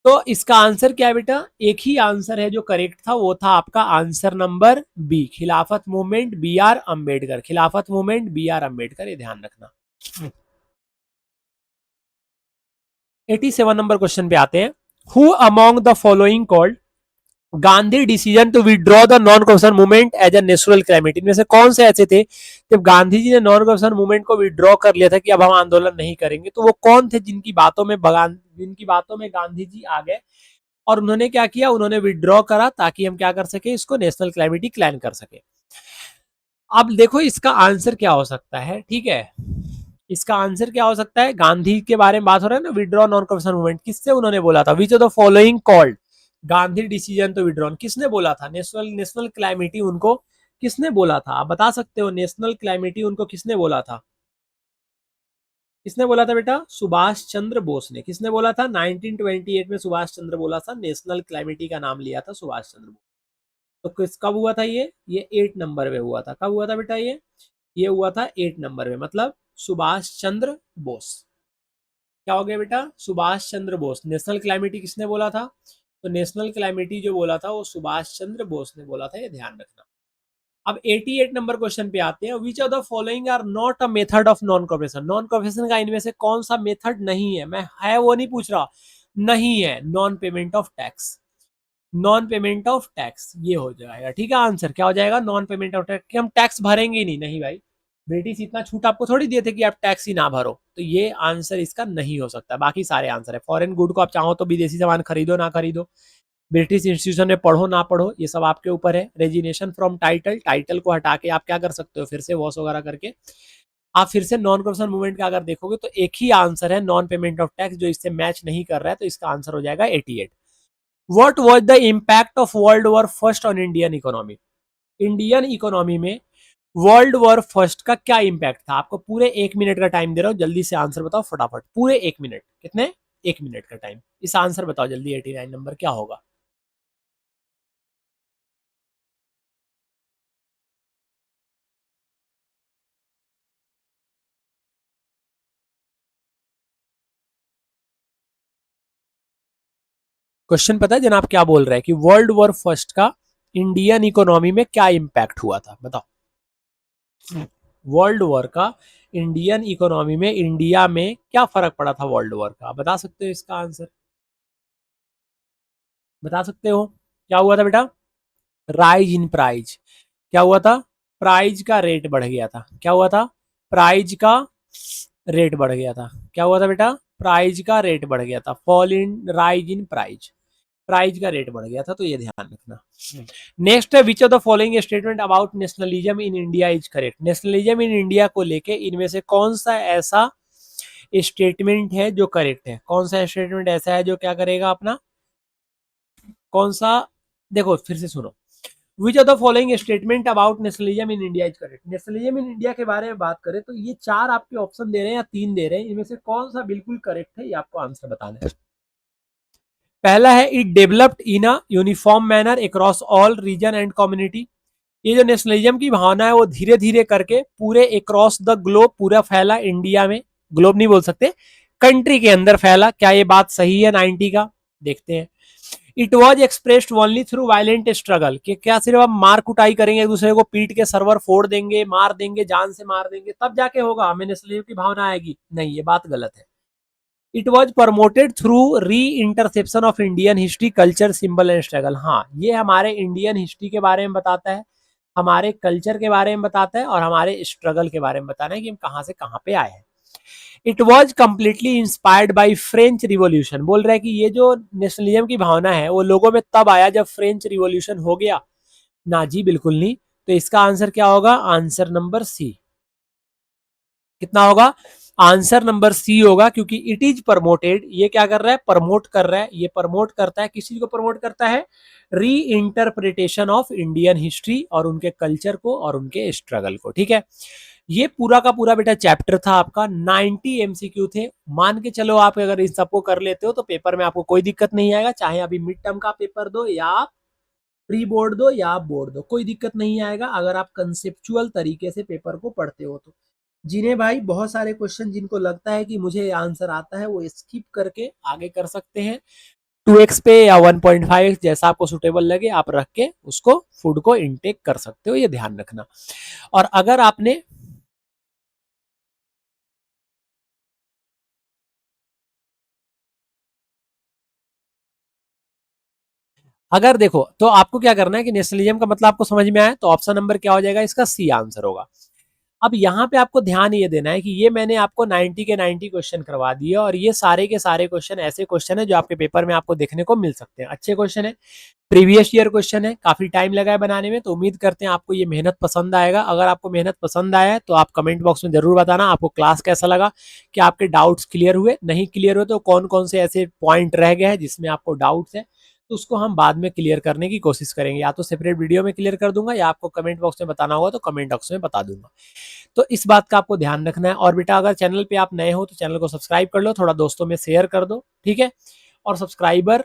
तो इसका आंसर क्या है बेटा, एक ही आंसर है जो करेक्ट था, वो था आपका आंसर नंबर बी, खिलाफत मूवमेंट बी आर अंबेडकर, खिलाफत मूवमेंट बी आर अंबेडकर, ये ध्यान रखना। 87 नंबर क्वेश्चन पे आते हैं। Who among the following called Gandhi decision to withdraw the non cooperation movement as a national calamity? इनमें से कौन से ऐसे थे जब गांधी जी ने नॉन कॉन्फेशन मूवमेंट को विड्रॉ कर लिया था कि अब हम आंदोलन नहीं करेंगे, तो वो कौन थे जिनकी बातों में गांधी जी आ गए और उन्होंने क्या किया, उन्होंने विड्रॉ करा ताकि हम क्या कर सके, इसको नेशनल क्लाइमेट क्लाइन कर सके। अब देखो इसका आंसर क्या हो सकता है, ठीक है, इसका आंसर क्या हो सकता है, गांधी के बारे में बात हो रहा है ना, विड्रॉ नॉन कॉन्फेशन मूवमेंट, किससे उन्होंने बोला था, which of the following called Gandhi decision to withdraw, किसने बोला था, नेशनल क्लाइमेटी उनको किसने बोला था, आप बता सकते हो, नेशनल क्लाइमेटी उनको किसने बोला था, किसने बोला था बेटा, सुभाष चंद्र बोस ने। किसने बोला था, 1928 में सुभाष चंद्र बोला था, नेशनल क्लाइमेटी का नाम लिया था सुभाष चंद्र बोस। तो किस कब हुआ था ये 8 नंबर में हुआ था, कब हुआ था बेटा, ये हुआ था 8 नंबर में, मतलब सुभाष चंद्र बोस। क्या हो गया बेटा, सुभाष चंद्र बोस। नेशनल क्लाइमेटी किसने बोला था, तो नेशनल क्लाइमेटी जो बोला था वो सुभाष चंद्र बोस ने बोला था, ये ध्यान रखना। अब 88 नंबर क्वेश्चन पे आते हैं। Which of the following are not a method of non cooperation? Non cooperation का इनमें से कौन सा मेथड नहीं है, मैं है वो नहीं पूछ रहा, नहीं है, non payment of tax, non payment of tax ये हो जाएगा, ठीक है। आंसर क्या हो जाएगा, नॉन पेमेंट ऑफ टैक्स, कि हम टैक्स भरेंगे ही नहीं, नहीं भाई, ब्रिटिश इतना छूट आपको थोड़ी दिए थे कि आप टैक्स ही ना भरो, तो ये आंसर इसका नहीं हो सकता। बाकी सारे आंसर है, फॉरेन गुड को आप चाहो तो विदेशी सामान खरीदो ना खरीदो, ब्रिटिश इंस्टीट्यूशन में पढ़ो ना पढ़ो, ये सब आपके ऊपर है। रेजिनेशन फ्रॉम टाइटल, टाइटल को हटा के आप क्या कर सकते हो, फिर से वॉश वगैरह करके आप फिर से नॉन कॉर्पोरेशन मूवमेंट का अगर देखोगे तो एक ही आंसर है, नॉन पेमेंट ऑफ टैक्स, जो इससे मैच नहीं कर रहा है, तो इसका आंसर हो जाएगा 88। What was the impact of world war first on Indian economy? Indian economy में वर्ल्ड वॉर फर्स्ट का क्या इंपैक्ट था? आपको पूरे 1 मिनट का टाइम दे रहा हूं, जल्दी से आंसर बताओ फटाफट, पूरे 1 मिनट, कितने, 1 मिनट का टाइम, इस आंसर बताओ जल्दी, 89 नंबर क्या होगा? क्वेश्चन पता है जनाब क्या बोल रहा है कि वर्ल्ड वॉर फर्स्ट का इंडियन इकोनॉमी में क्या इंपैक्ट हुआ था, बताओ। वर्ल्ड वॉर का इंडियन इकोनॉमी में, इंडिया में क्या फर्क पड़ा था वर्ल्ड वॉर का, बता सकते हो इसका आंसर, बता सकते हो क्या हुआ था बेटा? राइज इन प्राइज, क्या हुआ था, प्राइज का रेट बढ़ गया था, क्या हुआ था, प्राइज का रेट बढ़ गया था, क्या हुआ था बेटा, प्राइज का रेट बढ़ गया था, fall in rise in price, price का रेट बढ़ गया था, तो ये ध्यान रखना। नेक्स्ट है, which of the following statement about nationalism in India is correct? Nationalism in India को लेके इनमें से कौन सा ऐसा स्टेटमेंट है जो करेक्ट है, कौन सा स्टेटमेंट ऐसा है जो क्या करेगा अपना, कौन सा, देखो फिर से सुनो, विच of the following statement about nationalism in India is correct? Nationalism in India के बारे में बात करें तो ये 4 आपके ऑप्शन दे रहे हैं या 3 दे रहे हैं, इनमें से कौन सा बिल्कुल करेक्ट है, ये आपको आंसर बताना है। पहला है, it developed in a uniform manner across all region and community. ये जो नेशनलिज्म की भावना है वो धीरे धीरे करके पूरे अक्रॉस द ग्लोब, पूरा फैला इंडिया में, ग्लोब नहीं बोल सकते, कंट्री के अंदर फैला। क्या ये बात सही है 90 का, देखते हैं। It was expressed only through violent struggle, कि क्या सिर्फ हम मार कुटाई करेंगे, एक दूसरे को पीट के सर्वर फोड़ देंगे, मार देंगे, जान से मार देंगे, तब जाके होगा हमें नेशनलिज्म की भावना आएगी? नहीं, ये बात गलत है। इट वॉज प्रमोटेड थ्रू री interception of Indian history, culture, symbol and struggle. हाँ, ये हमारे इंडियन हिस्ट्री के बारे में बताता है, हमारे कल्चर के बारे में बताता है और हमारे स्ट्रगल के बारे में बताना है कि हम कहाँ से कहाँ पे आए हैं। It was completely inspired by French revolution. बोल रहा है कि ये जो नेशनलिज्म की भावना है वो लोगों में तब आया जब फ्रेंच रिवॉल्यूशन हो गया। ना जी, बिल्कुल नहीं। तो इसका आंसर क्या होगा? Answer number C. कितना होगा? आंसर नंबर सी होगा, क्योंकि इट इज प्रमोटेड। ये क्या कर रहा है? प्रमोट कर रहा है। ये प्रमोट करता है, किस चीज को प्रमोट करता है? री इंटरप्रिटेशन ऑफ इंडियन हिस्ट्री और उनके कल्चर को और उनके स्ट्रगल को। ठीक है, ये पूरा का पूरा बेटा चैप्टर था आपका। 90 एमसीक्यू थे। मान के चलो आप अगर इन सबको कर लेते हो तो पेपर में आपको कोई दिक्कत नहीं आएगा, चाहे अभी मिड टर्म का पेपर दो या आप प्री बोर्ड दो या आप बोर्ड दो, कोई दिक्कत नहीं आएगा अगर आप कंसेप्चुअल तरीके से पेपर को पढ़ते हो तो। जिन्हें भाई बहुत सारे क्वेश्चन जिनको लगता है कि मुझे आंसर आता है वो स्किप करके आगे कर सकते हैं। 2x पे या 1.5 जैसा आपको सुटेबल लगे आप रख के उसको फूड को इनटेक कर सकते हो, ये ध्यान रखना। और अगर आपने अगर देखो तो आपको क्या करना है कि नेशनलिज्म का मतलब आपको समझ में आया, तो ऑप्शन नंबर क्या हो जाएगा? इसका सी आंसर होगा। अब यहाँ पे आपको ध्यान ये देना है कि ये मैंने आपको 90 के 90 क्वेश्चन करवा दिए और ये सारे के सारे क्वेश्चन ऐसे क्वेश्चन है जो आपके पेपर में आपको देखने को मिल सकते हैं। अच्छे क्वेश्चन है, प्रीवियस ईयर क्वेश्चन है, काफी टाइम लगा है बनाने में, तो उम्मीद करते हैं आपको ये मेहनत पसंद आएगा। अगर आपको मेहनत पसंद आया है तो आप कमेंट बॉक्स में जरूर बताना आपको क्लास कैसा लगा, कि आपके डाउट्स क्लियर हुए, नहीं क्लियर हुए तो कौन कौन से ऐसे पॉइंट रह गए हैं जिसमें आपको डाउट्स है, तो उसको हम बाद में क्लियर करने की कोशिश करेंगे। या तो सेपरेट वीडियो में क्लियर कर दूंगा या आपको कमेंट बॉक्स में बताना होगा तो कमेंट बॉक्स में बता दूंगा। तो इस बात का आपको ध्यान रखना है। और बेटा अगर चैनल पे आप नए हो तो चैनल को सब्सक्राइब कर लो, थोड़ा दोस्तों में शेयर कर दो, ठीक है। और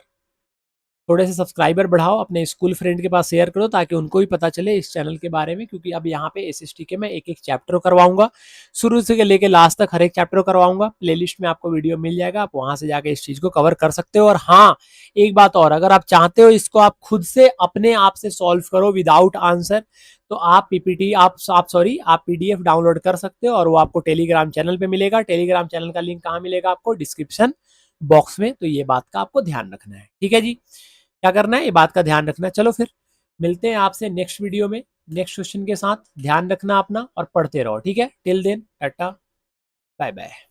थोड़े से सब्सक्राइबर बढ़ाओ, अपने स्कूल फ्रेंड के पास शेयर करो ताकि उनको भी पता चले इस चैनल के बारे में, क्योंकि अब यहाँ पे एसएसटी के मैं एक एक चैप्टर करवाऊंगा, शुरू से लेके लास्ट तक हर एक चैप्टर करवाऊंगा। प्लेलिस्ट में आपको वीडियो मिल जाएगा, आप वहां से जाके इस चीज को कवर कर सकते हो। और हाँ, एक बात और, अगर आप चाहते हो इसको आप खुद से अपने आप से सॉल्व करो विदाउट आंसर, तो आप पीपीटी आप सॉरी आप पीडीएफ डाउनलोड कर सकते हो और वो आपको टेलीग्राम चैनल पे मिलेगा। टेलीग्राम चैनल का लिंक कहाँ मिलेगा? आपको डिस्क्रिप्शन बॉक्स में। तो ये बात का आपको ध्यान रखना है, ठीक है जी। क्या करना है, ये बात का ध्यान रखना है। चलो फिर मिलते हैं आपसे नेक्स्ट वीडियो में नेक्स्ट क्वेश्चन के साथ। ध्यान रखना अपना और पढ़ते रहो, ठीक है। Till then tata, bye bye.